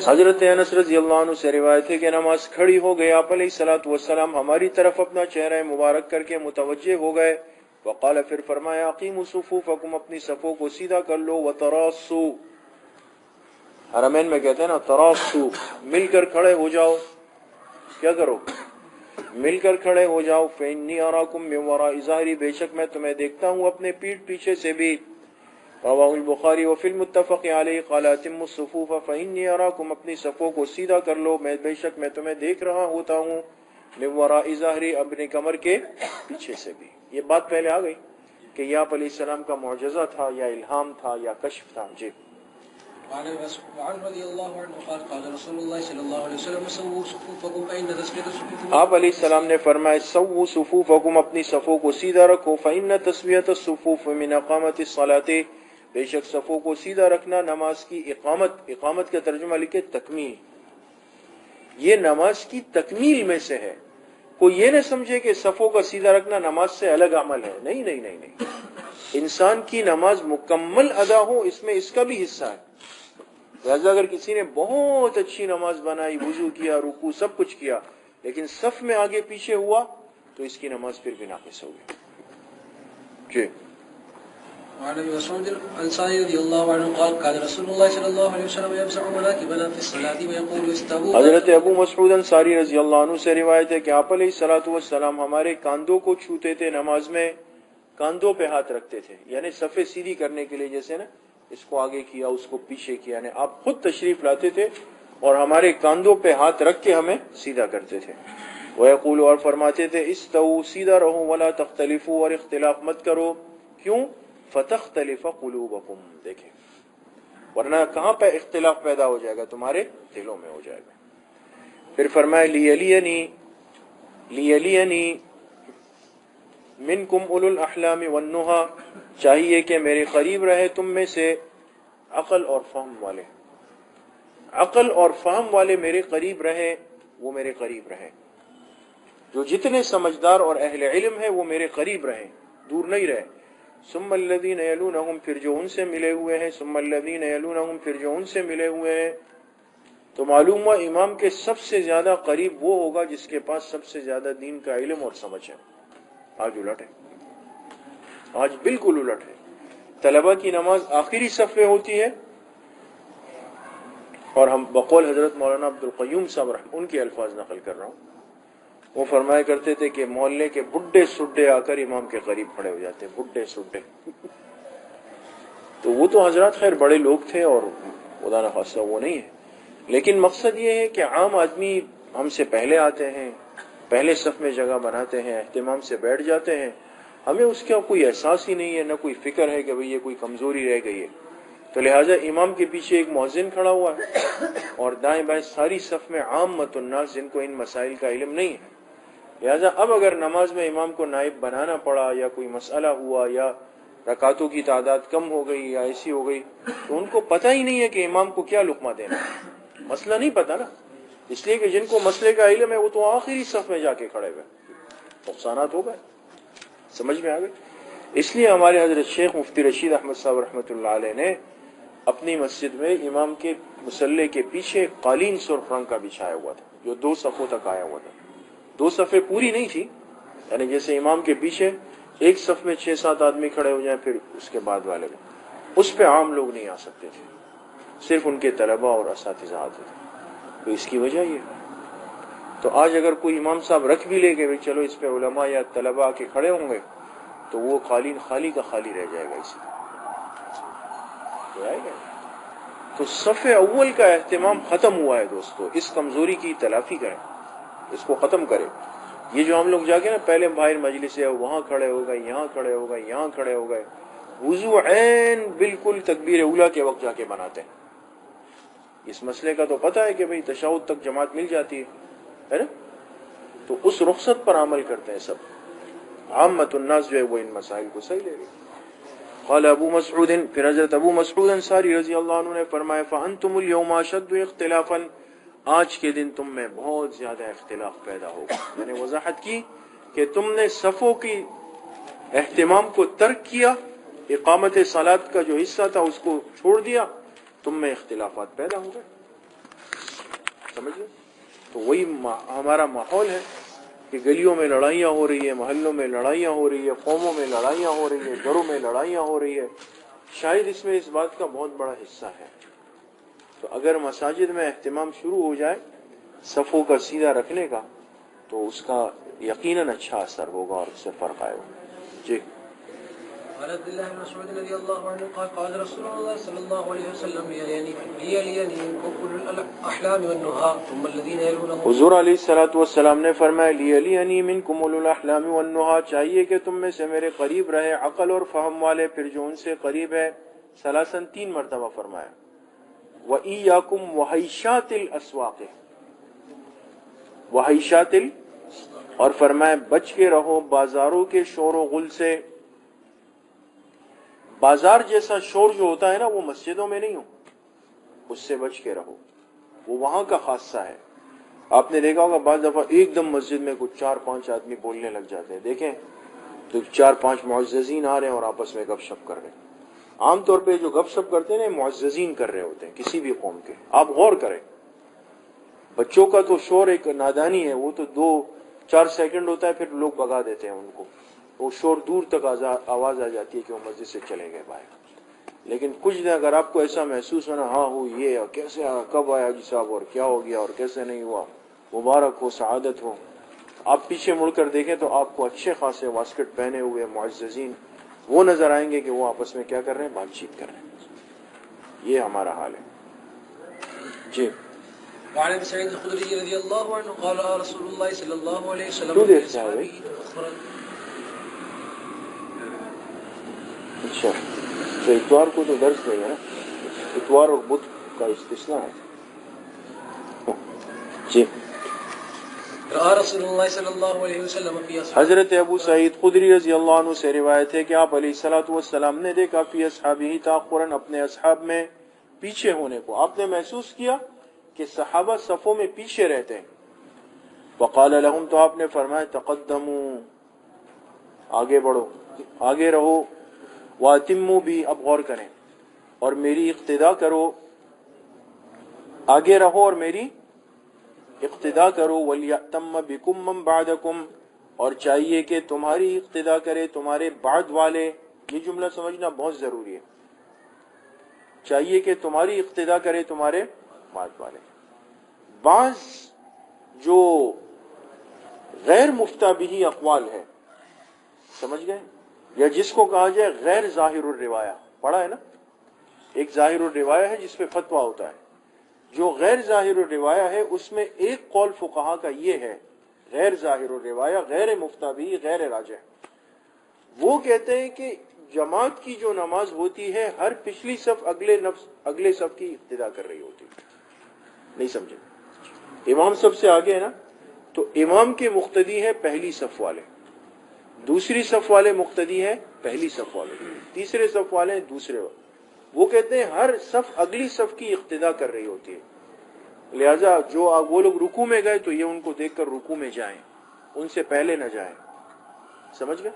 حضرت انس رضی اللہ عنہ سے روایت ہے کہ نماز کھڑی ہو گئی، آپ علیہ الصلوۃ والسلام ہماری طرف اپنا چہرہ مبارک کر کے متوجہ ہو گئے، وقال پھر فرمایا اقیموا صفوفکم، اپنی صفوں کو سیدھا کر لو، وتراصوا، حرمین میں کہتے ہیں نا تراصوا، مل کر کھڑے ہو جاؤ، کیا کرو؟ مل کر کھڑے ہو جاؤ، فإنی اراکم من وراء ظہری، بے شک میں تمہیں دیکھتا ہوں اپنے پیٹھ پیچھے سے بھی، رواہ البخاری وفی المتفق علیہ قال اتموا الصفوف فإنی اراکم، اپنی صفوں کو سیدھا کر لو، میں بے شک میں تمہیں دیکھ رہا ہوتا ہوں، من وراء ظہری، اپنے کمر کے پیچھے سے بھی۔ یہ بات پہلے آ گئی کہ یہ آپ علیہ السلام کا معجزہ تھا یا الہام تھا یا کشف تھا۔ جی آپ علیہ السلام نے فرمایا سووا صفوفکم، اپنی صفوں کو سیدھا رکھو، فإن تسویۃ الصفوف من اقامۃ الصلاۃ، بے شک صفوں کو سیدھا رکھنا نماز کی اقامت، اقامت کا ترجمہ لکھے تکمیل، یہ نماز کی تکمیل میں سے ہے۔ کوئی یہ نہ سمجھے کہ صفوں کا سیدھا رکھنا نماز سے الگ عمل ہے، نہیں نہیں نہیں نہیں، انسان کی نماز مکمل ادا ہو اس میں اس کا بھی حصہ ہے۔ لہذا اگر کسی نے بہت اچھی نماز بنائی، وضو کیا، رکوع سب کچھ کیا، لیکن صف میں آگے پیچھے ہوا تو اس کی نماز پھر بھی ناقص ہوگی۔ جی وعن ابي مسعود الانصاري رضي الله عنه قال كان رسول الله صلى الله عليه وسلم يمسح مناكبنا في الصلاه ويقول استووا۔ حضرت ابو مسعود انصاری رضی اللہ عنہ سے روایت ہے کہ آپ علیہ الصلوۃ والسلام ہمارے کاندھوں کو چھوتے تھے، نماز میں کاندھوں پہ ہاتھ رکھتے تھے، یعنی صفیں سیدھی کرنے کے لیے، جیسے نا اس کو آگے کیا اس کو پیچھے کیا، یعنی آپ خود تشریف لاتے تھے اور ہمارے کاندھوں پہ ہاتھ رکھ کے ہمیں سیدھا کرتے تھے۔ وَيَقُولُ، اور فرماتے تھے استووا، سیدھا رہو، وَلَا تَخْتَلِفُوا، اور اختلاف مت کرو، کیوں؟ فَتَخْتَلِفَ قُلُوبَكُمْ، دیکھیں ورنہ کہاں پہ اختلاف پیدا ہو جائے گا؟ تمہارے دلوں میں ہو جائے گا۔ پھر فرمائے لیَلِیَنِی منکم اولو الاحلام والنہی، چاہیے کہ میرے قریب رہے تم میں سے عقل اور فہم والے، عقل اور فہم والے میرے قریب رہے، وہ میرے قریب رہے، جو جتنے سمجھدار اور اہل علم ہیں وہ میرے قریب رہے، دور نہیں رہے۔ ثم الذین یلونہم، پھر جو ان سے ملے ہوئے ہیں، ثم الذین یلونہم، پھر جو ان سے ملے ہوئے ہیں۔ تو معلوم ہوا امام کے سب سے زیادہ قریب وہ ہوگا جس کے پاس سب سے زیادہ دین کا علم اور سمجھ ہے۔ آج الٹ ہے، آج بالکل الٹ ہے۔ طلبہ کی نماز آخری صف میں ہوتی ہے، اور ہم بقول حضرت مولانا عبد القیوم صاحب ان کے الفاظ نقل کر رہا ہوں، وہ فرمایا کرتے تھے کہ محلے کے بڈھے سڈھے آ کر امام کے قریب کھڑے ہو جاتے، بڈھے سڈھے۔ تو وہ تو حضرات خیر بڑے لوگ تھے اور خدا نخواستہ وہ نہیں ہے، لیکن مقصد یہ ہے کہ عام آدمی ہم سے پہلے آتے ہیں، پہلے صف میں جگہ بناتے ہیں، اہتمام سے بیٹھ جاتے ہیں، ہمیں اس کا کوئی احساس ہی نہیں ہے، نہ کوئی فکر ہے کہ بھئی یہ کوئی کمزوری رہ گئی ہے۔ تو لہٰذا امام کے پیچھے ایک مؤذن کھڑا ہوا ہے اور دائیں بائیں ساری صف میں عامۃ الناس جن کو ان مسائل کا علم نہیں ہے، لہٰذا اب اگر نماز میں امام کو نائب بنانا پڑا یا کوئی مسئلہ ہوا یا رکعتوں کی تعداد کم ہو گئی یا ایسی ہو گئی، تو ان کو پتہ ہی نہیں ہے کہ امام کو کیا لقمہ دینا ہے، مسئلہ نہیں پتہ نا، اس لیے کہ جن کو مسئلے کا علم ہے وہ تو آخری صف میں جا کے کھڑے ہوئے، نقصانات ہو گئے، سمجھ میں آ گئے۔ اس لیے ہمارے حضرت شیخ مفتی رشید احمد صاحب رحمۃ اللہ علیہ نے اپنی مسجد میں امام کے مصلے کے پیچھے قالین سرخ رنگ کا بچھایا ہوا تھا، جو 2 صفوں تک آیا ہوا تھا، 2 صفیں پوری نہیں تھی، یعنی جیسے امام کے پیچھے ایک صف میں 6-7 آدمی کھڑے ہو جائیں پھر اس کے بعد والے میں، اس پہ عام لوگ نہیں آ سکتے تھے، صرف ان کے طلباء اور اساتذہ آتے تھے۔ تو اس کی وجہ یہ، تو آج اگر کوئی امام صاحب رکھ بھی لے گئے چلو اس پہ علماء یا طلباء آ کے کھڑے ہوں گے تو وہ قالین خالی کا خالی رہ جائے گا، اسی تو صف اول کا اہتمام ختم ہوا ہے دوستو، اس کمزوری کی تلافی کریں، اس کو ختم کریں۔ یہ جو ہم لوگ جا کے نا پہلے باہر مجلس ہے وہاں کھڑے ہو گئے، یہاں کھڑے ہو گئے، یہاں کھڑے ہو گئے، وضو عین بالکل تکبیر اولیٰ کے وقت جا کے بناتے ہیں۔ اس مسئلے کا تو پتہ ہے کہ بھئی تشہد تک جماعت مل جاتی ہے نا، تو اس رخصت پر عمل کرتے ہیں سب، عامۃ الناس جو ہے وہ ان مسائل کو صحیح لے گئے۔ قال ابو مسعود، پھر حضرت ابو مسعود انصاری رضی اللہ عنہ نے فرمایا فانتم اليوم اشد اختلافا، آج کے دن تم میں بہت زیادہ اختلاف پیدا ہوگا۔ میں نے وضاحت کی کہ تم نے صفوں کی اہتمام کو ترک کیا اقامت صلاۃ کا جو حصہ تھا اس کو چھوڑ دیا، تم میں اختلافات پیدا ہو گئے. سمجھ گئے؟ تو وہی ہمارا ماحول ہے کہ گلیوں میں لڑائیاں ہو رہی ہے، محلوں میں لڑائیاں ہو رہی ہے، قوموں میں لڑائیاں ہو رہی ہے، گھروں میں لڑائیاں ہو رہی ہے. شاید اس میں اس بات کا بہت بڑا حصہ ہے. تو اگر مساجد میں اہتمام شروع ہو جائے صفوں کا سیدھا رکھنے کا، تو اس کا یقیناً اچھا اثر ہوگا اور اس سے فرق آئے گا. جی. قال عبد الله بن مسعود رضي الله عنه قال قال رسول الله صلى الله عليه وسلم ليليني أولو الأحلام والنهى ثم الذين يلونهم. حضور علیہ الصلوۃ والسلام نے فرمایا لیلینی منکم اولو الاحلام والنہى، چاہیے کہ تم میں سے میرے قریب رہے عقل اور فہم والے، پھر جو ان سے قریب ہے. ثلاثاً 3 مرتبہ فرمایا. وَإِيَّاكُمْ وَحَيْشَاتِ الْأَسْوَاقِ، وحیشات اور فرمایا بچ کے رہو بازاروں کے شور و غل سے. بازار جیسا شور جو ہوتا ہے نا وہ مسجدوں میں نہیں ہو، اس سے بچ کے رہو، وہ وہاں کا خاصہ ہے. آپ نے دیکھا ہوگا بعض دفعہ ایک دم مسجد میں کچھ 4-5 آدمی بولنے لگ جاتے ہیں، دیکھیں تو 4-5 معززین آ رہے ہیں اور آپس میں گپ شپ کر رہے ہیں. عام طور پہ جو گپ شپ کرتے ہیں معززین کر رہے ہوتے ہیں کسی بھی قوم کے. آپ غور کریں، بچوں کا تو شور ایک نادانی ہے، وہ تو 2-4 سیکنڈ ہوتا ہے پھر لوگ بگا دیتے ہیں ان کو، وہ شور دور تک آواز آ جاتی ہے کہ وہ مسجد سے چلے گئے باہر. لیکن کچھ دن اگر آپ کو ایسا محسوس ہونا ہاں ہو یہ اور کیسے کب آیا جی صاحب اور کیا ہو گیا اور کیسے نہیں ہوا، مبارک ہو سعادت ہو، آپ پیچھے مڑ کر دیکھیں تو آپ کو اچھے خاصے واسکٹ پہنے ہوئے معززین وہ نظر آئیں گے کہ وہ آپس میں کیا کر رہے ہیں، بات چیت کر رہے ہیں. یہ ہمارا حال ہے. جی. وعن ابي سعيد الخدري رضي الله عنه قال رسول الله صلى الله عليه وسلم کیوں دیکھتے ہیں بھائی؟ اچھا تو اتوار کو تو درس نہیں ہے نا، اتوار اور بدھ کا استثناء ہے. جی. رسول اللہ صلی اللہ علیہ وسلم حضرت ابو سعید خدری رضی اللہ عنہ سے روایت ہے کہ آپ علیہ الصلوۃ والسلام نے دیکھا فی اصحابہ تاخرا، اپنے اصحاب میں پیچھے ہونے کو. آپ نے محسوس کیا کہ صحابہ صفوں میں پیچھے رہتے ہیں. وقال لهم، تو آپ نے فرمایا تقدموا، آگے بڑھو، آگے رہو. واتموا بھی، اب غور کریں، اور میری اقتداء کرو، آگے رہو اور میری اقتداء کرو. ولیأتم بکم من بعدکم، اور چاہیے کہ تمہاری اقتداء کرے تمہارے بعد والے. یہ جملہ سمجھنا بہت ضروری ہے. چاہیے کہ تمہاری اقتداء کرے تمہارے بعد والے. بعض جو غیر مفتہ بھی اقوال ہے، سمجھ گئے، یا جس کو کہا جائے غیر ظاہر الروایہ، پڑھا ہے نا، ایک ظاہر الروایہ ہے جس پہ فتویٰ ہوتا ہے. جو غیر ظاہر الروایہ ہے اس میں ایک قول فقہا کا یہ ہے، غیر ظاہر الروایہ غیر مفتہ بھی غیر راجح. وہ کہتے ہیں کہ جماعت کی جو نماز ہوتی ہے ہر پچھلی صف اگلے صف کی اقتداء کر رہی ہوتی ہے. نہیں سمجھے؟ امام سب سے آگے ہے نا، تو امام کے مقتدی ہے پہلی صف والے، دوسری صف والے مقتدی ہے پہلی صف والے، تیسرے صف والے ہیں دوسرے والے. وہ کہتے ہیں ہر صف اگلی صف کی اقتداء کر رہی ہوتی ہے، لہذا جو وہ لوگ رکوع میں گئے تو یہ ان کو دیکھ کر رکوع میں جائیں، ان سے پہلے نہ جائیں. سمجھ گئے؟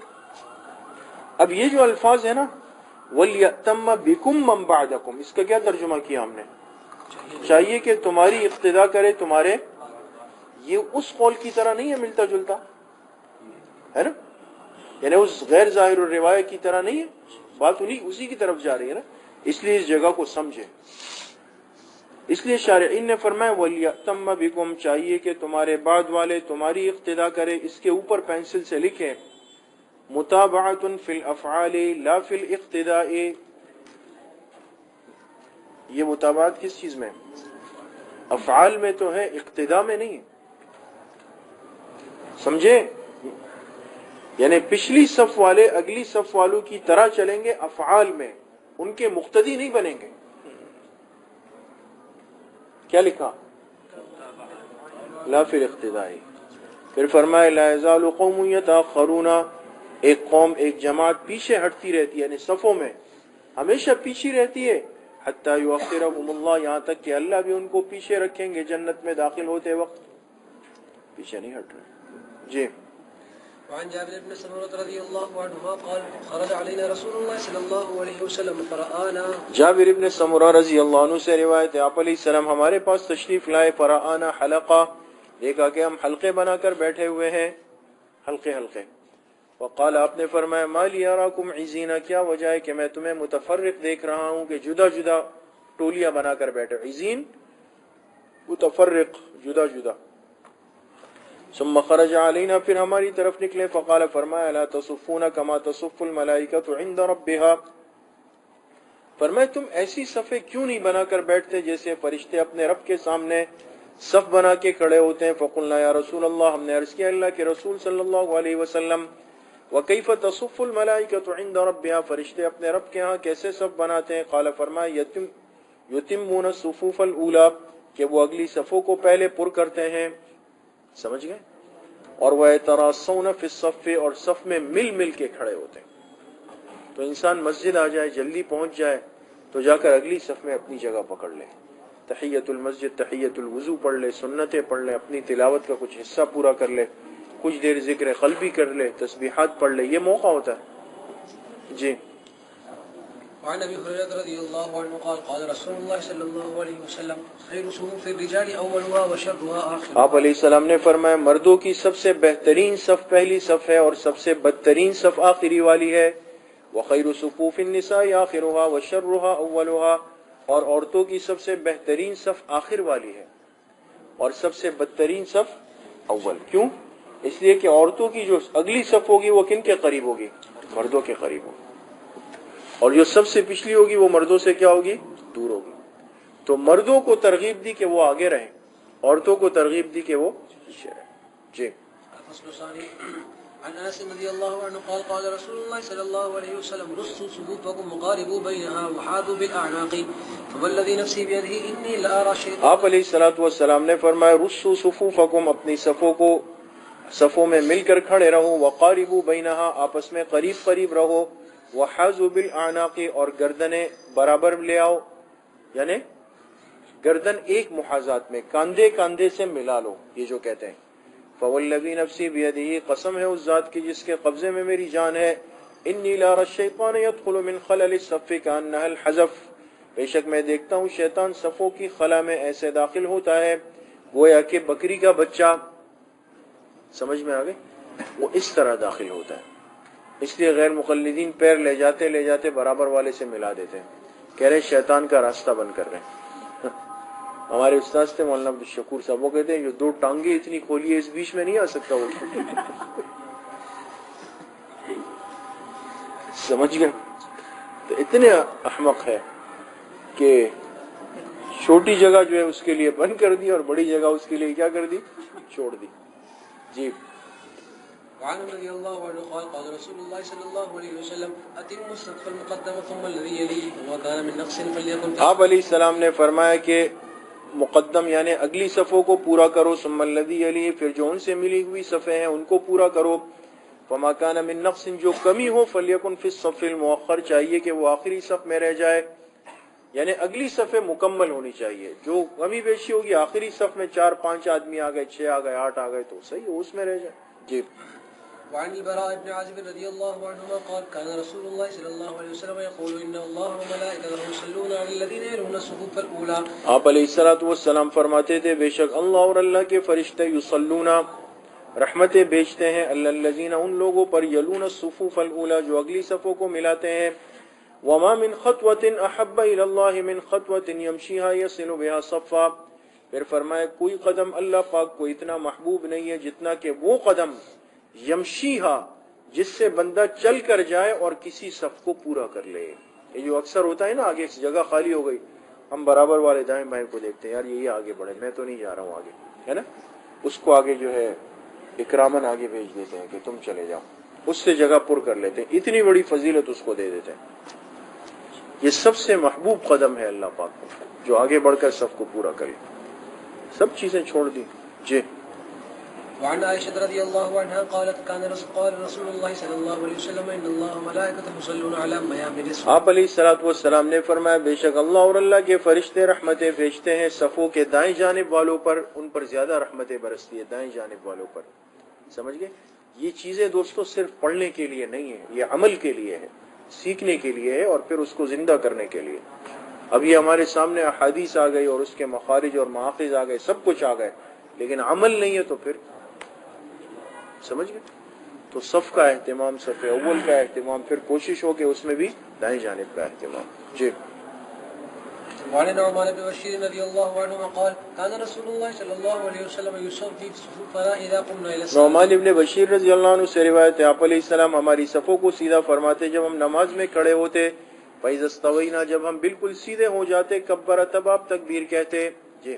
اب یہ جو الفاظ ہے نا وَلْيَأْتَمَّ بِكُمْ مَنْ بَعْدَكُمْ، اس کا کیا ترجمہ کیا ہم نے؟ چاہیے کہ تمہاری اقتداء کرے تمہارے. یہ اس قول کی طرح نہیں ہے ملتا جلتا ہے نا، یعنی اس غیر ظاہر الروایہ کی طرح نہیں ہے، بات اسی کی طرف جا رہی ہے نا. اس لیے اس جگہ کو سمجھے. اس لیے شارعین نے فرمایا وَلْيَأْتَمَّ بِكُمْ، چاہیے کہ تمہارے بعد والے تمہاری اقتداء کرے. اس کے اوپر پینسل سے لکھیں متابعۃ فی الافعال لا فی الاقتداء. یہ متابعت کس چیز میں؟ افعال میں تو ہے، اقتداء میں نہیں ہے. سمجھے؟ یعنی پچھلی صف والے اگلی صف والوں کی طرح چلیں گے افعال میں، ان کے مقتدی نہیں بنیں گے. کیا لکھا؟ لا فی الاقتداء. پھر فرمائے لا یزال قوم یتأخرون، ایک قوم ایک جماعت پیچھے ہٹتی رہتی ہے، یعنی صفوں میں ہمیشہ پیچھے رہتی ہے، حتی یؤخرہم اللہ، یہاں تک کہ اللہ بھی ان کو پیچھے رکھیں گے جنت میں داخل ہوتے وقت. پیچھے نہیں ہٹ رہے. جی. وعن جابر بن سمرة رضي الله عنهما قال خرج علينا رسول الله صلى الله عليه وسلم فرآنا. جابر ابن سمرہ رضی اللہ عنہ سے روایت ہے آپ علیہ السلام ہمارے پاس تشریف لائے، فرآنا حلقہ، دیکھا کہ ہم حلقے بنا کر بیٹھے ہوئے ہیں، حلقے حلقے. وقال آپ نے فرمایا ما لی اراکم عزین، کیا وجہ ہے کہ میں تمہیں متفرق دیکھ رہا ہوں کہ جدا جدا ٹولیاں بنا کر بیٹھے، عزین متفرق جدا جدا. ثم خرج علینا، پھر ہماری طرف نکلے، فقال فرمایا لا تصفون کما تصف الملائکۃ عند ربها، فرمایا تم ایسی صفیں کیوں نہیں بنا کر بیٹھتے جیسے فرشتے اپنے رب کے سامنے صف بنا کے کھڑے ہوتے ہیں. فقلنا یا رسول اللہ، ہم نے عرض کیا اللہ کے رسول صلی اللہ علیہ وسلم، وکیف تصف الملائکۃ عند ربها، فرشتے اپنے رب کے ہاں کیسے صف بناتے ہیں؟ قال فرمایا یتمون الصفوف الاولى، کہ وہ اگلی صفوں کو پہلے پر کرتے ہیں، سمجھ گئے، اور وہ یتراصون فی الصف، اور صف میں مل مل کے کھڑے ہوتے ہیں. تو انسان مسجد آ جائے، جلدی پہنچ جائے تو جا کر اگلی صف میں اپنی جگہ پکڑ لے، تحیت المسجد، تحیت الوضو پڑھ لے، سنتیں پڑھ لے، اپنی تلاوت کا کچھ حصہ پورا کر لے، کچھ دیر ذکر قلبی کر لے، تسبیحات پڑھ لے، یہ موقع ہوتا ہے. جی. وعن ابي هريره رضي الله عنه قال قال رسول الله صلى الله عليه وسلم خير صفوف الرجال اولها وشرها اخرها. آپ علیہ السلام نے فرمایا مردوں کی سب سے بہترین صف پہلی صف ہے اور سب سے بدترین صف آخری والی ہے. وخیر صفوف النساء آخرها وشرها اولها، اور عورتوں کی سب سے بہترین صف آخر والی ہے اور سب سے بدترین صف اول. کیوں؟ اس لیے کہ عورتوں کی جو اگلی صف ہوگی وہ کن کے قریب ہوگی؟ مردوں کے قریب ہوگی، اور جو سب سے پچھلی ہوگی وہ مردوں سے کیا ہوگی؟ دور ہوگی. تو مردوں کو ترغیب دی کہ وہ آگے رہیں، عورتوں کو ترغیب دی کہ وہ پیچھے رہیں. جی. الفصل الثاني عن انس رضي الله عنه قال قال رسول الله صلى الله عليه وسلم رصوا صفوفكم وقاربوا بينها وحاذوا بالاعناق فوالذي نفسي بيده اني لارى شيئا. آپ علیہ الصلوۃ والسلام نے فرمایا رصوا صفوفکم، اپنی صفوں کو صفوں میں مل کر کھڑے رہو، وقاربوا بینها، آپس میں قریب قریب رہو، وحاذوا بالاعناق، اور گردنیں برابر لے آؤ، یعنی گردن ایک محاذات میں، کاندھے کاندھے سے ملا لو، یہ جو کہتے ہیں. فوالذی نفسی بیدہ، قسم ہے اس ذات کی جس کے قبضے میں میری جان ہے، انی لارى الشیطان يدخل من خلل الصف كأنها الحذف، بے شک میں دیکھتا ہوں شیطان صفوں کی خلا میں ایسے داخل ہوتا ہے گویا کہ بکری کا بچہ، سمجھ میں آگئے، وہ اس طرح داخل ہوتا ہے. اس لیے غیر مقلدین پیر لے جاتے برابر والے سے ملا دیتے ہیں، کہہ رہے شیطان کا راستہ بند کر رہے ہیں. ہمارے استاد تھے مولانا عبدالشکور صاحب، وہ کہتے ہیں جو دو ٹانگیں اتنی کھولی ہے اس بیچ میں نہیں آ سکتا وہ. سمجھ گئے؟ تو اتنے احمق ہے کہ چھوٹی جگہ جو ہے اس کے لیے بند کر دی اور بڑی جگہ اس کے لیے کیا کر دی؟ چھوڑ دی. جی. وعن رضي الله عنه قال قال رسول الله صلى الله عليه وسلم اتموا الصف المقدم ثم الذي يليه وكان من نقص فليكن. آپ علیہ السلام نے فرمایا کہ مقدم یعنی اگلی صفوں کو پورا کرو، ثم الذی یلیہ، پھر جو ان سے ملی ہوئی صفیں ہیں ان کو پورا کرو. فما کان من نقص، جو کمی ہو، فلیکن فی الصف المؤخر، چاہیے کہ وہ آخری صف میں رہ جائے، یعنی اگلی صفیں مکمل ہونی چاہیے. جو کمی بیشی ہوگی آخری صف میں 4-5 آدمی آ گئے، 6 آ گئے، 8 آ گئے تو صحیح ہو، اس میں رہ جائے. جی. وعن البراء بن عازب رضي الله عنهما قال كان رسول الله صلى الله عليه وسلم يقول ان الله وملائكته يصلون على الذين يلون الصفوف الاولى. آپ علیہ الصلوۃ والسلام فرماتے تھے بے شک اللہ اور اللہ کے فرشتے یصلون، رحمتیں بھیجتے ہیں، الذین، ان لوگوں پر، یلون الصفوف الاولى، جو اگلی صفوں کو ملاتے ہیں. وما من خطوة احب الى الله من خطوة يمشيها يصل بها صفا، پھر فرمایا کوئی قدم اللہ پاک کو اتنا محبوب نہیں ہے جتنا کہ وہ قدم یمشیہا، جس سے بندہ چل کر جائے اور کسی صف کو پورا کر لے. یہ جو اکثر ہوتا ہے نا، آگے جگہ خالی ہو گئی، ہم برابر والے دائیں بائیں کو دیکھتے ہیں، یار یہ آگے بڑھے، میں تو نہیں جا رہا ہوں آگے، ہے نا، اس کو آگے جو ہے اکرامن آگے بھیج دیتے ہیں کہ تم چلے جاؤ، اس سے جگہ پر کر لیتے ہیں، اتنی بڑی فضیلت اس کو دے دیتے ہیں. یہ سب سے محبوب قدم ہے اللہ پاک کو، جو آگے بڑھ کر صف کو پورا کرے، سب چیزیں چھوڑ دی. جی. وعن عائشة رضي الله عنها قالت قال رسول الله صلى الله عليه وسلم ان الله وملائكته يصلون على ميامن الصف. آپ علیہ الصلوۃ والسلام نے فرمایا بے شک اللہ اور اللہ کے فرشتے رحمتیں بھیجتے ہیں صفوں کے دائیں جانب والوں پر، ان پر زیادہ رحمتیں برستی ہے دائیں جانب والوں پر، سمجھ گئے. یہ چیزیں دوستوں صرف پڑھنے کے لیے نہیں ہے، یہ عمل کے لیے ہے، سیکھنے کے لیے ہے اور پھر اس کو زندہ کرنے کے لیے۔ اب یہ ہمارے سامنے احادیث آ گئی اور اس کے مخارج اور مآخذ آ گئے، سب کچھ آ گئے، لیکن عمل نہیں ہے تو پھر سمجھ گئے؟ تو صف کا اہتمام، صف اول کا اہتمام، پھر کوشش ہو کہ اس میں بھی دائیں جانب کا اہتمام۔ جی۔ وعن نعمان بن بشير رضي الله عنهما قال كان رسول الله صلى الله عليه وسلم يصلي في صفوفنا اذا قمنا الى الصلاه۔ نعمان ابن بشیر رضی اللہ عنہ سے روایت ہے، آپ علیہ السلام ہماری صفوں کو سیدھا فرماتے جب ہم نماز میں کھڑے ہوتے، فَإِذَا اسْتَوَيْنَا جب ہم بالکل سیدھے ہو جاتے، کبر تب آپ تکبیر کہتے۔ جی۔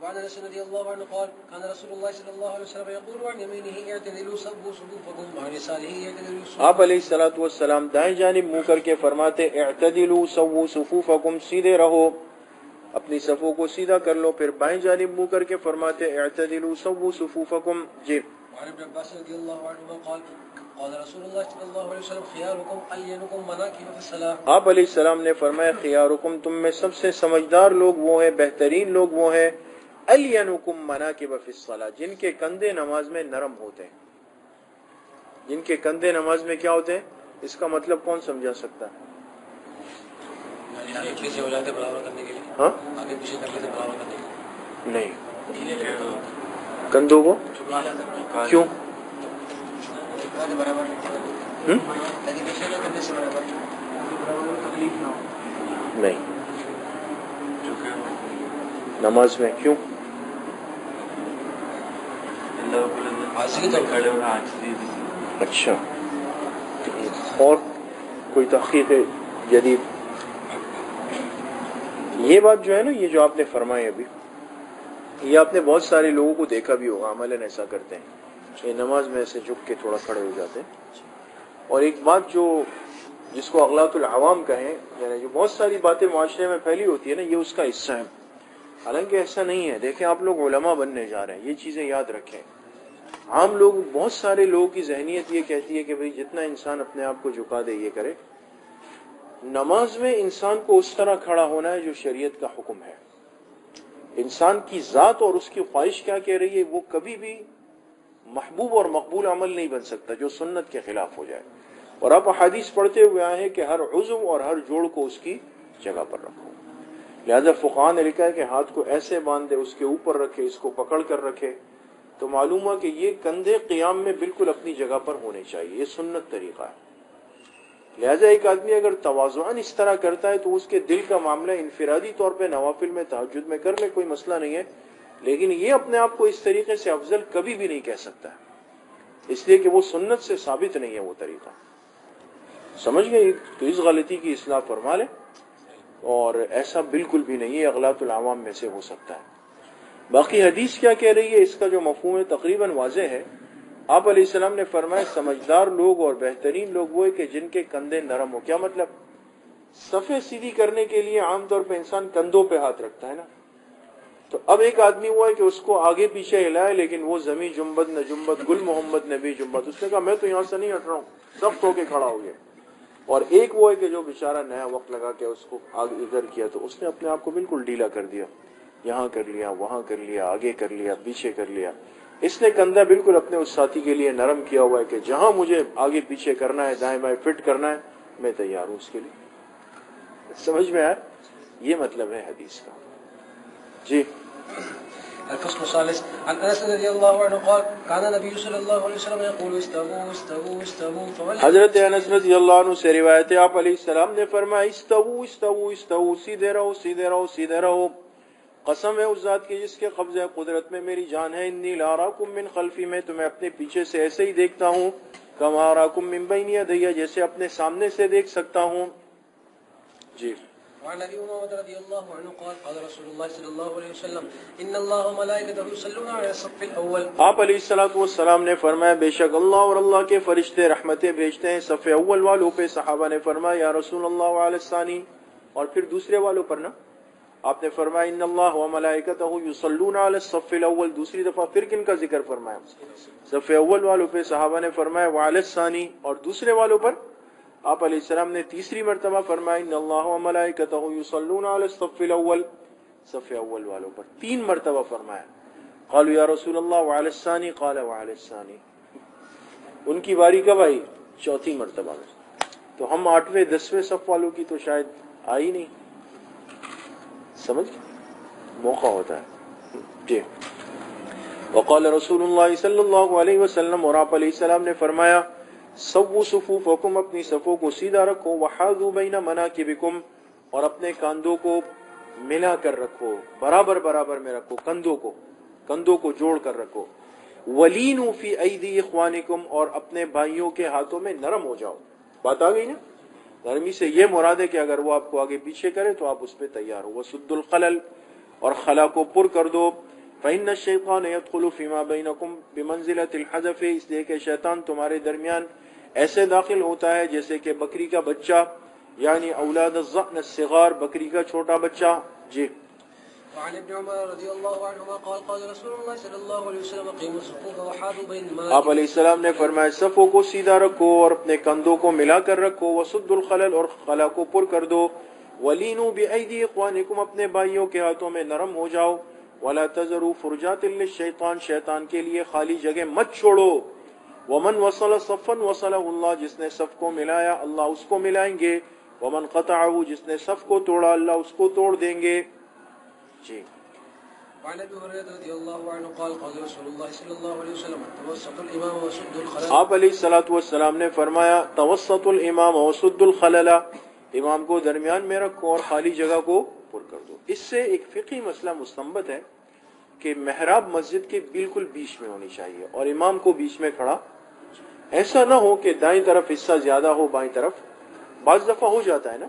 وعن انس رضي الله عنه قال كان رسول الله صلى الله عليه وسلم يقول عن يمينه اعتدلوا صفوا صفوفكم وعن يساره اعتدلوا صفوفكم۔ آپ علیہ الصلوۃ والسلام دائیں جانب منہ کر کے فرماتے اعتدلوا سووا صفوفکم، سیدھے رہو، اپنی صفوں کو سیدھا کر لو، پھر بائیں جانب منہ کر کے فرماتے اعتدلوا سووا صفوفکم۔ جی۔ وعن ابن عباس رضي الله عنهما قال قال رسول الله صلى الله عليه وسلم خياركم الينكم مناكب في الصلاه۔ آپ علیہ السلام نے فرمایا خیارکم، تم میں سب سے سمجھدار لوگ وہ ہیں، بہترین لوگ وہ ہیں، الینکم مناکب فی الصلاۃ، جن کے کندھے نماز میں نرم ہوتے ہیں۔ جن کے کندھے نماز میں کیا ہوتے ہیں؟ اس کا مطلب کون سمجھا سکتا ہے؟ آگے پیچھے ہو جاتے برابر کرنے کے لیے، ہاں آگے پیچھے کر لیتے برابر کرنے کے لیے، نہیں، کندھوں کو کیوں؟ برابر آگے پیچھے کرنے سے برابر تکلیف نہ ہو۔ نہیں، نماز میں کیوں؟ اچھا، اور کوئی تحقیق جدید؟ یہ بات جو ہے نا، یہ جو آپ نے فرمائی ابھی، یہ آپ نے بہت سارے لوگوں کو دیکھا بھی ہوگا، عملاً ایسا کرتے ہیں، یہ نماز میں ایسے جھک کے تھوڑا کھڑے ہو جاتے ہیں۔ اور ایک بات جو جس کو اغلاط العوام کہیں، یعنی جو بہت ساری باتیں معاشرے میں پھیلی ہوتی ہے نا، یہ اس کا حصہ ہے، حالانکہ ایسا نہیں ہے۔ دیکھیں آپ لوگ علماء بننے جا رہے ہیں، یہ چیزیں یاد رکھیں۔ عام لوگ، بہت سارے لوگوں کی ذہنیت یہ کہتی ہے کہ بھئی جتنا انسان اپنے آپ کو جھکا دے یہ کرے۔ نماز میں انسان کو اس طرح کھڑا ہونا ہے جو شریعت کا حکم ہے۔ انسان کی ذات اور اس کی خواہش کیا کہہ رہی ہے، وہ کبھی بھی محبوب اور مقبول عمل نہیں بن سکتا جو سنت کے خلاف ہو جائے۔ اور آپ احادیث پڑھتے ہوئے آئے ہیں کہ ہر عضو اور ہر جوڑ کو اس کی جگہ پر رکھو۔ لہذا فقہاء نے لکھا ہے کہ ہاتھ کو ایسے باندھ دے، اس کے اوپر رکھے، اس کو پکڑ کر رکھے، تو معلوم ہوا کہ یہ کندھے قیام میں بالکل اپنی جگہ پر ہونے چاہیے، یہ سنت طریقہ ہے۔ لہذا ایک آدمی اگر تواضعاً اس طرح کرتا ہے تو اس کے دل کا معاملہ انفرادی طور پہ نوافل میں تہجد میں کر لے، کوئی مسئلہ نہیں ہے، لیکن یہ اپنے آپ کو اس طریقے سے افضل کبھی بھی نہیں کہہ سکتا ہے، اس لیے کہ وہ سنت سے ثابت نہیں ہے وہ طریقہ۔ سمجھ گئے؟ تو اس غلطی کی اصلاح فرما لے، اور ایسا بالکل بھی نہیں ہے، اغلاط العوام میں سے ہو سکتا ہے۔ باقی حدیث کیا کہہ رہی ہے، اس کا جو مفہوم ہے تقریباً واضح ہے۔ آپ علیہ السلام نے فرمایا سمجھدار لوگ اور بہترین لوگ وہ ہیں کہ جن کے کندھے نرم ہو۔ کیا مطلب؟ صفیں سیدھی کرنے کے لیے عام طور پہ انسان کندھوں پہ ہاتھ رکھتا ہے نا، تو اب ایک آدمی ہوا ہے کہ اس کو آگے پیچھے ہلائے، لیکن وہ زمیں جنبد نہ جنبد، گل محمد نبی جنبد، اس نے کہا میں تو یہاں سے نہیں ہٹ رہا ہوں، سخت ہو کے کھڑا ہو گیا۔ اور ایک وہ ہے کہ جو بیچارہ نیا وقت لگا کے اس کو آگے ادھر کیا، تو اس نے اپنے آپ کو بالکل ڈھیلا کر دیا، یہاں کر لیا، وہاں کر لیا، آگے کر لیا، پیچھے کر لیا۔ اس نے کندھا بالکل اپنے اس ساتھی کے لیے نرم کیا ہوا ہے کہ جہاں مجھے آگے پیچھے کرنا ہے، دائیں بائیں فٹ کرنا ہے، میں تیار ہوں اس کے لیے۔ سمجھ میں آیا؟ یہ مطلب ہے حدیث کا۔ جی۔ الفصل الثالث عن انس رضي الله عنه قال كان النبي صلى الله عليه وسلم يقول استووا استووا استووا۔ حضرت انس رضی اللہ عنہ سے روایت ہے، آپ علیہ السلام نے فرمایا استووا استووا استووا، سیدھے رہو سیدھے رہو سیدھے رہو، قسم ہے اس ذات کی جس کے قبضہ قدرت میں میری جان ہے، انی لاراکم من خلفی، میں تمہیں اپنے پیچھے سے ایسے ہی دیکھتا ہوں، کما اراکم من بین یدی، جیسے اپنے سامنے سے دیکھ سکتا ہوں۔ جی۔ وعن ابي امامه رضي الله عنه قال قال رسول الله صلى الله عليه وسلم ان الله وملائكته يصلون على الصف الاول۔ آپ علیہ الصلوۃ والسلام نے فرمایا بے شک اللہ اور اللہ کے فرشتے رحمتیں بھیجتے ہیں صف اول والوں پہ۔ صحابہ نے فرمایا یا رسول اللہ وعلی الثانی، اور پھر دوسرے والوں پر نا؟ آپ نے فرمایا ان اللہ وملائکتہ یصلون علی الصف الاول، دوسری دفعہ پھر کن کا ذکر فرمایا؟ صف اول والوں پہ۔ صحابہ نے فرمایا وعلی الثانی، اور دوسرے والوں پر؟ آپ علیہ السلام نے تیسری مرتبہ فرمایا ان اللہ وملائکتہ یصلون علی الصف الاول، صف اول والوں پر 3 مرتبہ فرمایا۔ قالوا یا رسول اللہ وعلی الثانی، قال وعلی الثانی۔ ان کی باری کب آئی؟ چوتھی مرتبہ میں. تو ہم 8ویں 10ویں صف والوں کی تو شاید آئی نہیں. سمجھ موقع ہوتا ہے. جی. وقال رسول اللہ صلی اللہ علیہ وسلم، اور آپ علیہ السلام نے فرمایا، سووا صفوفکم، اپنی صفوں کو سیدھا رکھو، وحاذوا بین مناکبکم، اور اپنے کاندھوں کو ملا کر رکھو، برابر برابر میں رکھو، کندھوں کو جوڑ کر رکھو. ولینوا فی ایدی اخوانکم، اور اپنے بھائیوں کے ہاتھوں میں نرم ہو جاؤ. بات آ گئی نا؟ نرمی سے یہ مراد ہے کہ اگر وہ آپ کو آگے پیچھے کرے تو آپ اس پہ تیار ہو. وسد الخلل، اور خلا کو پر کر دو. فإن الشیطان يدخل فيما بینکم بمنزلۃ الحذف، اس لیے کہ شیطان تمہارے درمیان ایسے داخل ہوتا ہے جیسے کہ بکری کا بچہ، یعنی اولاد الضأن الصغار، بکری کا چھوٹا بچہ. جی. وعن ابن عمر رضی اللہ عنہما قال قال رسول اللہ صلی اللہ علیہ وسلم اقیموا الصفوف وحاذوا بین المناکب. آپ علیہ السلام نے فرمایا صفوں کو سیدھا رکھو اور اپنے کندھوں کو ملا کر رکھو. وسد الخلل، اور خلا کو پر کر دو. ولینوا بأیدی اخوانکم، اپنے بھائیوں کے ہاتھوں میں نرم ہو جاؤ. ولا تذروا فرجات للشیطان، شیطان کے لیے خالی جگہ مت چھوڑو. ومن وصل صفا وصلہ اللہ، جس نے صف کو ملایا اللہ اس کو ملائیں گے. ومن قطعہ، جس نے صف کو توڑا اللہ اس کو توڑ دیں گے. جی. وعن ابي هريره رضي الله عنه قال قال رسول الله صلى الله عليه وسلم توسط الامام وسد الخلل. آپ علیہ الصلوۃ والسلام نے فرمایا توسط الامام وسد الخلل، امام کو درمیان میں رکھو اور خالی جگہ کو پر کر دو. اس سے ایک فقہی مسئلہ مستنبط ہے کہ محراب مسجد کے بالکل بیچ میں ہونی چاہیے اور امام کو بیچ میں کھڑا. ایسا نہ ہو کہ دائیں طرف حصہ زیادہ ہو بائیں طرف. بعض دفعہ ہو جاتا ہے نا،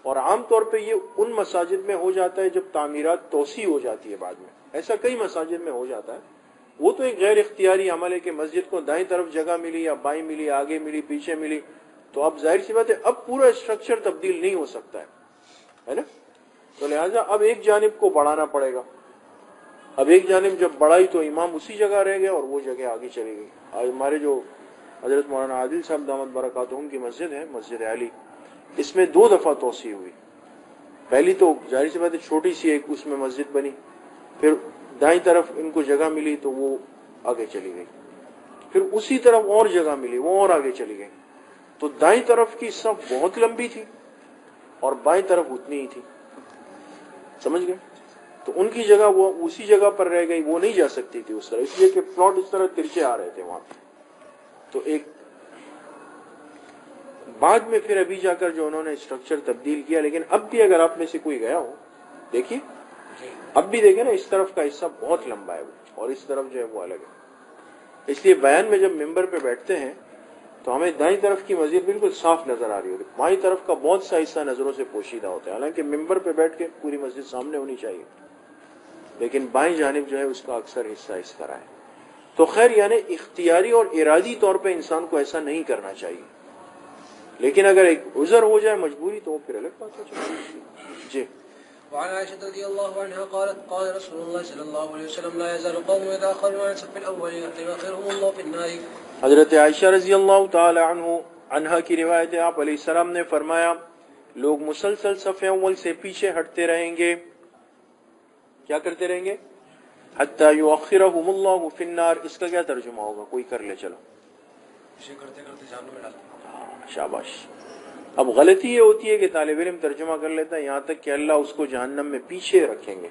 اور عام طور پہ یہ ان مساجد میں ہو جاتا ہے جب تعمیرات توسیع ہو جاتی ہے بعد میں. ایسا کئی مساجد میں ہو جاتا ہے. وہ تو ایک غیر اختیاری عمل ہے کہ مسجد کو دائیں طرف جگہ ملی یا بائیں ملی، آگے ملی پیچھے ملی، تو اب ظاہر سی بات ہے اب پورا اسٹرکچر تبدیل نہیں ہو سکتا ہے نا. تو لہٰذا اب ایک جانب کو بڑھانا پڑے گا. اب ایک جانب جب بڑھائی تو امام اسی جگہ رہ گیا اور وہ جگہ آگے چلی گئی. آج ہمارے جو حضرت مولانا عادل صاحب دامت برکاتہم کی مسجد ہے، مسجد علی، اس میں 2 دفعہ توسیع ہوئی. پہلی تو ظاہر سی بات ہے چھوٹی سی ایک اس میں مسجد بنی، پھر دائیں طرف ان کو جگہ ملی تو وہ آگے چلی گئی، پھر اسی طرف اور جگہ ملی وہ اور آگے چلی گئی. تو دائیں طرف کی صف بہت لمبی تھی اور بائیں طرف اتنی ہی تھی. سمجھ گئے؟ تو ان کی جگہ وہ اسی جگہ پر رہ گئی، وہ نہیں جا سکتی تھی اس طرح، اس لیے کہ پلاٹ اس طرح ترچے آ رہے تھے وہاں. تو ایک بعد میں پھر ابھی جا کر جو انہوں نے اسٹرکچر تبدیل کیا. لیکن اب بھی اگر آپ میں سے کوئی گیا ہو دیکھیے، اب بھی دیکھیں نا، اس طرف کا حصہ بہت لمبا ہے اور اس طرف جو ہے وہ الگ ہے. اس لیے بیان میں جب ممبر پہ بیٹھتے ہیں تو ہمیں دائیں طرف کی مسجد بالکل صاف نظر آ رہی ہوتی، بائیں طرف کا بہت سا حصہ نظروں سے پوشیدہ ہوتا ہے. حالانکہ ممبر پہ بیٹھ کے پوری مسجد سامنے ہونی چاہیے، لیکن بائیں جانب جو ہے اس کا اکثر حصہ اس طرح ہے. تو خیر یعنی اختیاری اور ارادی طور پہ انسان کو ایسا نہیں کرنا چاہیے، لیکن اگر ایک عذر ہو جائے مجبوری تو پھر الگ بات ہو جائے. جی. وعن عائشة رضي الله عنها قالت قال رسول الله صلى الله عليه وسلم لا يزال قوم يتأخرون عن الصف الأول حتى يؤخرهم الله في النار. حضرت عائشہ رضی اللہ تعالی عنہا کی روایت ہے، آپ علیہ السلام نے فرمایا لوگ مسلسل صف اول سے پیچھے ہٹتے رہیں گے. کیا کرتے رہیں گے؟ حتی یؤخرهم اللہ فی النار. اس کا کیا ترجمہ ہوگا؟ کوئی کر لے چلو. پیچھے کرتے کرتے جہنم میں ڈالتے. شاباش. اب غلطی یہ ہوتی ہے کہ طالب علم ترجمہ کر لیتا ہے یہاں تک کہ اللہ اس کو جہنم میں پیچھے رکھیں گے.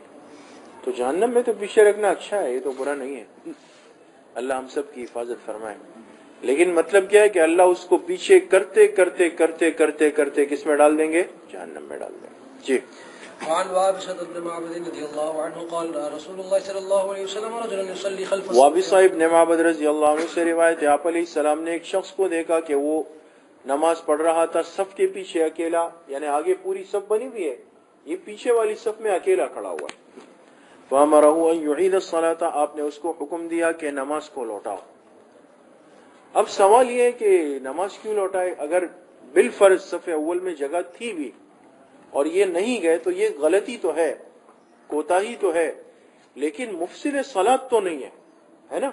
تو جہنم میں تو پیچھے رکھنا اچھا ہے، یہ تو برا نہیں ہے، اللہ ہم سب کی حفاظت فرمائے. لیکن مطلب کیا ہے کہ اللہ اس کو پیچھے کرتے کرتے کرتے کرتے کرتے کس میں ڈال دیں گے؟ جہنم میں ڈال دیں گے. جی. وعن وابصة بن معبد رضي الله عنه قال رسول الله صلى الله عليه وسلم رجلا يصلي خلف وابصہ ابن معبد رضی اللہ عنہ سے روایت ہے، آپ علیہ السلام نے ایک شخص کو دیکھا کہ وہ نماز پڑھ رہا تھا صف کے پیچھے اکیلا، یعنی آگے پوری صف بنی ہوئی ہے، یہ پیچھے والی صف میں اکیلا کھڑا ہوا. فَأَمَرَهُ أَن يُعِيدَ الصَّلَاةَ، آپ نے اس کو حکم دیا کہ نماز کو لوٹاؤ. اب سوال یہ ہے کہ نماز کیوں لوٹائے؟ اگر بالفرض صف اول میں جگہ تھی بھی اور یہ نہیں گئے تو یہ غلطی تو ہے، کوتاہی تو ہے، لیکن مفسد صلاۃ تو نہیں ہے نا.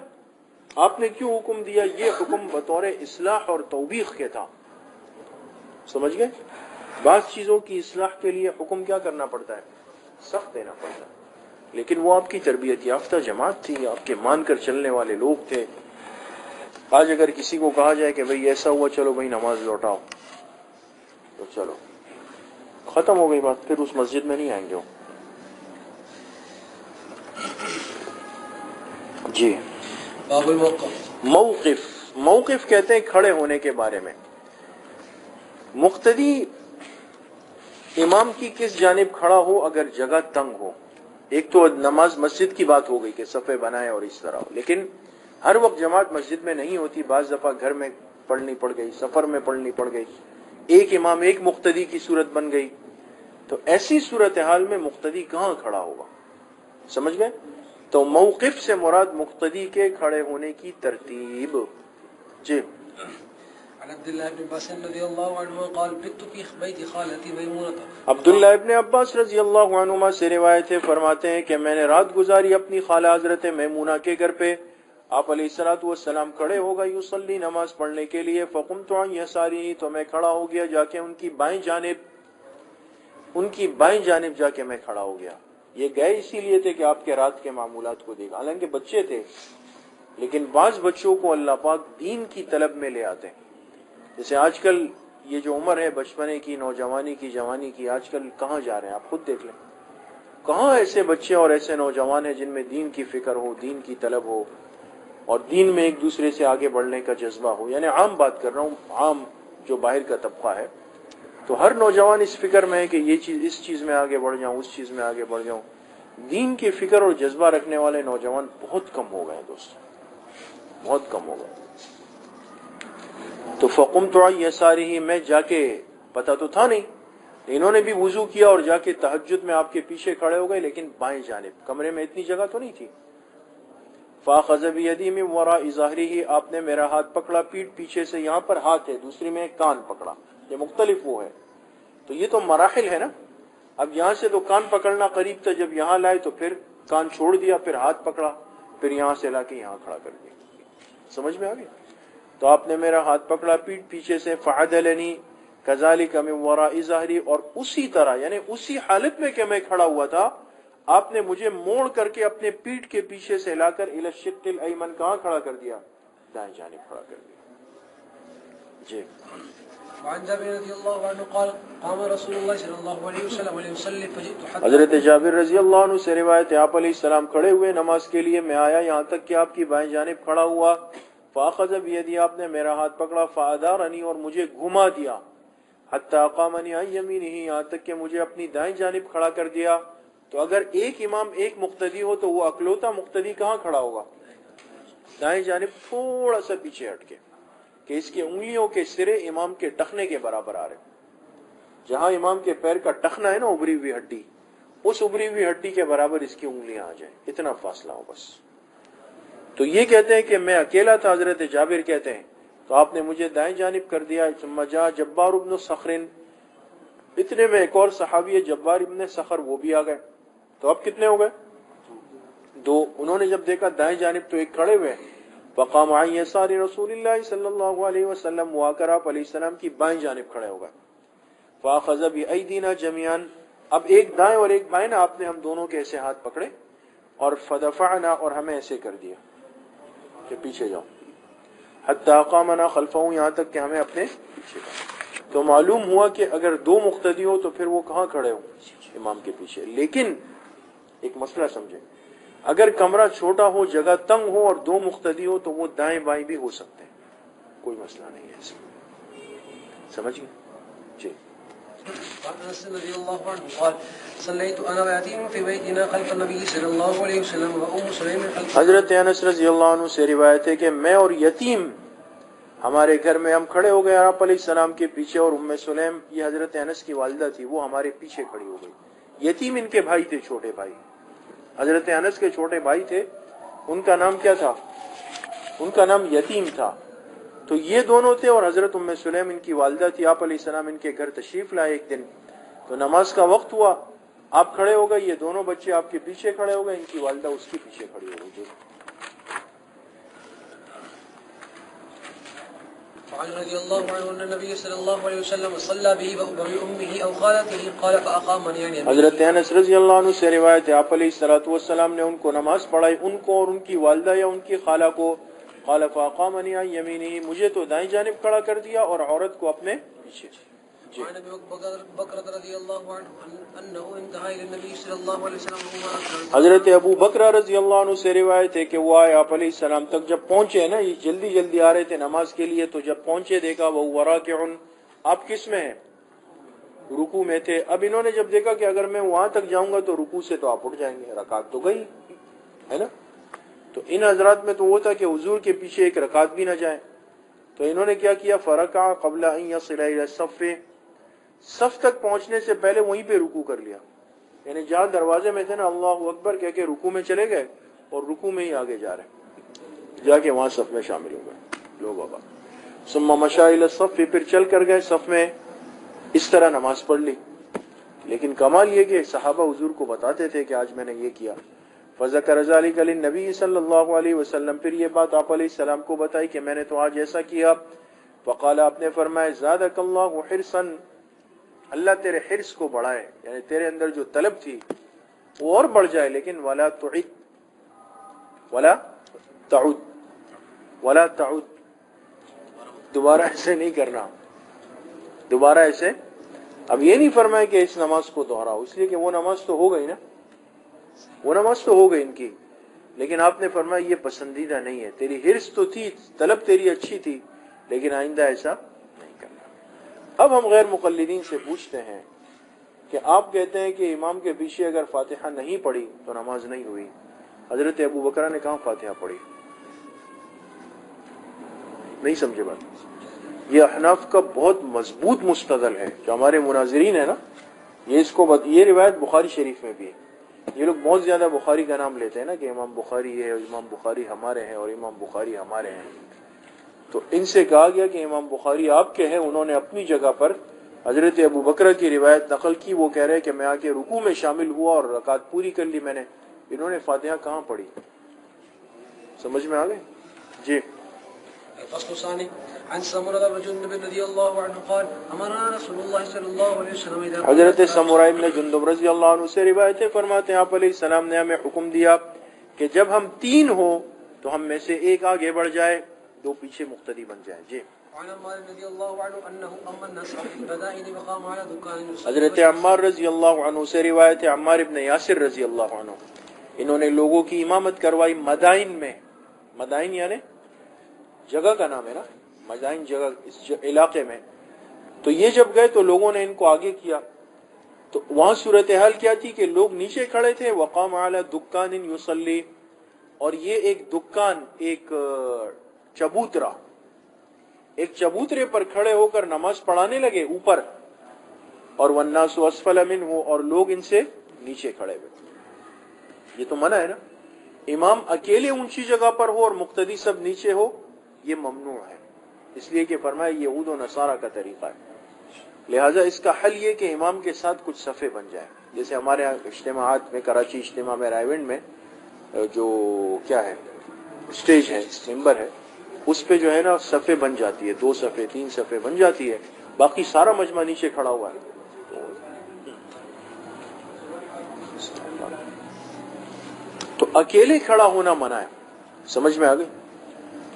آپ نے کیوں حکم دیا؟ یہ حکم بطور اصلاح اور توبیخ کے تھا. سمجھ گئے؟ بعض چیزوں کی اصلاح کے لیے حکم کیا کرنا پڑتا ہے؟ سخت دینا پڑتا ہے. لیکن وہ آپ کی تربیت یافتہ جماعت تھی، آپ کے مان کر چلنے والے لوگ تھے، آج اگر کسی کو کہا جائے کہ بھئی ایسا ہوا، چلو بھئی نماز لوٹاؤ، تو چلو ختم ہو گئی بات، پھر اس مسجد میں نہیں آئیں گے وہ. جی. باب الموقف. موقف کہتے ہیں کھڑے ہونے کے بارے میں. مقتدی امام کی کس جانب کھڑا ہو اگر جگہ تنگ ہو. ایک تو نماز مسجد کی بات ہو گئی کہ صفے بنائے اور اس طرح ہو، لیکن ہر وقت جماعت مسجد میں نہیں ہوتی، بعض دفعہ گھر میں پڑھنی پڑ گئی، سفر میں پڑھنی پڑ گئی، ایک امام ایک مقتدی کی صورت بن گئی، تو ایسی صورتحال میں مقتدی کہاں کھڑا ہوگا؟ سمجھ گئے؟ تو موقف سے مراد مقتدی کے کھڑے ہونے کی ترتیب. جی. عن عبد الله بن عباس رضي الله عنه قال بت في بيت خالتي ميمونة. عبداللہ ابن عباس رضی اللہ عنہما سے روایت ہے، فرماتے ہیں کہ میں نے رات گزاری اپنی خالہ حضرت میمونہ کے گھر پہ. آپ علیہ الصلوۃ والسلام کھڑے ہو گئے یصلی نماز پڑھنے کے لیے. فقمت عن یساری، تو میں کھڑا ہو گیا جا کے ان کی بائیں جانب جا کے میں کھڑا ہو گیا. یہ گئے اسی لیے تھے کہ آپ کے رات کے معمولات کو دیکھا، حالانکہ بچے تھے، لیکن بعض بچوں کو اللہ پاک دین کی طلب میں لے آتے ہیں. جیسے آج کل یہ جو عمر ہے بچپنے کی، نوجوانی کی، جوانی کی، آج کل کہاں جا رہے ہیں آپ خود دیکھ لیں. کہاں ایسے بچے اور ایسے نوجوان ہیں جن میں دین کی فکر ہو، دین کی طلب ہو، اور دین میں ایک دوسرے سے آگے بڑھنے کا جذبہ ہو. یعنی عام بات کر رہا ہوں، عام جو باہر کا طبقہ ہے، تو ہر نوجوان اس فکر میں ہے کہ یہ چیز، اس چیز میں آگے بڑھ جاؤں، اس چیز میں آگے بڑھ جاؤں. دین کی فکر اور جذبہ رکھنے والے نوجوان بہت کم ہو گئے دوست، بہت کم ہو گئے. تو فقمت عن یسارہ، میں جا کے، پتہ تو تھا نہیں، انہوں نے بھی وضو کیا اور جا کے تہجد میں آپ کے پیچھے کھڑے ہو گئے، لیکن بائیں جانب، کمرے میں اتنی جگہ تو نہیں تھی. فاخذ بیدی من وراء ظہرہ، آپ نے میرا ہاتھ پکڑا پیٹھ پیچھے سے. یہاں پر ہاتھ ہے، دوسری میں کان پکڑا، یہ مختلف وہ ہے. تو یہ تو مراحل ہے نا. اب یہاں سے تو کان پکڑنا قریب تھا، جب یہاں لائے تو پھر کان چھوڑ دیا، پھر ہاتھ پکڑا، پھر یہاں سے لا کے یہاں کھڑا کر دیا. سمجھ میں آ گئی؟ تو آپ نے میرا ہاتھ پکڑا پیٹھ پیچھے سے. فعدلنی کذالک من وراء ظہری، اور اسی طرح، یعنی اسی حالت میں کہ میں کھڑا ہوا تھا، آپ نے مجھے موڑ کر کے اپنے پیٹھ کے پیچھے سے لا کر الی الشق الایمن، کہاں کھڑا کر دیا؟ دائیں جانب کھڑا کر دیا. جی. وعن جابر رضی اللہ عنہ قال قام رسول اللہ صلی اللہ علیہ وسلم ليصلي فجئت حتى. حضرت جابر رضی اللہ عنہ سے روایت ہے، آپ علیہ السلام کھڑے ہوئے نماز کے لیے، میں آیا یہاں تک کہ آپ کی بائیں جانب کھڑا ہوا. فاخذ بیدی، آپ نے میرا ہاتھ پکڑا. فادارنی، اور مجھے گھما دیا. حتی اقامنی عن یمینہ، یہاں تک کہ مجھے اپنی دائیں جانب کھڑا کر دیا. تو اگر ایک امام ایک مقتدی ہو تو وہ اکلوتا مقتدی کہاں کھڑا ہوگا؟ دائیں جانب، تھوڑا سا پیچھے ہٹ کے، کہ اس کے انگلیوں کے سرے امام کے ٹخنے کے برابر آ رہے. جہاں امام کے پیر کا ٹخنا ہے نا، ابری ہوئی ہڈی، اس ابری ہوئی ہڈی کے برابر اس کی انگلیاں آ جائیں، اتنا فاصلہ ہو بس. تو یہ کہتے ہیں کہ میں اکیلا تھا، حضرت جابر کہتے ہیں، تو آپ نے مجھے دائیں جانب کر دیا. ثم جاء جبار بن صخر، اتنے میں ایک اور صحابی ہے جبار ابن صخر، وہ بھی آ گئے. تو اب کتنے ہو گئے؟ دو. انہوں نے جب دیکھا دائیں جانب تو ایک کھڑے ہوئے. فقام عن یسار رسول اللہ صلی اللہ علیہ وسلم، وہ آ کر آپ علیہ السلام کی بائیں جانب کھڑے ہو گئے. فاخذ بایدینا جميعا، اب ایک دائیں اور ایک بائیں، آپ نے ہم دونوں کے ایسے ہاتھ پکڑے، اور فدفعنا، اور ہمیں ایسے کر دیا کہ پیچھے جاؤ. حتی اقامنا خلفہ، یہاں تک کہ ہمیں اپنے پیچھے کر. تو معلوم ہوا کہ اگر دو مقتدی ہو تو پھر وہ کہاں کھڑے ہو؟ امام کے پیچھے. لیکن ایک مسئلہ سمجھیں، اگر کمرہ چھوٹا ہو، جگہ تنگ ہو اور دو مقتدی ہو تو وہ دائیں بائیں بھی ہو سکتے ہیں، کوئی مسئلہ نہیں ہے اس میں. سمجھ گئے؟ جی. انس رضی اللہ عنہ قال صلیت انا ویتیم فی بیتنا خلف النبی صلی اللہ علیہ وسلم وام سلیم خلف. حضرت انس رضی اللہ عنہ سے روایت ہے کہ میں اور یتیم ہمارے گھر میں ہم کھڑے ہو گئے آپ علیہ السلام کے پیچھے، اور ام سلیم، یہ حضرت انس کی والدہ تھی، وہ ہمارے پیچھے کھڑی ہو گئی. یتیم ان کے بھائی تھے، چھوٹے بھائی. حضرت انس کے چھوٹے بھائی تھے، ان کا نام کیا تھا؟ ان کا نام یتیم تھا. تو یہ دونوں تھے، اور حضرت ام سلیم ان کی والدہ تھی. آپ علیہ السلام ان کے گھر تشریف لائے ایک دن، تو نماز کا وقت ہوا، آپ کھڑے ہو گئے، یہ دونوں بچے آپ کے پیچھے کھڑے ہو گئے، ان کی والدہ اس کے پیچھے کھڑی ہو گئی. وعن رضی اللہ عنہ ان النبی صلی اللہ علیہ وسلم صلی به وبأمه او خالته قال فاقامني عن يمينه. حضرت انس رضی اللہ عنہ سے روایت ہے، آپ علیہ الصلوۃ والسلام نے ان کو نماز پڑھائی، ان کو اور ان کی والدہ یا ان کی خالہ کو. قال فاقامني عن يمينه، مجھے تو دائیں جانب کھڑا کر دیا اور عورت کو اپنے پیچھے. وعن ابي بكر رضي الله عنه انه انتهى الى النبي صلى الله عليه وسلم. حضرت ابو بکر رضی اللہ عنہ سے روایت ہے کہ وہ آئے آپ علیہ السلام تک. جب پہنچے نا، یہ جلدی جلدی آ رہے تھے نماز کے لیے، تو جب پہنچے دیکھا وہ راکع، آپ کس میں ہیں؟ رکوع میں تھے. اب انہوں نے جب دیکھا کہ اگر میں وہاں تک جاؤں گا تو رکوع سے تو آپ اٹھ جائیں گے، رکعت تو گئی ہے نا. تو ان حضرات میں تو وہ تھا کہ حضور کے پیچھے ایک رکعت بھی نہ جائے. تو انہوں نے کیا کیا؟ فرکع قبل ان يصل الى الصف، صف تک پہنچنے سے پہلے وہیں پہ رکوع کر لیا. یعنی جہاں دروازے میں تھے نا، اللہ اکبر کہہ کے رکوع میں چلے گئے اور رکوع میں ہی آگے جا رہے، جا کے وہاں صف میں شامل ہو گئے. لو بابا. ثم مشى الى الصف، پھر چل کر گئے صف میں، اس طرح نماز پڑھ لی. لیکن کمال یہ کہ صحابہ حضور کو بتاتے تھے کہ آج میں نے یہ کیا. فذكر ذلك للنبي صلی اللہ علیہ وسلم، پھر یہ بات آپ علیہ السلام کو بتائی کہ میں نے تو آج ایسا کیا. فقال، آپ نے فرمایا زادك الله حرصا، اللہ تیرے حرص کو بڑھائے، یعنی تیرے اندر جو طلب تھی وہ اور بڑھ جائے. لیکن ولا تعد، دوبارہ ایسے نہیں کرنا، دوبارہ ایسے. اب یہ نہیں فرمایا کہ اس نماز کو دہراؤ، اس لیے کہ وہ نماز تو ہو گئی نا، وہ نماز تو ہو گئی ان کی. لیکن آپ نے فرمایا یہ پسندیدہ نہیں ہے. تیری حرص تو تھی، طلب تیری اچھی تھی، لیکن آئندہ ایسا نہیں کرنا. اب ہم غیر مقلدین سے پوچھتے ہیں کہ آپ کہتے ہیں کہ امام کے پیچھے اگر فاتحہ نہیں پڑھی تو نماز نہیں ہوئی. حضرت ابو بکر نے کہاں فاتحہ پڑھی؟ نہیں سمجھے بات. یہ احناف کا بہت مضبوط مستدل ہے. جو ہمارے مناظرین ہیں نا، یہ روایت بخاری شریف میں بھی ہے. یہ لوگ بہت زیادہ بخاری کا نام لیتے ہیں نا کہ امام بخاری ہے اور امام بخاری ہمارے ہیں اور امام بخاری ہمارے ہیں. تو ان سے کہا گیا کہ امام بخاری آپ کے ہیں. انہوں نے اپنی جگہ پر حضرت ابو بکر کی روایت نقل کی. وہ کہہ رہے کہ میں آ کے رکوع میں شامل ہوا اور رکعت پوری کر لی میں نے. انہوں نے فاتحہ کہاں پڑھی؟ سمجھ میں آ گئے؟ جی. الفصل الثاني عن سمرة بن جندب رضي الله عنه قال أمرنا رسول الله صلى الله عليه وسلم إذا حضرت سمرہ بن جندب رضی اللہ عنہ سے روایت ہے، فرماتے ہیں آپ علیہ السلام نے ہمیں حکم دیا کہ جب ہم 3 ہو تو ہم میں سے ایک آگے بڑھ جائے، 2 پیچھے مقتدی بن جائے. جی. وعن عمار رضي الله عنه أنه أما الناس في البدائن وقام على دكان. حضرت عمار رضی اللہ عنہ سے روایت ہے، عمار ابن یاسر رضی اللہ عنہ، انہوں نے لوگوں کی امامت کروائی مدائن میں. مدائن یعنی جگہ کا نام ہے نا، مدائن جگہ اس علاقے میں. تو یہ جب گئے تو لوگوں نے ان کو آگے کیا. تو وہاں صورتحال کیا تھی کہ لوگ نیچے کھڑے تھے. وقام علی دکان یصلی، اور یہ ایک دکان، ایک چبوترا، ایک چبوترے پر کھڑے ہو کر نماز پڑھانے لگے اوپر. اور والناس اسفل منہ، اور لوگ ان سے نیچے کھڑے ہوئے. یہ تو منع ہے نا، امام اکیلے اونچی جگہ پر ہو اور مقتدی سب نیچے ہو، یہ ممنوع ہے. اس لیے کہ فرمایا یہود و نصارہ کا طریقہ ہے. لہٰذا اس کا حل یہ کہ امام کے ساتھ کچھ صفیں بن جائیں. جیسے ہمارے یہاں اجتماعات میں، کراچی اجتماع میں رائے ونڈ میں جو کیا ہے اسٹیج ہے، ممبر ہے، اس پہ جو ہے نا صفیں بن جاتی ہے، 2 صفیں 3 صفیں بن جاتی ہے. باقی سارا مجمع نیچے کھڑا ہوا ہے. تو اکیلے کھڑا ہونا منع ہے. سمجھ میں آ گئی؟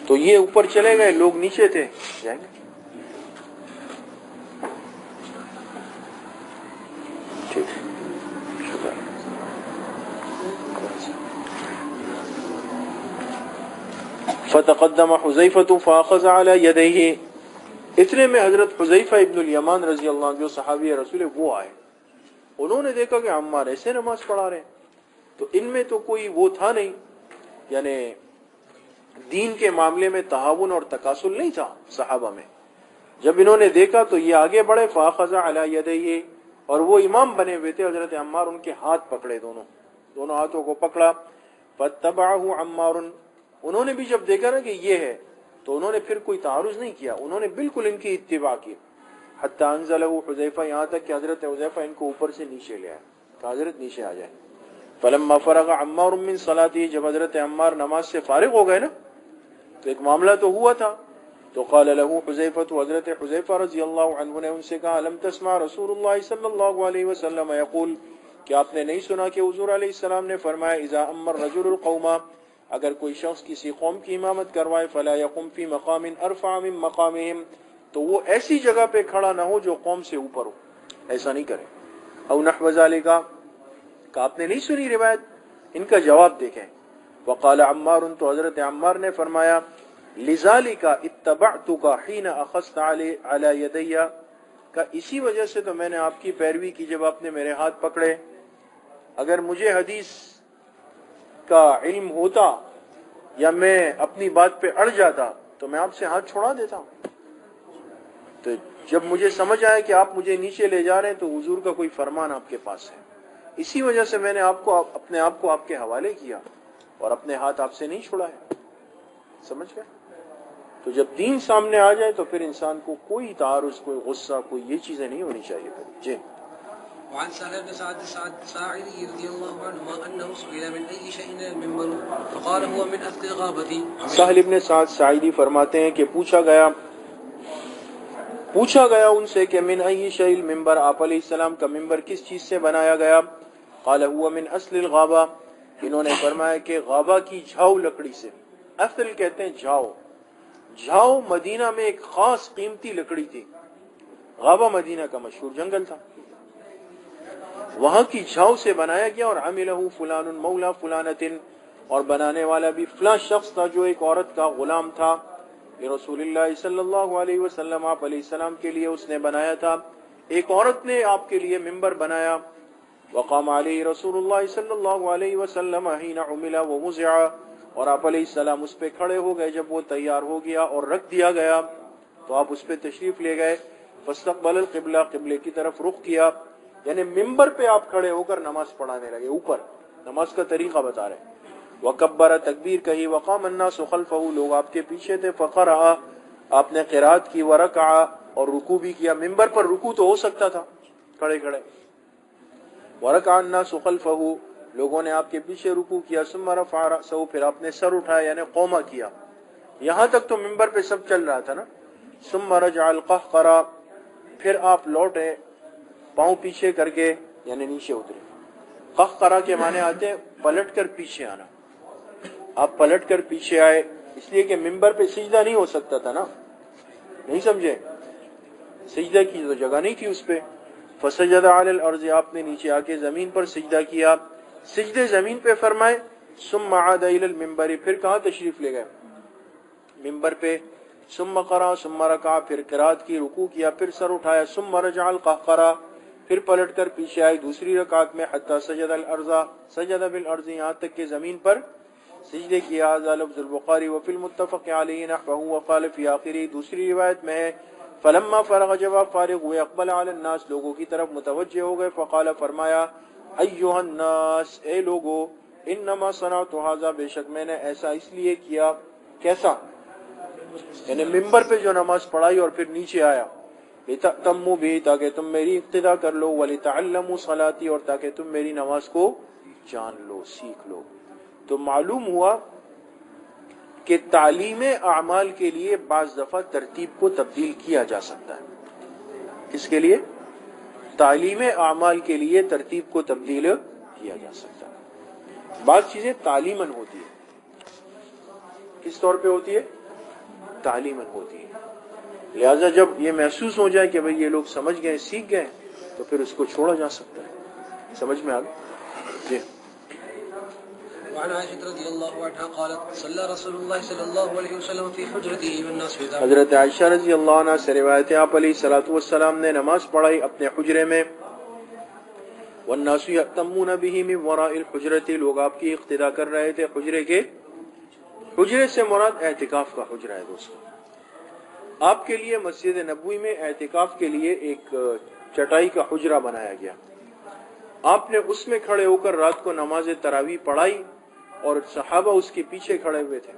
تو یہ اوپر چلے گئے، لوگ نیچے تھے، جائیں گے. ٹھیک ہے، شکر. فتقدم حذیفہ فاخذ علی یدیہ، اتنے میں حضرت حذیفہ ابن الیمان رضی اللہ عنہ جو صحابی رسول وہ آئے. انہوں نے دیکھا کہ عمار ایسے نماز پڑھا رہے ہیں. تو ان میں تو کوئی وہ تھا نہیں، یعنی دین کے معاملے میں تعاون اور تکاسل نہیں تھا صحابہ میں. جب انہوں نے دیکھا تو یہ آگے بڑھے. فاخذ علی یدیہ، اور وہ امام بنے ہوئے تھے حضرت عمار، ان کے ہاتھ پکڑے، دونوں ہاتھوں کو پکڑا. فاتبعہ عمار، انہوں نے بھی جب دیکھا نا کہ یہ ہے تو انہوں نے پھر کوئی تعارض نہیں کیا، انہوں نے بالکل ان کی اتباع کی. حتی انزلہ حذیفہ، یہاں تک کہ حضرت حذیفہ ان کو اوپر سے نیچے لے آئے کہ حضرت نیچے آ جائے. فلما فرغ عمار من صلاته، جب حضرت عمار نماز سے فارغ ہو گئے نا، تو ایک معاملہ تو ہوا تھا. تو قال له حذیفہ، حضرت حذیفہ رضی اللہ عنہ نے ان سے کہا لم تسمع رسول اللہ صلی اللہ علیہ وسلم یقول، کہ آپ نے نہیں سنا کہ حضور علیہ السلام نے فرمایا اذا امر رجل القوم، اگر کوئی شخص کسی قوم کی امامت کروائے فلا یقم فی مقام ارفع من مقامہم، تو وہ ایسی جگہ پہ کھڑا نہ ہو جو قوم سے اوپر ہو، ایسا نہیں کرے. او نحو ذالک، کہ آپ نے نہیں سنی روایت؟ ان کا جواب دیکھیں. وقال عمار، تو حضرت عمار نے فرمایا لذالک اتبعتک حین اخذت علی یدی، کہ اسی وجہ سے تو میں نے آپ کی پیروی کی جب آپ نے میرے ہاتھ پکڑے. اگر مجھے حدیث کا علم ہوتا یا میں اپنی بات پہ اڑ جاتا تو میں آپ سے ہاتھ چھوڑا دیتا ہوں. تو جب مجھے سمجھ آیا کہ آپ مجھے نیچے لے جا رہے ہیں تو حضور کا کوئی فرمان آپ کے پاس ہے، اسی وجہ سے میں نے اپنے آپ کو آپ کے حوالے کیا اور اپنے ہاتھ آپ سے نہیں چھڑائے. سمجھ گئے؟ تو جب دین سامنے آ جائے تو پھر انسان کو کوئی تعارض، کوئی غصہ، کوئی یہ چیزیں نہیں ہونی چاہیے. جی. وعن سهل بن ساعدي رضي الله عنهما أنه سئل من أي شيء المنبر فقال هو من أثقل الغابة. سہل بن سعد ساعدی فرماتے ہیں کہ پوچھا گیا ان سے کہ من ای شیء المنبر، آپ علیہ السلام کا منبر کس چیز سے بنایا گیا؟ قال هو من اصل الغابہ، انہوں نے فرمایا کہ غابہ کی جھاؤ لکڑی سے. اصل کہتے ہیں جھاؤ مدینہ میں ایک خاص قیمتی لکڑی تھی. غابہ مدینہ کا مشہور جنگل تھا، وہاں کی جھاؤ سے بنایا گیا. اور عملہ فلان مولا فلانۃ، اور بنانے والا بھی فلاں شخص تھا جو ایک عورت کا غلام تھا. رسول اللہ صلی اللہ علیہ وسلم، آپ علیہ السلام کے لیے اس نے بنایا تھا. ایک عورت نے آپ کے لیے منبر بنایا. وقام علیہ رسول اللہ صلی اللہ علیہ وسلم حین عمل ووضع، اور آپ علیہ السلام اس پہ کھڑے ہو گئے جب وہ تیار ہو گیا اور رکھ دیا گیا تو آپ اس پہ تشریف لے گئے. فاستقبل القبلہ، قبلے کی طرف رخ کیا، یعنی منبر پہ آپ کھڑے ہو کر نماز پڑھانے لگے. اوپر نماز کا طریقہ بتا رہے. وکبر، تکبیر کہی. وقام الناس خلفہ، لوگ آپ کے پیچھے تھے. فقرأ، آپ نے قرات کی. ورکع، اور رکوع بھی کیا. منبر پر رکوع تو ہو سکتا تھا کھڑے کھڑے. ورکع الناس خلفہ، لوگوں نے آپ کے پیچھے رکوع کیا. ثم رفع رأسہ، پھر آپ نے سر اٹھایا یعنی قومہ کیا. یہاں تک تو منبر پہ سب چل رہا تھا نا. ثم رجع القہقرہ، پھر آپ لوٹے پاؤں پیچھے کر کے یعنی نیچے اترے. قہقرہ کے معنی آتے ہیں پلٹ کر پیچھے آنا. آپ پلٹ کر پیچھے آئے اس لیے کہ منبر پہ سجدہ نہیں ہو سکتا تھا نا. نہیں سمجھے؟ سجدہ کی تو جگہ نہیں تھی اس پہ. فسجد علی الارض، آپ نے نیچے آ کے زمین پر سجدہ کیا. سجدے زمین پہ فرمائے. ثم عاد الی المنبر، پھر کہاں تشریف لے گئے؟ منبر پہ. ثم قرأ ثم رکع، پھر قرات کی، رکوع کیا، پھر سر اٹھایا. ثم رجع القہقرہ، پھر پلٹ کر پیچھے آئے دوسری رکعت میں. حتی سجد الارض، سجد بالارض، یہاں تک کہ زمین پر سجدے کیا. ذا لفظ البخاری. وفی المتفق علیہ نحوہ. وقال فی آخری، دوسری روایت میں ہے فلما فرغ، جب آپ فارغ ہوئے. اقبل علی الناس، لوگوں کی طرف متوجہ ہو گئے. فقال، فرمایا ایھا الناس، اے لوگو، انما صنعت ھذا، بے شک میں نے ایسا اس لیے کیا. کیسا؟ یعنی منبر پہ جو نماز پڑھائی اور پھر نیچے آیا. لتأتموا بھی، تاکہ تم میری اقتداء کر لو. ولتعلموا صلاتی، اور تاکہ تم میری نماز کو جان لو، سیکھ لو. تو معلوم ہوا کہ تعلیم اعمال کے لیے بعض دفعہ ترتیب کو تبدیل کیا جا سکتا ہے. کس کے لیے؟ تعلیم اعمال کے لیے ترتیب کو تبدیل کیا جا سکتا ہے. بعض چیزیں تعلیماً ہوتی ہے. کس طور پہ ہوتی ہے؟ تعلیماً ہوتی ہے. لہذا جب یہ محسوس ہو جائے کہ بھئی یہ لوگ سمجھ گئے، سیکھ گئے، تو پھر اس کو چھوڑا جا سکتا ہے. سمجھ میں آ گیا؟ جی. وعن عائشة رضي الله عنها قالت صلى رسول الله صلى الله عليه وسلم في حجرته والناس في ذلك. حضرت عائشہ رضی اللہ عنہ سے روایت ہے آپ علیہ الصلوۃ والسلام نے نماز پڑھائی اپنے حجرے میں. والناس يأتمون به من وراء الحجرة، لوگ آپ کی اقتداء کر رہے تھے حجرے کے. حجرے سے مراد اعتکاف کا حجرہ ہے دوستو. آپ کے لیے مسجد نبوی میں اعتکاف کے لیے ایک چٹائی کا حجرہ بنایا گیا. آپ نے اس میں کھڑے ہو کر رات کو نماز تراویح پڑھائی اور صحابہ اس کے پیچھے کھڑے ہوئے تھے.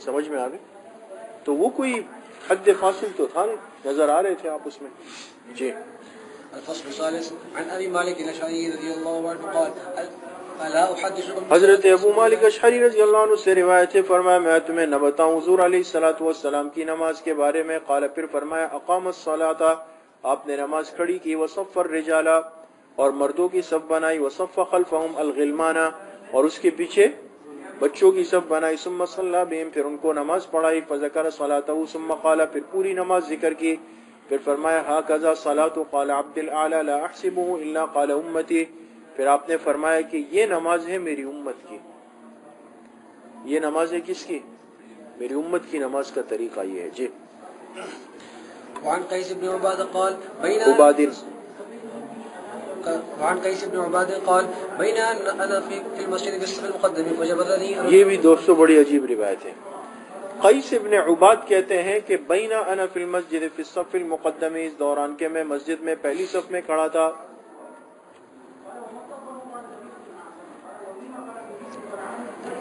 سمجھ میں آ گئے؟ تو وہ کوئی حد فاصل تو تھا نہیں، نظر آ رہے تھے آپ اس میں. جی. الفصل الثالث عن ابي مالك الاشعري رضي الله عنه قال الا احدثكم. حضرت ابو مالک اشعری رضی اللہ عنہ سے روایت ہے، فرمایا میں تمہیں نہ بتاؤں حضور علیہ الصلوۃ والسلام کی نماز کے بارے میں. قال، پھر فرمایا اقام الصلاۃ، آپ نے نماز کھڑی کی. وصف الرجال، اور مردوں کی صف بنائی. وصف خلفهم الغلمان، اور اس کے پیچھے بچوں کی صف بنائی، ثم صلی بہم، پھر ان کو نماز پڑھائی، فذکر صلاتہ، ثم قال، پھر پوری نماز ذکر کی، پھر فرمایا ھکذا صلاۃ قال عبد الاعلی لا احسبه الا قال امتی، پھر آپ نے فرمایا کہ یہ نماز ہے میری امت کی، یہ نماز ہے کس کی؟ میری امت کی نماز کا طریقہ یہ ہے جی۔ وعن قیس بن عبادہ قال وعن قیس بن عبادہ قال بین انا فی المسجد بالصف المقدم فجبرنی، یہ بھی دوستو بڑی عجیب روایت ہے۔ قیس ابن عباد کہتے ہیں کہ بین انا فی المسجد فی الصف المقدم، اس دوران کہ میں مسجد میں پہلی صف میں کھڑا تھا،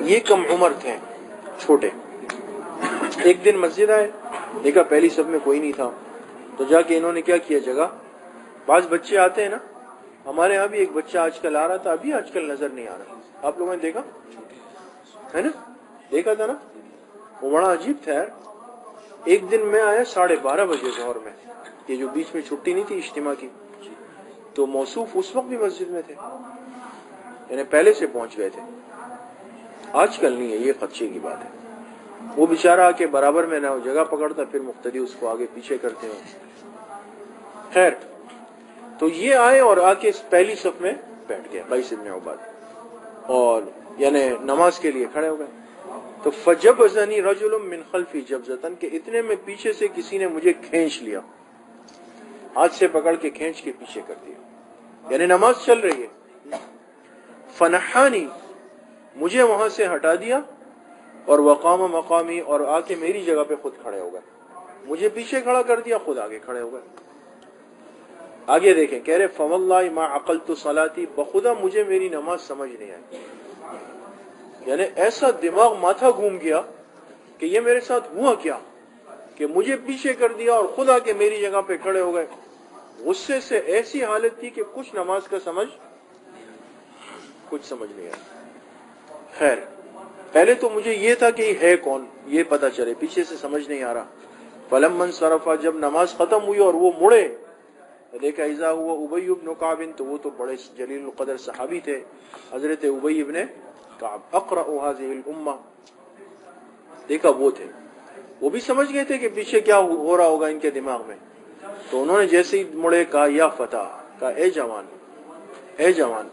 یہ کم عمر تھے، چھوٹے، ایک دن مسجد آئے، دیکھا پہلی صف میں کوئی نہیں تھا، تو جا کے انہوں نے کیا کیا، جگہ، بعض بچے آتے ہیں نا، ہمارے ہاں بھی ایک بچہ آج کل آ رہا تھا، ابھی آج کل نظر نہیں آ رہا، آپ لوگوں نے دیکھا ہے نا، دیکھا تھا نا، وہ بڑا عجیب تھا یار۔ ایک دن میں آیا 12:30 بجے ظہر میں، یہ جو بیچ میں چھٹی نہیں تھی اجتماع کی، تو موصوف اس وقت بھی مسجد میں تھے، یعنی پہلے سے پہنچ گئے تھے، آج کل نہیں ہے، یہ خدشے کی بات ہے۔ وہ بیچارہ کے برابر میں نہ جگہ پکڑتا، پھر مقتدی اس کو آگے پیچھے کرتے ہوں۔ خیر، تو یہ آئے اور آ کے پہلی صف میں بیٹھ گئے قیس بن عباد، اور یعنی نماز کے لیے کھڑے ہو گئے، تو فجبزنی رجل من خلفی جبزتن، کہ اتنے میں پیچھے سے کسی نے مجھے کھینچ لیا، ہاتھ سے پکڑ کے کھینچ کے پیچھے کر دیا، یعنی نماز چل رہی ہے، فنحانی، مجھے وہاں سے ہٹا دیا، اور وقام مقامی، اور آ کے میری جگہ پہ خود کھڑے ہو گئے، مجھے پیچھے کھڑا کر دیا، خود آگے کھڑے ہو گئے۔ آگے دیکھیں، کہہ رہے فواللہ ما عقلت صلاتی، بخدا مجھے میری نماز سمجھ نہیں آئی، یعنی ایسا دماغ ماتھا گھوم گیا کہ یہ میرے ساتھ ہوا کیا کہ مجھے پیچھے کر دیا اور خود آ کے میری جگہ پہ کھڑے ہو گئے۔ غصے سے ایسی حالت تھی کہ کچھ نماز کا کچھ سمجھ نہیں آیا۔ خیر، پہلے تو مجھے یہ تھا کہ یہ ہے کون، یہ پتہ چلے، پیچھے سے سمجھ نہیں آ رہا۔ فلما انصرف، جب نماز ختم ہوئی اور وہ مڑے، دیکھا اذا ہوا ابی بن کعب، تو وہ تو بڑے جلیل القدر صحابی تھے، حضرت ابی بن کعب، اقرأ هذه الامہ، دیکھا وہ تھے، وہ بھی سمجھ گئے تھے کہ پیچھے کیا ہو رہا ہوگا ان کے دماغ میں، تو انہوں نے جیسے ہی مڑے کہا یا فتح، کہا اے جوان، اے جوان،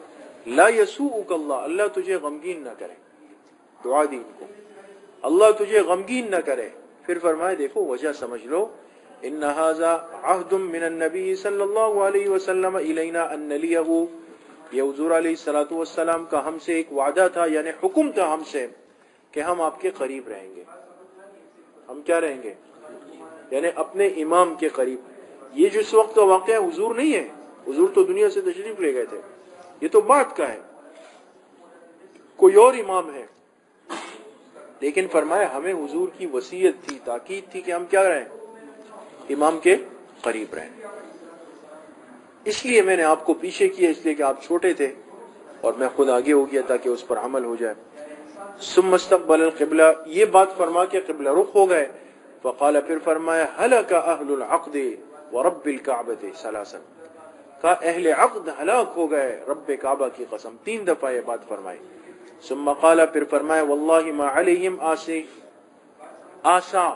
لا یسوءک اللہ، اللہ تجھے غمگین نہ کرے، دعا دی ان کو، اللہ تجھے غمگین نہ کرے۔ پھر فرمائے دیکھو وجہ سمجھ لو، ان ھذا عہد من النبی صلی اللہ علیہ وسلم الینا ان نلیہ، یہ حضور علیہ الصلوۃ والسلام کا ہم سے ایک وعدہ تھا، یعنی حکم تھا ہم سے کہ ہم آپ کے قریب رہیں گے، ہم کیا رہیں گے، یعنی اپنے امام کے قریب۔ یہ جو اس وقت کا واقعہ ہے حضور نہیں ہے، حضور تو دنیا سے تشریف لے گئے تھے، یہ تو بعد کا ہے، کوئی اور امام ہے، لیکن فرمایا ہمیں حضور کی وصیت تھی، تاکید تھی کہ ہم کیا رہیں، امام کے قریب رہیں، اس لیے میں نے آپ کو پیچھے کیا، اس لیے کہ آپ چھوٹے تھے اور میں خود آگے ہو گیا تاکہ اس پر عمل ہو جائے۔ ثم استقبل القبلہ، یہ بات فرما کے قبلہ رخ ہو گئے، فقال، پھر فرمایا ہلک اہل العقد ورب الکعبۃ ثلاثا، کہا اہل عقد ہلاک ہو گئے رب کعبہ کی قسم، 3 دفعہ یہ بات فرمائی۔ ثم قال، پھر فرمایا واللہ ما علیہم آسا،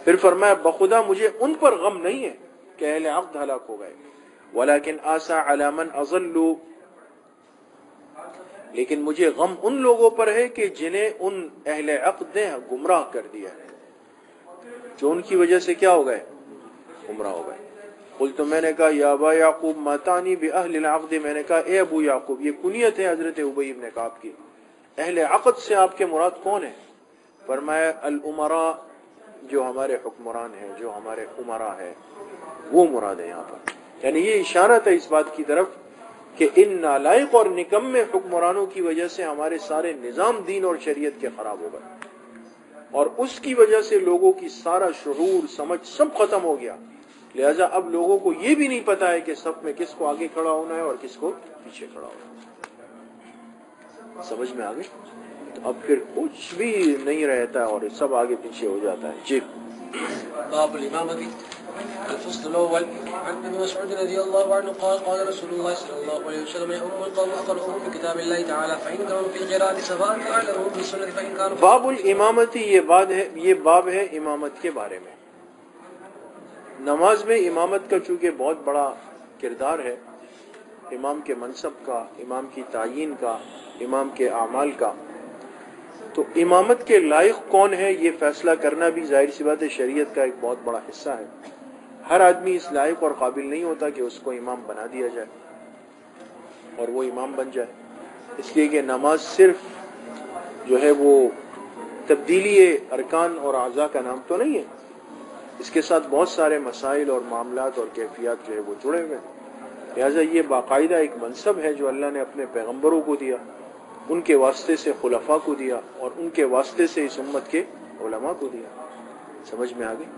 پھر فرمایا بخدا مجھے ان پر غم نہیں ہے کہ اہل عقد ہلاک ہو گئے، ولیکن آسا علی من اضلوا، لیکن مجھے غم ان لوگوں پر ہے کہ جنہیں ان اہل عقد نے گمراہ کر دیا ہے، جو ان کی وجہ سے کیا ہو گئے، گمراہ ہو گئے۔ قلت، میں نے کہا یا ابا یعقوب ما تعنی باہل العقد، میں نے کہا اے ابو یعقوب، یہ کنیت ہے حضرت ابی بن کعب کی، اہل عقد سے آپ کے مراد کون ہے؟ فرمایا الامراء، جو ہمارے حکمران ہیں، جو ہمارے امراء ہیں، وہ مراد ہے یہاں پر، یعنی یہ اشارہ تھا اس بات کی طرف کہ ان نالائق اور نکمے حکمرانوں کی وجہ سے ہمارے سارے نظام دین اور شریعت کے خراب ہو گئے، اور اس کی وجہ سے لوگوں کی سارا شعور سمجھ سب ختم ہو گیا، لہذا اب لوگوں کو یہ بھی نہیں پتا ہے کہ صف میں کس کو آگے کھڑا ہونا ہے اور کس کو پیچھے کھڑا ہونا ہے۔ سمجھ میں آگے؟ تو اب پھر کچھ بھی نہیں رہتا اور سب آگے پیچھے ہو جاتا ہے۔ جی باب الامامۃ الفصل الأول عن ابن مسعود رضي الله عنه قال قال رسول الله صلى الله عليه وسلم يؤم القوم أقرأهم بكتاب الله تعالى فإن كانوا في القراءة سواء فأعلمهم بالسنة فإن كانوا باب الامامتی، یہ باب ہے امامت کے بارے میں۔ نماز میں امامت کا چونکہ بہت بڑا کردار ہے، امام کے منصب کا، امام کی تعیین کا، امام کے اعمال کا، تو امامت کے لائق کون ہے یہ فیصلہ کرنا بھی ظاہر سی بات ہے شریعت کا ایک بہت بڑا حصہ ہے۔ ہر آدمی اس لائق اور قابل نہیں ہوتا کہ اس کو امام بنا دیا جائے اور وہ امام بن جائے، اس لیے کہ نماز صرف جو ہے وہ تبدیلی ارکان اور اعضاء کا نام تو نہیں ہے، اس کے ساتھ بہت سارے مسائل اور معاملات اور کیفیات جو ہے وہ جڑے ہوئے ہیں۔ لہٰذا یہ باقاعدہ ایک منصب ہے جو اللہ نے اپنے پیغمبروں کو دیا، ان کے واسطے سے خلفاء کو دیا اور ان کے واسطے سے اس امت کے علماء کو دیا۔ سمجھ میں آ گئی؟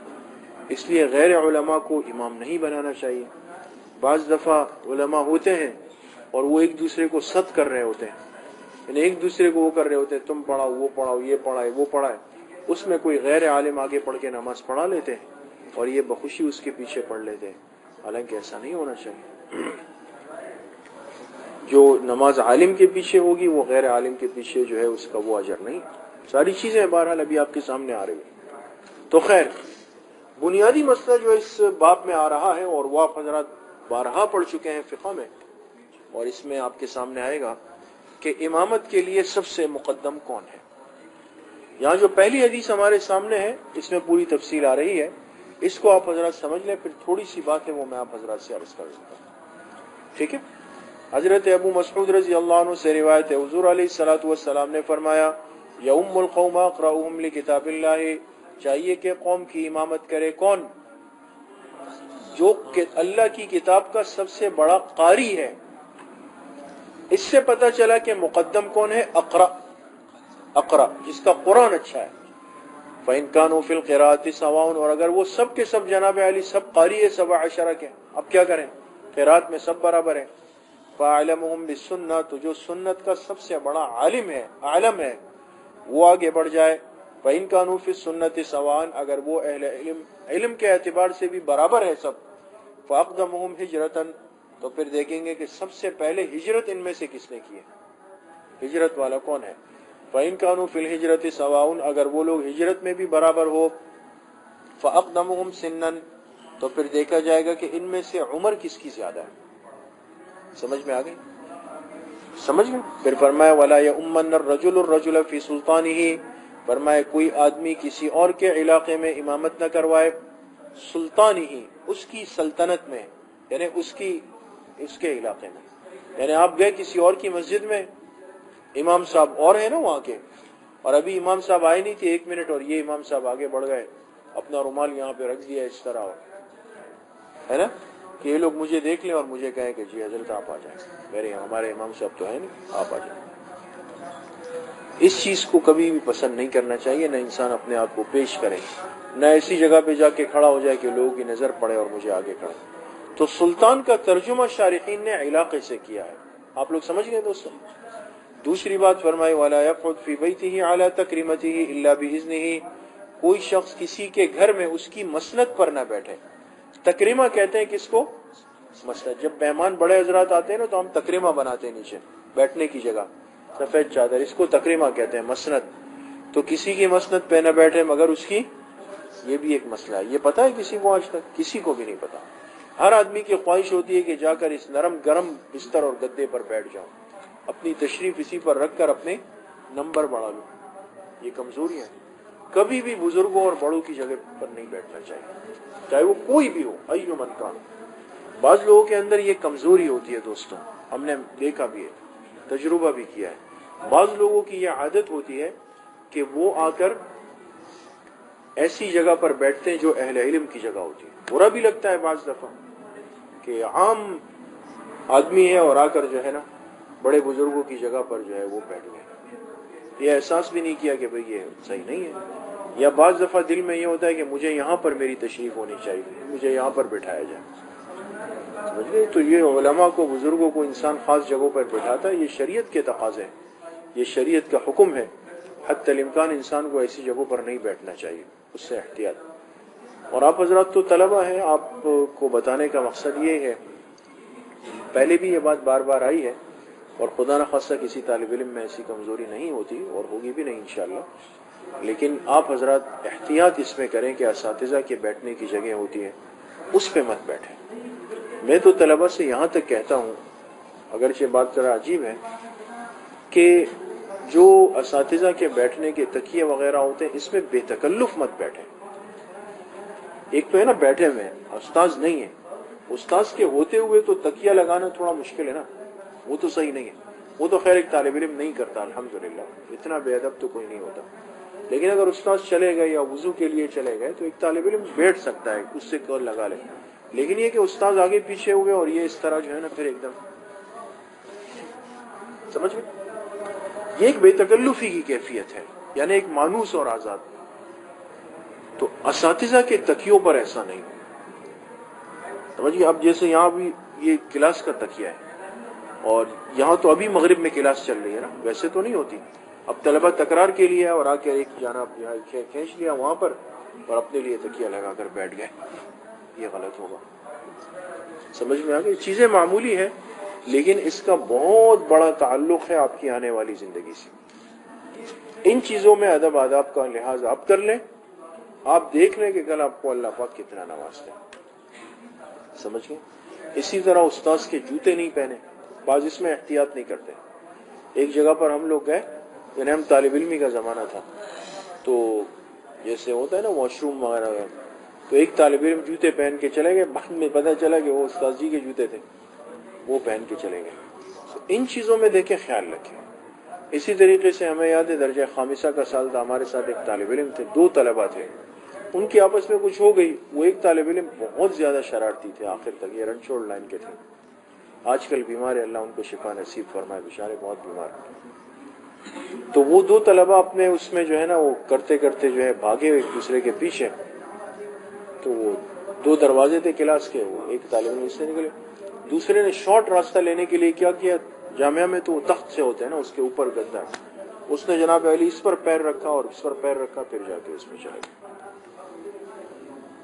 اس لیے غیر علماء کو امام نہیں بنانا چاہیے۔ بعض دفعہ علماء ہوتے ہیں اور وہ ایک دوسرے کو صد کر رہے ہوتے ہیں، یعنی ایک دوسرے کو وہ کر رہے ہوتے ہیں، تم پڑھاؤ، وہ پڑھاؤ، یہ پڑھائے، وہ پڑھائے، اس میں کوئی غیر عالم آگے پڑھ کے نماز پڑھا لیتے ہیں اور یہ بخوشی اس کے پیچھے پڑھ لیتے ہیں، حالانکہ ایسا نہیں ہونا چاہیے۔ جو نماز عالم کے پیچھے ہوگی وہ غیر عالم کے پیچھے جو ہے اس کا وہ اجر نہیں۔ ساری چیزیں بہرحال ابھی آپ کے سامنے آ رہی ہیں۔ تو خیر، بنیادی مسئلہ جو اس باب میں آ رہا ہے اور وہ آپ حضرات بارہا پڑھ چکے ہیں فقہ میں، اور اس میں آپ کے سامنے آئے گا کہ امامت کے لیے سب سے مقدم کون ہے۔ یہاں جو پہلی حدیث ہمارے سامنے ہے اس میں پوری تفصیل آ رہی ہے، اس کو آپ حضرات سمجھ لیں، پھر تھوڑی سی بات ہے وہ میں آپ حضرات سے عرض کر دیتا ہوں، ٹھیک ہے؟ حضرت ابو مسعود رضی اللہ عنہ سے روایت ہے، حضور علیہ الصلوۃ والسلام نے فرمایا یؤم القوم اقرؤہم لکتاب اللہ، چاہیے کہ قوم کی امامت کرے کون؟ جو کہ اللہ کی کتاب کا سب سے بڑا قاری ہے۔ اس سے پتہ چلا کہ مقدم کون ہے؟ اقرا، جس کا قرآن اچھا ہے۔ فَإِن كَانُوا فِي الْقِرَاءَةِ سَوَاءٌ، اور اگر وہ سب کے سب جناب علی سب قاری ہے، 17 کے، اب کیا کریں؟ قرات میں سب برابر ہیں۔ فَأَعْلَمُهُمْ بِالسُّنَّةِ، تو جو سنت کا سب سے بڑا عالم ہے وہ آگے بڑھ جائے۔ فَإِن كَانُوا فِي السُّنَّةِ سَوَاءً، اگر وہ اہل علم کے اعتبار سے بھی برابر ہے سب، فَأَقْدَمُهُمْ هِجْرَةً، تو پھر دیکھیں گے کہ سب سے پہلے ہجرت ان میں سے کس نے کی ہے، ہجرت والا کون ہے۔ فَإِن كَانُوا فِي الْهِجْرَةِ سَوَاءٌ، اگر وہ لوگ ہجرت میں بھی برابر ہو، فَأَقْدَمُهُمْ سِنًّا، تو پھر دیکھا جائے گا کہ ان میں سے عمر کس کی زیادہ ہے۔ سمجھ میں آ گئی؟ سمجھ گئے؟ پھر فرمایا وَلَا يَؤُمَّنَّ الرَّجُلُ الرَّجُلَ فِي سُلْطَانِهِ، فرمایا کوئی آدمی کسی اور کے علاقے میں امامت نہ کروائے، سلطانہی، اس کی سلطنت میں، یعنی اس کے علاقے میں، یعنی آپ گئے کسی اور کی مسجد میں، امام صاحب اور ہیں نا وہاں کے، اور ابھی امام صاحب آئے نہیں تھے 1 منٹ، اور یہ امام صاحب آگے بڑھ گئے، اپنا رومال یہاں پہ رکھ دیا اس طرح، ہے نا، کہ یہ لوگ مجھے دیکھ لیں اور مجھے کہیں کہ جی حضرت آپ آ جائیں، ہمارے امام صاحب تو ہیں نہیں، آپ آ جائیں۔ اس چیز کو کبھی بھی پسند نہیں کرنا چاہیے، نہ انسان اپنے آپ کو پیش کرے، نہ ایسی جگہ پہ جا کے کھڑا ہو جائے کہ لوگوں کی نظر پڑے اور مجھے آگے کھڑا۔ تو سلطان کا ترجمہ شارحین نے علاقے سے کیا ہے، آپ لوگ سمجھ گئے دوستوں۔ دوسری بات فرمائی وَلَا يَقْعُدْ فِي بَيْتِهِ عَلَى تَكْرِيمَتِهِ إِلَّا بِإِذْنِهِ، کوئی شخص کسی کے گھر میں اس کی مسند پر نہ بیٹھے۔ تکریمہ کہتے ہیں کس کو؟ مسند۔ جب مہمان بڑے حضرات آتے ہیں نا تو ہم تکریمہ بناتے ہیں نیچے بیٹھنے کی جگہ، سفید چادر، اس کو تکریمہ کہتے ہیں، مسند۔ تو کسی کی مسند پہ نہ بیٹھے مگر اس کی، یہ بھی ایک مسئلہ ہے، یہ پتہ ہے کسی کو؟ آج تک کسی کو بھی نہیں پتا۔ ہر آدمی کی خواہش ہوتی ہے کہ جا کر اس نرم گرم بستر اور گدے پر بیٹھ جاؤں، اپنی تشریف اسی پر رکھ کر اپنے نمبر بڑھا لوں۔ یہ کمزوری ہے، کبھی بھی بزرگوں اور بڑوں کی جگہ پر نہیں بیٹھنا چاہیے، چاہے وہ کوئی بھی ہو، ایو من کان۔ بعض لوگوں کے اندر یہ کمزوری ہوتی ہے دوستوں، ہم نے دیکھا بھی ہے، تجربہ بھی کیا ہے۔ بعض لوگوں کی یہ عادت ہوتی ہے کہ وہ آ کر ایسی جگہ پر بیٹھتے ہیں جو اہل علم کی جگہ ہوتی ہے۔ برا بھی لگتا ہے بعض دفعہ کہ عام آدمی ہے اور آ کر جو ہے نا بڑے بزرگوں کی جگہ پر جو ہے وہ بیٹھ گئے، یہ احساس بھی نہیں کیا کہ بھئی یہ صحیح نہیں ہے۔ یا بعض دفعہ دل میں یہ ہوتا ہے کہ مجھے یہاں پر میری تشریف ہونی چاہیے، مجھے یہاں پر بٹھایا جائے، سمجھ گئے؟ تو یہ علماء کو، بزرگوں کو انسان خاص جگہوں پر بٹھاتا ہے، یہ شریعت کے تقاضے ہیں، یہ شریعت کا حکم ہے۔ حتی الامکان انسان کو ایسی جگہوں پر نہیں بیٹھنا چاہیے، اس سے احتیاط۔ اور آپ حضرات تو طلبہ ہیں، آپ کو بتانے کا مقصد یہ ہے، پہلے بھی یہ بات بار بار آئی ہے اور خدا نخواستہ کسی طالب علم میں ایسی کمزوری نہیں ہوتی اور ہوگی بھی نہیں انشاءاللہ، لیکن آپ حضرات احتیاط اس میں کریں کہ اساتذہ کے بیٹھنے کی جگہ ہوتی ہے اس پہ مت بیٹھیں۔ میں تو طلبہ سے یہاں تک کہتا ہوں، اگرچہ بات ذرا عجیب ہے، کہ جو اساتذہ کے بیٹھنے کے تکیے وغیرہ ہوتے ہیں اس میں بے تکلف مت بیٹھیں۔ ایک تو ہے نا بیٹھے ہوئے استاذ نہیں ہے، استاذ کے ہوتے ہوئے تو تکیہ لگانا تھوڑا مشکل ہے نا، وہ تو صحیح نہیں ہے، وہ تو خیر ایک طالب علم نہیں کرتا الحمدللہ، اتنا بے ادب تو کوئی نہیں ہوتا، لیکن اگر استاذ چلے گئے یا وضو کے لیے چلے گئے تو ایک طالب علم بیٹھ سکتا ہے، اس سے کال لگا لے، لیکن یہ کہ استاذ آگے پیچھے ہوئے اور یہ اس طرح جو ہے نا پھر ایک دم سمجھ میں، یہ ایک بے تکلفی کی کیفیت ہے، یعنی ایک مانوس اور آزاد۔ تو اساتذہ کے تکیوں پر ایسا نہیں، سمجھیے۔ اب جیسے یہاں بھی یہ کلاس کا تکیہ ہے اور یہاں تو ابھی مغرب میں کلاس چل رہی ہے نا، ویسے تو نہیں ہوتی، اب طلبہ تکرار کے لیے اور آ کے ایک جانب کھینچ لیا وہاں پر اور اپنے لیے تکیہ لگا کر بیٹھ گئے، یہ غلط ہوگا۔ سمجھ میں آ گئی؟ چیزیں معمولی ہیں لیکن اس کا بہت بڑا تعلق ہے آپ کی آنے والی زندگی سے۔ ان چیزوں میں ادب آداب کا لحاظ آپ کر لیں، آپ دیکھ لیں کہ کل آپ کو اللہ پاک کتنا نوازتے ہیں، سمجھ گئے؟ اسی طرح استاذ کے جوتے نہیں پہنے، بعض اس میں احتیاط نہیں کرتے۔ ایک جگہ پر ہم لوگ گئے، یعنی ہم طالب علمی کا زمانہ تھا، تو جیسے ہوتا ہے نا واش روم وغیرہ، تو ایک طالب علم جوتے پہن کے چلے گئے، بعد میں پتہ چلا کہ وہ استاذ جی کے جوتے تھے، وہ پہن کے چلے گئے۔ تو ان چیزوں میں دیکھیں خیال رکھیں۔ اسی طریقے سے ہمیں یاد ہے درجہ خامسہ کا سال تھا، ہمارے ساتھ ایک طالب علم تھے، 2 طلبہ تھے، ان کی آپس میں کچھ ہو گئی، وہ ایک طالب علم بہت زیادہ شرارتی تھے، آخر تک یہ رنچوڑ لائن کے تھے، آج کل بیمار ہے، اللہ ان کو شفا نصیب فرمائے، بیچارے بہت بیمار ہیں۔ تو وہ 2 طلبہ اپنے اس میں جو ہے نا وہ کرتے کرتے جو ہے بھاگے ایک دوسرے کے پیچھے، تو وہ 2 دروازے تھے کلاس کے، وہ ایک طالب علم اس سے نکلے، دوسرے نے شارٹ راستہ لینے کے لیے کیا کیا، جامعہ میں تو وہ تخت سے ہوتے ہیں نا، اس کے اوپر گدا، اس نے جناب علی اس پر پیر رکھا اور اس پر پیر رکھا، پھر جا کے اس میں چلا گیا۔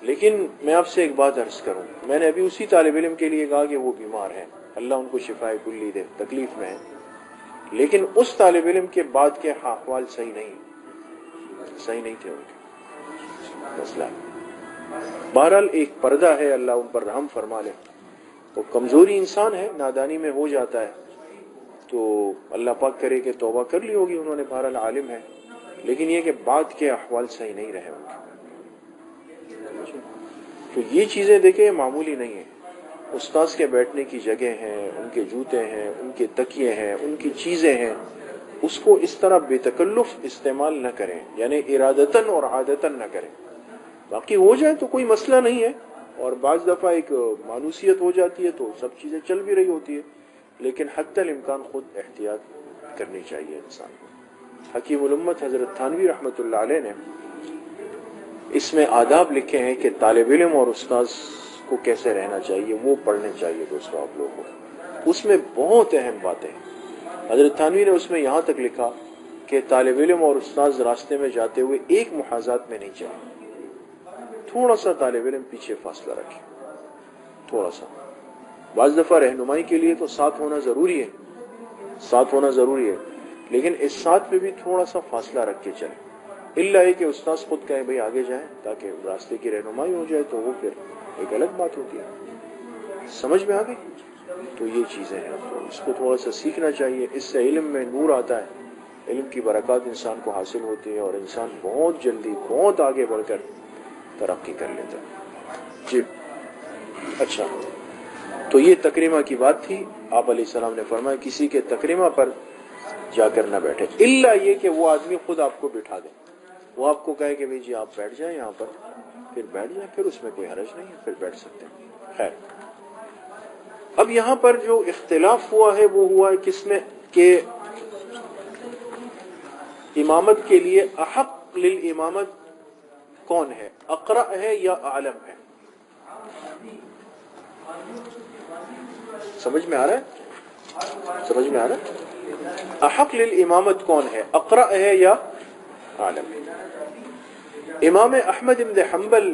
لیکن میں آپ سے ایک بات عرض کروں، میں نے ابھی اسی طالب علم کے لیے کہا کہ وہ بیمار ہیں، اللہ ان کو شفائے کلی دے، تکلیف میں ہے، لیکن اس طالب علم کے بعد کے احوال صحیح نہیں تھے ان کے، مسئلہ۔ بہرحال ایک پردہ ہے، اللہ ان پر رحم فرما لے، وہ کمزوری انسان ہے، نادانی میں ہو جاتا ہے، تو اللہ پاک کرے کہ توبہ کر لی ہوگی انہوں نے، بہرحال عالم ہے، لیکن یہ کہ بعد کے احوال صحیح نہیں رہے ان کے۔ تو یہ چیزیں دیکھیں معمولی نہیں ہیں، استاذ کے بیٹھنے کی جگہ ہیں، ان کے جوتے ہیں، ان کے تکیے ہیں، ان کی چیزیں ہیں، اس کو اس طرح بے تکلف استعمال نہ کریں، یعنی ارادتاً اور عادتاً نہ کریں، باقی ہو جائے تو کوئی مسئلہ نہیں ہے، اور بعض دفعہ ایک مانوسیت ہو جاتی ہے تو سب چیزیں چل بھی رہی ہوتی ہے، لیکن حتی الامکان خود احتیاط کرنی چاہیے انسان کو۔ حکیم الامت حضرت تھانوی رحمۃ اللہ علیہ نے اس میں آداب لکھے ہیں کہ طالب علم اور استاذ کو کیسے رہنا چاہیے، وہ پڑھنے چاہیے دوستوں آپ لوگوں کو، اس میں بہت اہم باتیں ہیں۔ حضرت تھانوی نے اس میں یہاں تک لکھا کہ طالب علم اور استاذ راستے میں جاتے ہوئے ایک محاذات میں نہیں چلے، تھوڑا سا طالب علم پیچھے فاصلہ رکھے، تھوڑا سا، بعض دفعہ رہنمائی کے لیے تو ساتھ ہونا ضروری ہے، لیکن اس ساتھ میں بھی تھوڑا سا فاصلہ رکھ کے چلے، اللہ ہے کہ استاذ خود کہے بھئی آگے جائیں تاکہ راستے کی رہنمائی ہو جائے، تو وہ پھر ایک الگ بات ہوتی ہے، سمجھ میں آ گئی؟ تو یہ چیزیں ہیں، تو اس کو تھوڑا سا سیکھنا چاہیے، اس سے علم میں نور آتا ہے، علم کی برکات انسان کو حاصل ہوتی ہے اور انسان بہت جلدی بہت آگے بڑھ کر ترقی کر لیتا ہے۔ جی اچھا، تو یہ تکریمہ کی بات تھی، آپ علیہ السلام نے فرمایا کسی کے تکریمہ پر جا کر نہ بیٹھے، الا یہ کہ وہ آدمی خود آپ کو بٹھا دے، وہ آپ کو کہے کہ بھئی جی آپ بیٹھ جائیں یہاں پر، پھر بیٹھ جائیں، پھر اس میں کوئی حرج نہیں ہے، پھر بیٹھ سکتے ہیں۔ خیر، اب یہاں پر جو اختلاف ہوا ہے وہ ہوا ہے کس میں، کہ امامت کے لیے احق للامامت کون ہے، اقرأ ہے یا اعلم ہے؟ سمجھ میں آ رہا ہے؟ احق للامامت کون ہے، اقرأ ہے یا عالم ہے؟ امام احمد بن حنبل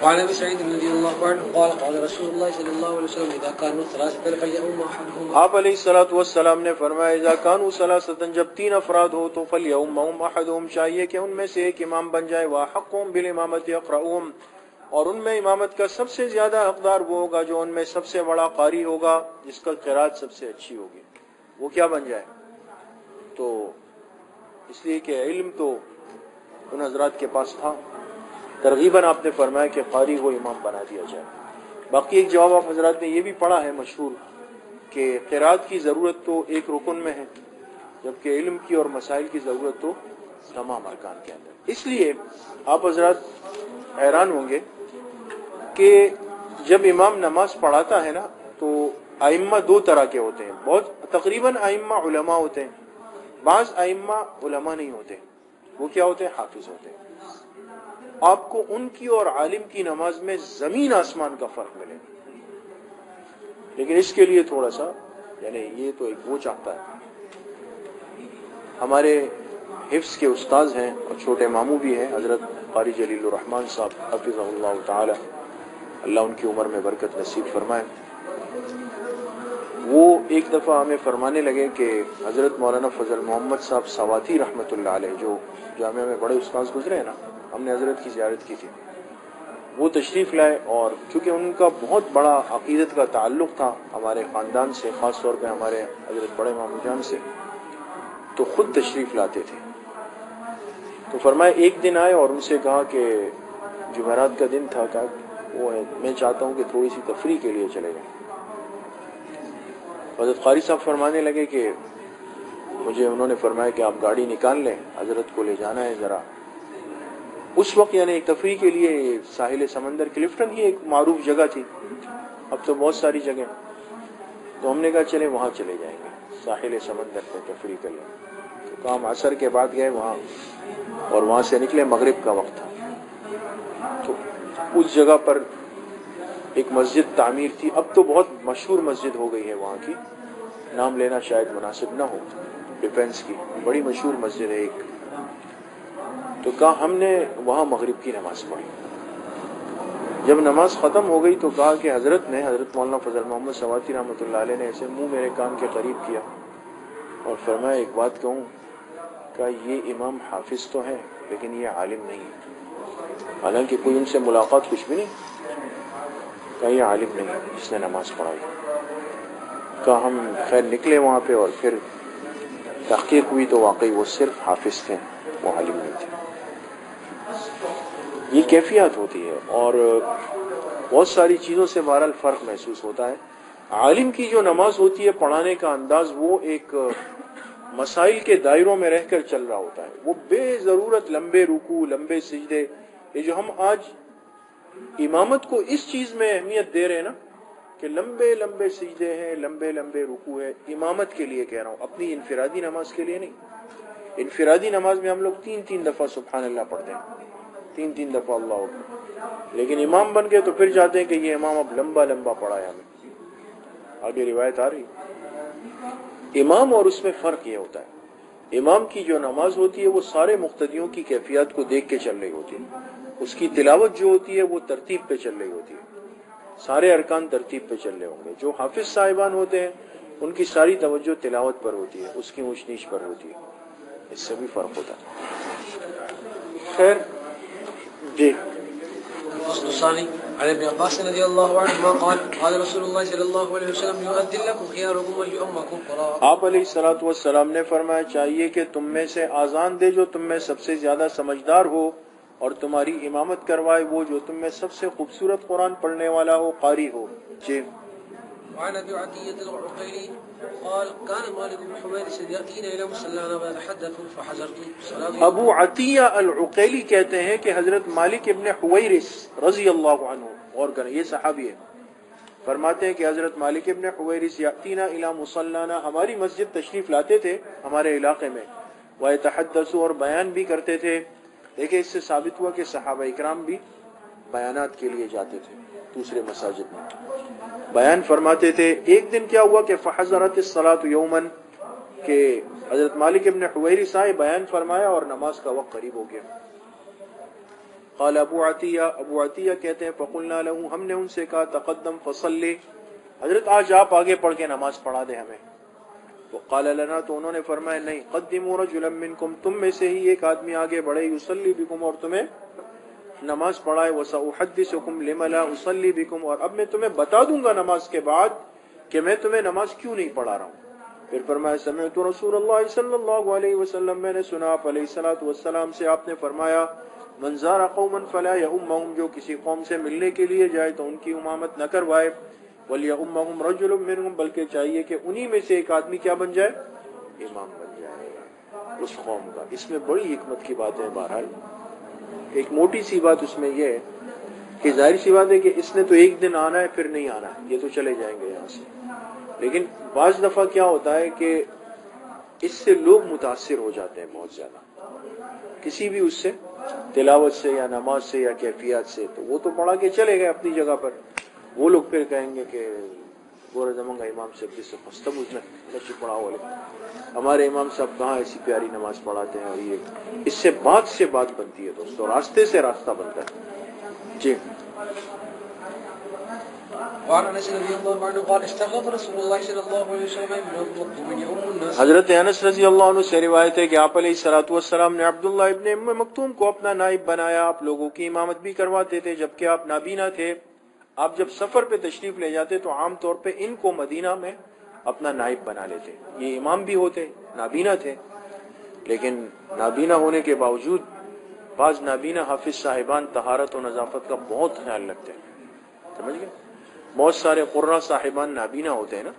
وعن ابي سعيد رضي الله عنه قال قال رسول الله صلى الله عليه وسلم اذا كانوا ثلاثه فليؤم احدهم। آپ علیہ الصلوۃ والسلام نے فرمایا اذا كانوا ثلاثه، جب تین افراد ہو تو فليؤمهم احدهم، چاہیے کہ ان میں سے ایک امام بن جائے، واحقهم بالامامه يقرؤهم، اور ان میں امامت کا سب سے زیادہ حقدار وہ ہوگا جو ان میں سب سے بڑا قاری ہوگا، جس کا قرات سب سے اچھی ہوگی، وہ کیا بن جائے؟ تو اس لیے کہ علم تو ان حضرات کے پاس تھا، ترغیباً آپ نے فرمایا کہ قاری کو امام بنا دیا جائے۔ باقی ایک جواب آپ حضرات نے یہ بھی پڑھا ہے مشہور کہ قرات کی ضرورت تو ایک رکن میں ہے، جبکہ علم کی اور مسائل کی ضرورت تو تمام ارکان کے اندر۔ اس لیے آپ حضرات حیران ہوں گے کہ جب امام نماز پڑھاتا ہے نا تو ائمہ دو طرح کے ہوتے ہیں، بہت تقریباً ائمہ علماء ہوتے ہیں، بعض ائمہ علماء نہیں ہوتے، وہ کیا ہوتے ہیں؟ حافظ ہوتے ہیں۔ آپ کو ان کی اور عالم کی نماز میں زمین آسمان کا فرق ملے گا، لیکن اس کے لیے تھوڑا سا، یعنی یہ تو ایک وہ چاہتا ہے۔ ہمارے حفظ کے استاذ ہیں اور چھوٹے ماموں بھی ہیں، حضرت قاری جلیل الرحمن صاحب حفظہ اللہ تعالی، اللہ ان کی عمر میں برکت نصیب فرمائے۔ وہ ایک دفعہ ہمیں فرمانے لگے کہ حضرت مولانا فضل محمد صاحب سواتی رحمۃ اللہ علیہ، جو جامعہ میں بڑے استاذ گزرے ہیں نا، ہم نے حضرت کی زیارت کی تھی، وہ تشریف لائے، اور چونکہ ان کا بہت بڑا عقیدت کا تعلق تھا ہمارے خاندان سے، خاص طور پہ ہمارے حضرت بڑے ماموں جان سے، تو خود تشریف لاتے تھے۔ تو فرمائے ایک دن آئے اور ان سے کہا کہ جمعرات کا دن تھا، کہا وہ ہے میں چاہتا ہوں کہ تھوڑی سی تفریح کے لیے چلے جائیں۔ حضرت قاری صاحب فرمانے لگے کہ مجھے انہوں نے فرمایا کہ آپ گاڑی نکال لیں، حضرت کو لے جانا ہے ذرا۔ اس وقت یعنی ایک تفریح کے لیے ساحل سمندر کلفٹن ہی ایک معروف جگہ تھی، اب تو بہت ساری جگہ، تو ہم نے کہا چلیں وہاں چلے جائیں گے، ساحل سمندر پہ تفریح کر لیں۔ تو کام عصر کے بعد گئے وہاں، اور وہاں سے نکلے، مغرب کا وقت تھا۔ تو اس جگہ پر ایک مسجد تعمیر تھی، اب تو بہت مشہور مسجد ہو گئی ہے وہاں کی، نام لینا شاید مناسب نہ ہو، ڈیفینس کی بڑی مشہور مسجد ہے ایک۔ تو کہا ہم نے وہاں مغرب کی نماز پڑھی۔ جب نماز ختم ہو گئی تو کہا کہ حضرت مولانا فضل محمد سواتی رحمۃ اللہ علیہ نے ایسے منہ میرے کان کے قریب کیا اور فرمایا ایک بات کہوں، کہا یہ امام حافظ تو ہے لیکن یہ عالم نہیں ہے، حالانکہ کوئی ان سے ملاقات کچھ بھی نہیں، کہا یہ عالم نہیں ہے جس نے نماز پڑھائی۔ کہا ہم خیر نکلے وہاں پہ، اور پھر تحقیق ہوئی تو واقعی وہ صرف حافظ تھے، وہ عالم نہیں تھے۔ یہ کیفیت ہوتی ہے، اور بہت ساری چیزوں سے بہرحال فرق محسوس ہوتا ہے۔ عالم کی جو نماز ہوتی ہے، پڑھانے کا انداز، وہ ایک مسائل کے دائروں میں رہ کر چل رہا ہوتا ہے، وہ بے ضرورت لمبے رکوع، لمبے سجدے، یہ جو ہم آج امامت کو اس چیز میں اہمیت دے رہے ہیں نا کہ لمبے لمبے سجدے ہیں، لمبے لمبے رکوع ہے، امامت کے لیے کہہ رہا ہوں، اپنی انفرادی نماز کے لیے نہیں۔ انفرادی نماز میں ہم لوگ 3 دفعہ سبحان اللہ پڑھتے ہیں، 3 دفعہ اللہ اکبر، لیکن امام بن گئے تو پھر چاہتے ہیں کہ یہ امام اب لمبا لمبا پڑھائے ہمیں۔ آگے روایت آ رہی، امام اور اس میں فرق یہ ہوتا ہے، امام کی جو نماز ہوتی ہے وہ سارے مقتدیوں کی کیفیات کو دیکھ کے چل رہی ہوتی ہے، اس کی تلاوت جو ہوتی ہے وہ ترتیب پہ چل رہی ہوتی ہے، سارے ارکان ترتیب پہ چل رہے ہوں گے۔ جو حافظ صاحبان ہوتے ہیں ان کی ساری توجہ تلاوت پر ہوتی ہے، اس کی اونچ نیچ پر ہوتی ہے، اس سے بھی فرق ہوتا ہے۔ خیر جی، الثاني عن ابن عباس رضي الله عنهما قال قال رسول الله صلى الله عليه وسلم يؤذن لكم خياركم ويؤمكم قراء۔ آپ علیہ الصلوۃ والسلام نے فرمایا چاہیے کہ تم میں سے آزان دے جو تم میں سب سے زیادہ سمجھدار ہو، اور تمہاری امامت کروائے وہ جو تم میں سب سے خوبصورت قرآن پڑھنے والا ہو، قاری ہو۔ جی۔ وعن ابي عطية العقيلي قال كان مالك بن حويرث يأتينا إلى مصلانا ويتحدث فحضرت صلاة۔ ابو عطیہ العقیلی کہتے ہیں کہ حضرت مالک ابن حویرث رضی اللہ عنہ، اور یہ صحابی ہے، فرماتے ہیں کہ حضرت مالک ابن حویرث یأتینا الی مصلانا، ہماری مسجد تشریف لاتے تھے ہمارے علاقے میں، ویتحدث، اور بیان بھی کرتے تھے۔ دیکھیں اس سے ثابت ہوا کہ صحابہ اکرام بھی بیانات کے لیے جاتے تھے، دوسرے مساجد میں بیان فرماتے تھے۔ ایک دن کیا ہوا کہ فحضرت الصلاۃ یوما، کہ حضرت مالک ابن حویرث آئے، بیان فرمایا اور نماز کا وقت قریب ہو گیا۔ قال ابو عطیہ کہتے ہیں فقلنا له، ہم نے ان سے کہا تقدم فصلی، حضرت آج آپ آگے پڑھ کے نماز پڑھا دیں ہمیں۔ وقال لنا، تو انہوں نے فرمایا نہیں، قدموا رجلا منکم، تم میں سے ہی ایک آدمی آگے بڑھے، یصلی بکم، اور تمہیں نماز پڑھائے، وساحدثکم لم لا اصلی بکم، اور اب میں تمہیں بتا دوں گا نماز کے بعد کہ میں تمہیں نماز کیوں نہیں پڑھا رہا ہوں۔ پھر فرمایا سمعت رسول اللہ صلی اللہ علیہ وسلم، میں نے سنا آپ علیہ الصلوۃ والسلام سے، آپ نے فرمایا من زار قوما فلا یؤمهم، جو کسی قوم سے ملنے کے لیے جائے تو ان کی امامت نہ کروائے، ولیؤمهم رجل منهم، بلکہ چاہیے کہ انہی میں سے ایک آدمی کیا بن جائے، امام بن جائے اس قوم کا۔ اس میں بڑی حکمت کی بات ہے۔ بہرحال ایک موٹی سی بات اس میں یہ ہے کہ ظاہر سی بات ہے کہ اس نے تو ایک دن آنا ہے پھر نہیں آنا، یہ تو چلے جائیں گے یہاں سے، لیکن بعض دفعہ کیا ہوتا ہے کہ اس سے لوگ متاثر ہو جاتے ہیں بہت زیادہ، کسی بھی اس سے تلاوت سے یا نماز سے یا کیفیات سے، تو وہ تو پڑھا کے چلے گئے اپنی جگہ پر، وہ لوگ پھر کہیں گے کہ گورے زمانگا امام صاحب جس سے خستب اس نے پڑھا ہوا، ہمارے امام صاحب کہاں ایسی پیاری نماز پڑھاتے ہیں۔ اور یہ اس سے بات بنتی ہے دوستو، راستے سے راستہ بنتا ہے۔ جی وعن انس رضي الله عنه قال استخلف رسول الله صلى الله عليه وسلم من يؤم الناس. حضرت انس رضی اللہ عنہ سے روایت ہے کہ آپ علیہ الصلوۃ والسلام نے عبداللہ ابن ام مکتوم کو اپنا نائب بنایا. آپ لوگوں کی امامت بھی کرواتے تھے جبکہ آپ نابینا تھے. آپ جب سفر پہ تشریف لے جاتے تو عام طور پہ ان کو مدینہ میں اپنا نائب بنا لیتے. یہ امام بھی ہوتے, نابینا تھے, لیکن نابینا ہونے کے باوجود بعض نابینا حافظ صاحبان طہارت و نظافت کا بہت خیال رکھتے ہیں. سمجھ گئے؟ بہت سارے قرہ صاحبان نابینا ہوتے ہیں نا,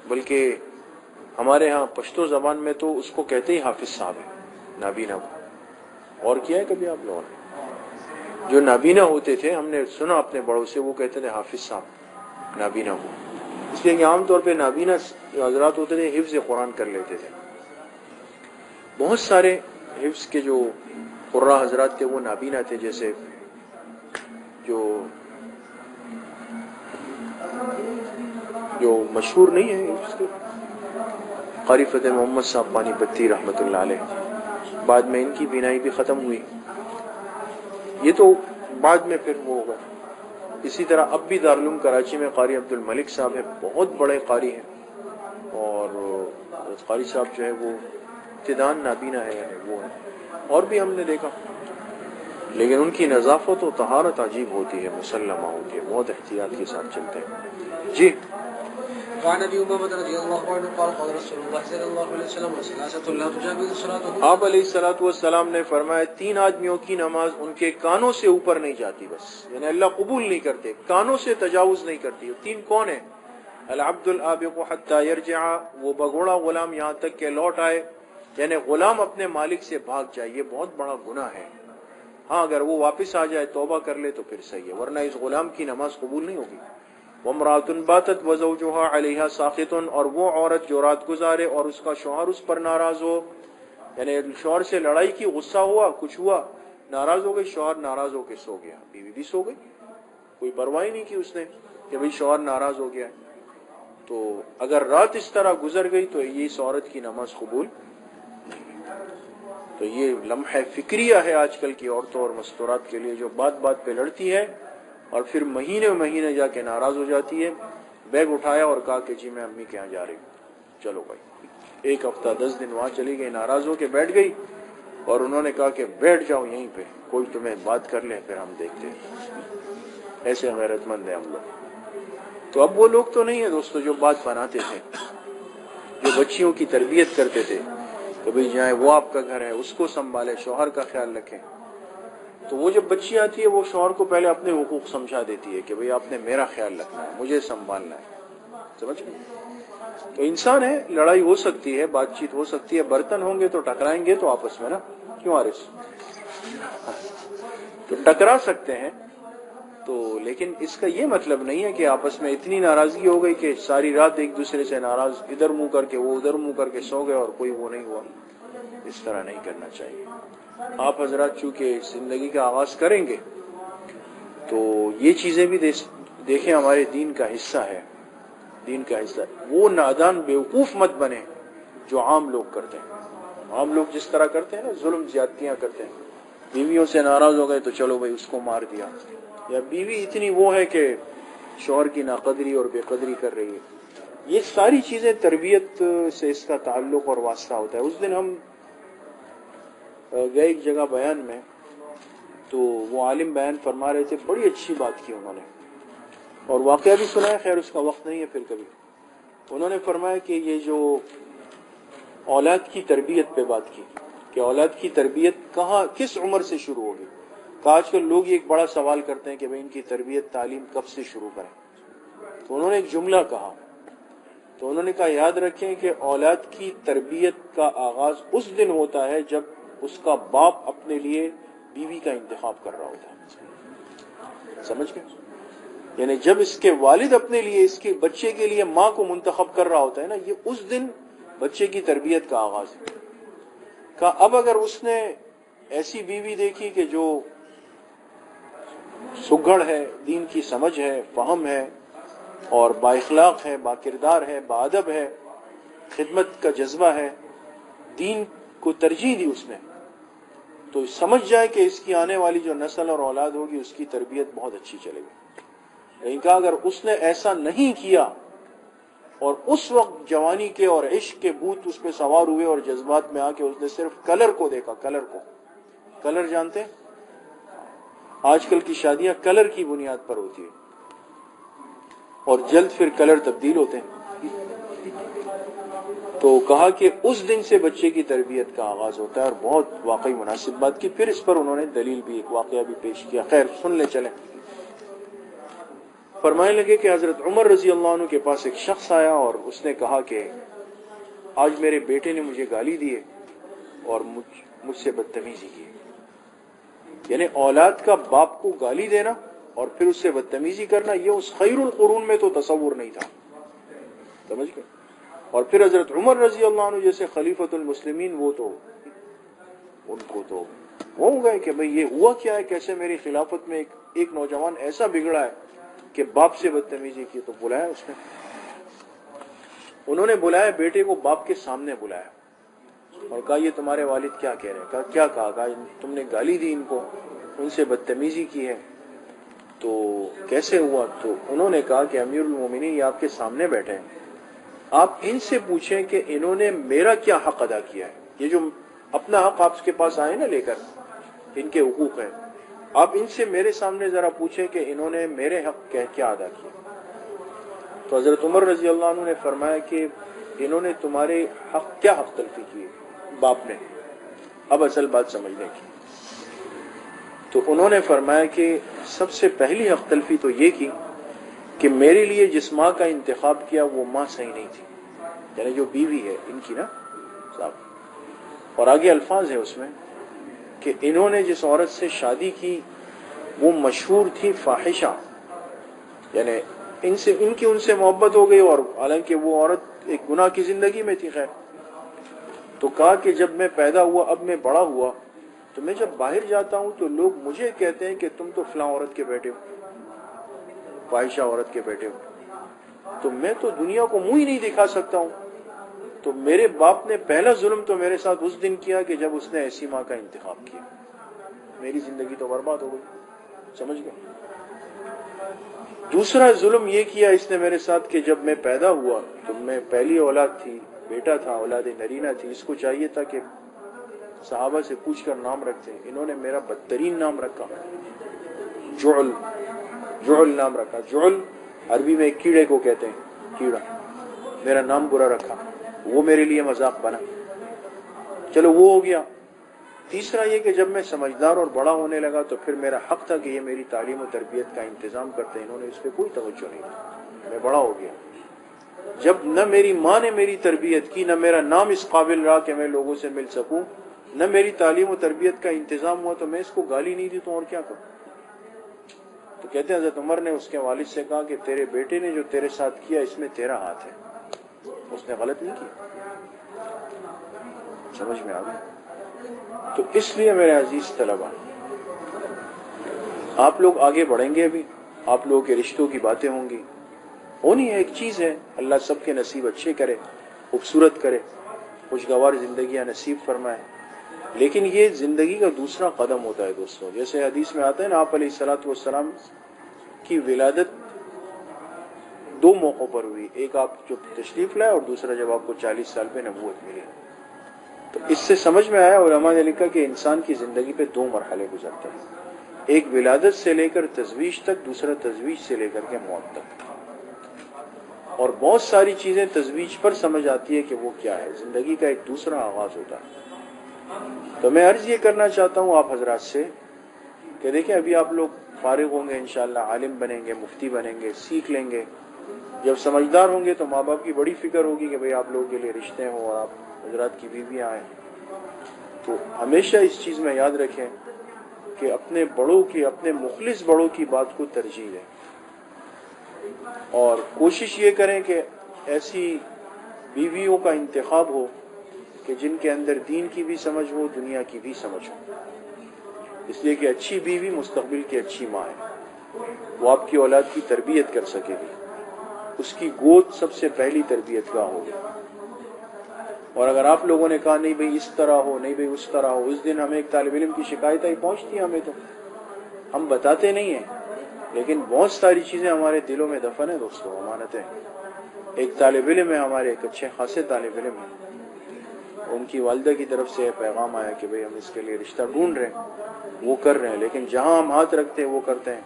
بلکہ ہمارے ہاں پشتو زبان میں تو اس کو کہتے ہی حافظ صاحب ہے, نابینا کو. اور کیا ہے کبھی آپ لوگوں نے؟ جو نابینا ہوتے تھے, ہم نے سنا اپنے بڑوں سے, وہ کہتے تھے حافظ صاحب نابینا کو, اس لیے کہ عام طور پہ نابینا جو حضرات ہوتے تھے حفظ قرآن کر لیتے تھے. بہت سارے حفظ کے جو قرہ حضرات تھے وہ نابینا تھے, جیسے جو مشہور نہیں ہے حفظ کے قاری فتح محمد صاحب پانی پتی رحمۃ اللہ علیہ, بعد میں ان کی بینائی بھی ختم ہوئی. یہ تو بعد میں پھر وہ ہوگا. اسی طرح اب بھی دارالعلوم کراچی میں قاری عبد الملک صاحب ہیں, بہت بڑے قاری ہیں, اور قاری صاحب جو ہے وہ ابتدان نابینا ہے, وہ ہے. اور بھی ہم نے دیکھا, لیکن ان کی نظافت و طہارت عجیب ہوتی ہے, مسلمہ ہوتی ہے, بہت احتیاط کے ساتھ چلتے ہیں. جی. وعن ابي امامه رضي الله عنه قال قال رسول الله صلى الله عليه وسلم ثلاثه لا تجاوز صلاتهم. آپ علیہ الصلوۃ والسلام نے فرمایا 3 آدمیوں کی نماز ان کے کانوں سے اوپر نہیں جاتی, بس یعنی اللہ قبول نہیں کرتے, کانوں سے تجاوز نہیں کرتی. 3 کون ہیں؟ العبد العابق حتى يرجع, وہ بگوڑا غلام یہاں تک کہ لوٹ آئے, یعنی غلام اپنے مالک سے بھاگ جائے, یہ بہت بڑا گناہ ہے. ہاں اگر وہ واپس آ جائے, توبہ کر لے تو پھر صحیح ہے, ورنہ اس غلام کی نماز قبول نہیں ہوگی. وَامْرَأَةٌ بَاتَتْ وَزَوْجُهَا عَلَيْهَا سَاخِطٌ, اور وہ عورت جو رات گزارے اور اس کا شوہر اس پر ناراض ہو, یعنی شوہر سے لڑائی کی, غصہ ہوا, کچھ ہوا, ناراض ہو گئی, شوہر ناراض ہو کے سو گیا, بیوی بھی سو گئی, کوئی پرواہ نہیں کی اس نے کہ بھئی شوہر ناراض ہو گیا. تو اگر رات اس طرح گزر گئی تو یہ اس عورت کی نماز قبول نہیں. تو یہ لمحہ فکریہ ہے آج کل کی عورتوں اور مستورات کے لیے, جو بات بات پہ لڑتی ہے اور پھر مہینے جا کے ناراض ہو جاتی ہے. بیگ اٹھایا اور کہا کہ جی میں امی کے یہاں جا رہی ہوں, چلو بھائی. 1 ہفتہ 10 دن وہاں چلی گئی, ناراض ہو کے بیٹھ گئی, اور انہوں نے کہا کہ بیٹھ جاؤ یہیں پہ, کوئی تمہیں بات کر لیں پھر ہم دیکھتے ہیں. ایسے غیرت مند ہیں ہم لوگ. تو اب وہ لوگ تو نہیں ہیں دوستو جو بات بناتے تھے, جو بچیوں کی تربیت کرتے تھے کہ بھئی جائیں, وہ آپ کا گھر ہے, اس کو سنبھالے, شوہر کا خیال رکھیں. تو وہ جب بچی آتی ہے وہ شوہر کو پہلے اپنے حقوق سمجھا دیتی ہے کہ بھئی آپ نے میرا خیال رکھنا ہے, مجھے سنبھالنا ہے. سمجھ گئے؟ تو انسان ہے, لڑائی ہو سکتی ہے, بات چیت ہو سکتی ہے, برتن ہوں گے تو ٹکرائیں گے تو آپس میں نا, کیوں عارض, تو ٹکرا سکتے ہیں. تو لیکن اس کا یہ مطلب نہیں ہے کہ آپس میں اتنی ناراضگی ہو گئی کہ ساری رات ایک دوسرے سے ناراض, ادھر منہ کر کے وہ ادھر منہ کر کے سو گئے اور کوئی وہ نہیں ہوا. اس طرح نہیں کرنا چاہیے. آپ حضرات چونکہ زندگی کا آغاز کریں گے تو یہ چیزیں بھی دیکھیں ہمارے دین کا حصہ ہے, دین کا حصہ. وہ نادان بیوقوف مت بنے جو عام لوگ کرتے ہیں. عام لوگ جس طرح کرتے ہیں نا, ظلم زیادتیاں کرتے ہیں, بیویوں سے ناراض ہو گئے تو چلو بھائی اس کو مار دیا, یا بیوی اتنی وہ ہے کہ شوہر کی ناقدری اور بے قدری کر رہی ہے. یہ ساری چیزیں تربیت سے اس کا تعلق اور واسطہ ہوتا ہے. اس دن ہم گئے ایک جگہ بیان میں, تو وہ عالم بیان فرما رہے تھے, بڑی اچھی بات کی انہوں نے, اور واقعہ بھی سنا ہے, خیر اس کا وقت نہیں ہے پھر کبھی. انہوں نے فرمایا کہ یہ جو اولاد کی تربیت پہ بات کی کہ اولاد کی تربیت کہاں کس عمر سے شروع ہوگی. کہ آج کل لوگ یہ ایک بڑا سوال کرتے ہیں کہ بھئی ان کی تربیت تعلیم کب سے شروع کریں. تو انہوں نے ایک جملہ کہا, تو انہوں نے کہا یاد رکھیں کہ اولاد کی تربیت کا آغاز اس دن ہوتا ہے جب اس کا باپ اپنے لیے بیوی کا انتخاب کر رہا ہوتا ہے. سمجھ گئے؟ یعنی جب اس کے والد اپنے لیے اس کے بچے کے لیے ماں کو منتخب کر رہا ہوتا ہے نا, یہ اس دن بچے کی تربیت کا آغاز ہے. کہ اب اگر اس نے ایسی بیوی دیکھی کہ جو سگڑ ہے, دین کی سمجھ ہے, فہم ہے, اور با اخلاق ہے, با کردار ہے, با ادب ہے, خدمت کا جذبہ ہے, دین کو ترجیح دی اس نے, تو سمجھ جائے کہ اس کی آنے والی جو نسل اور اولاد ہوگی اس کی تربیت بہت اچھی چلے گی. لیکن کہا اگر اس نے ایسا نہیں کیا اور اس وقت جوانی کے اور عشق کے بھوت اس پہ سوار ہوئے اور جذبات میں آ کے اس نے صرف کلر کو دیکھا، کلر کو، کلر جانتے ہیں آج کل کی شادیاں کلر کی بنیاد پر ہوتی ہے اور جلد پھر کلر تبدیل ہوتے ہیں، تو کہا کہ اس دن سے بچے کی تربیت کا آغاز ہوتا ہے، اور بہت واقعی مناسب بات کی۔ پھر اس پر انہوں نے دلیل بھی، ایک واقعہ بھی پیش کیا، خیر سن لے چلیں۔ فرمانے لگے کہ حضرت عمر رضی اللہ عنہ کے پاس ایک شخص آیا اور اس نے کہا کہ آج میرے بیٹے نے مجھے گالی دی ہے اور مجھ سے بدتمیزی کی، یعنی اولاد کا باپ کو گالی دینا اور پھر اس سے بدتمیزی کرنا، یہ اس خیر القرون میں تو تصور نہیں تھا، سمجھ گئے؟ اور پھر حضرت عمر رضی اللہ عنہ جیسے خلیفۃ المسلمین، وہ تو ان کو تو ہو گئے کہ بھئی یہ ہوا کیا ہے، کیسے میری خلافت میں ایک نوجوان ایسا بگڑا ہے کہ باپ سے بدتمیزی کی۔ تو بلایا اس نے، انہوں نے بلایا بیٹے کو، باپ کے سامنے بلایا اور کہا یہ تمہارے والد کیا کہہ رہے ہیں؟ کہا کیا کہا؟ کہا تم نے گالی دی ان کو، ان سے بدتمیزی کی ہے، تو کیسے ہوا؟ تو انہوں نے کہا کہ امیر المومنین یہ آپ کے سامنے بیٹھے ہیں، آپ ان سے پوچھیں کہ انہوں نے میرا کیا حق ادا کیا ہے، یہ جو اپنا حق آپ کے پاس آئے نا لے کر، ان کے حقوق ہیں، آپ ان سے میرے سامنے ذرا پوچھیں کہ انہوں نے میرے حق کیا ادا کیا۔ تو حضرت عمر رضی اللہ عنہ نے فرمایا کہ انہوں نے تمہارے کیا حق تلفی کی باپ نے، اب اصل بات سمجھنے کی۔ تو انہوں نے فرمایا کہ سب سے پہلی حق تلفی تو یہ کی کہ میرے لیے جس ماں کا انتخاب کیا وہ ماں صحیح نہیں تھی، یعنی جو بیوی ہے ان کی نا صاحب، اور آگے الفاظ ہے اس میں کہ انہوں نے جس عورت سے شادی کی وہ مشہور تھی فاحشہ، یعنی ان سے محبت ہو گئی، اور حالانکہ وہ عورت ایک گناہ کی زندگی میں تھی۔ خیر، تو کہا کہ جب میں پیدا ہوا، اب میں بڑا ہوا، تو میں جب باہر جاتا ہوں تو لوگ مجھے کہتے ہیں کہ تم تو فلاں عورت کے بیٹے ہو، فاحشہ عورت کے بیٹے ہو، تو میں تو دنیا کو منہ ہی نہیں دکھا سکتا ہوں۔ تو میرے باپ نے پہلا ظلم تو میرے ساتھ اس دن کیا کہ جب اس نے ایسی ماں کا انتخاب کیا، میری زندگی تو برباد ہو گئی، سمجھ گئے؟ دوسرا ظلم یہ کیا اس نے میرے ساتھ کہ جب میں پیدا ہوا تو میں پہلی اولاد تھی، بیٹا تھا، اولاد نرینہ تھی، اس کو چاہیے تھا کہ صحابہ سے پوچھ کر نام رکھتے، انہوں نے میرا بدترین نام رکھا، جعل، جعل نام رکھا۔ جعل عربی میں ایک کیڑے کو کہتے ہیں، کیڑا، میرا نام برا رکھا، وہ میرے لیے مذاق بنا۔ چلو وہ ہو گیا۔ تیسرا یہ کہ جب میں سمجھدار اور بڑا ہونے لگا تو پھر میرا حق تھا کہ یہ میری تعلیم و تربیت کا انتظام کرتے، انہوں نے اس پہ کوئی توجہ نہیں دی، میں بڑا ہو گیا۔ جب نہ میری ماں نے میری تربیت کی، نہ میرا نام اس قابل رہا کہ میں لوگوں سے مل سکوں، نہ میری تعلیم و تربیت کا انتظام ہوا، تو میں اس کو گالی نہیں دی تو اور کیا کروں؟ تو کہتے ہیں حضرت عمر نے اس کے والد سے کہا کہ تیرے بیٹے نے جو تیرے ساتھ کیا اس میں تیرا ہاتھ ہے، اس نے غلط نہیں کیا۔ سمجھ میں آ گئی؟ تو اس لیے میرے عزیز طلبہ، آپ لوگ آگے بڑھیں گے، ابھی آپ لوگوں کے رشتوں کی باتیں ہوں گی، ہونی ہے، ایک چیز ہے، اللہ سب کے نصیب اچھے کرے، خوبصورت کرے، خوشگوار زندگیاں نصیب فرمائے، لیکن یہ زندگی کا دوسرا قدم ہوتا ہے دوستوں۔ جیسے حدیث میں آتا ہے نا، آپ علیہ الصلوۃ والسلام کی ولادت دو موقعوں پر ہوئی، ایک آپ جو تشریف لائے اور دوسرا جب آپ کو 40 سال پہ نبوت ملی۔ تو اس سے سمجھ میں آیا، علماء نے لکھا کہ انسان کی زندگی پہ دو مرحلے گزرتے ہیں، ایک ولادت سے لے کر تزویج تک، دوسرا تزویج سے لے کر کے موت تک، اور بہت ساری چیزیں تزویج پر سمجھ آتی ہے کہ وہ کیا ہے، زندگی کا ایک دوسرا آغاز ہوتا ہے۔ تو میں عرض یہ کرنا چاہتا ہوں آپ حضرات سے کہ دیکھیں ابھی آپ لوگ فارغ ہوں گے، انشاءاللہ عالم بنیں گے، مفتی بنیں گے، سیکھ لیں گے، جب سمجھدار ہوں گے تو ماں باپ کی بڑی فکر ہوگی کہ بھئی آپ لوگوں کے لیے رشتے ہوں اور آپ حضرات کی بیویاں آئیں۔ تو ہمیشہ اس چیز میں یاد رکھیں کہ اپنے بڑوں کی، اپنے مخلص بڑوں کی بات کو ترجیح دیں، اور کوشش یہ کریں کہ ایسی بیویوں کا انتخاب ہو کہ جن کے اندر دین کی بھی سمجھ ہو، دنیا کی بھی سمجھ ہو، اس لیے کہ اچھی بیوی مستقبل کی اچھی ماں ہے، وہ آپ کی اولاد کی تربیت کر سکے گی، اس کی گود سب سے پہلی تربیت گاہ ہوگی۔ اور اگر آپ لوگوں نے کہا نہیں بھئی اس طرح ہو، نہیں بھئی اس طرح ہو، اس دن ہمیں ایک طالب علم کی شکایت آئی، پہنچتی ہے ہمیں، تو ہم بتاتے نہیں ہیں، لیکن بہت ساری چیزیں ہمارے دلوں میں دفن ہیں دوستوں، امانتیں. ایک طالب علم ہے ہمارے، ایک اچھے خاصے طالب علم ہیں، ان کی والدہ کی طرف سے پیغام آیا کہ بھئی ہم اس کے لیے رشتہ ڈھونڈ رہے ہیں، وہ کر رہے ہیں، لیکن جہاں ہم ہاتھ رکھتے ہیں وہ کرتے ہیں،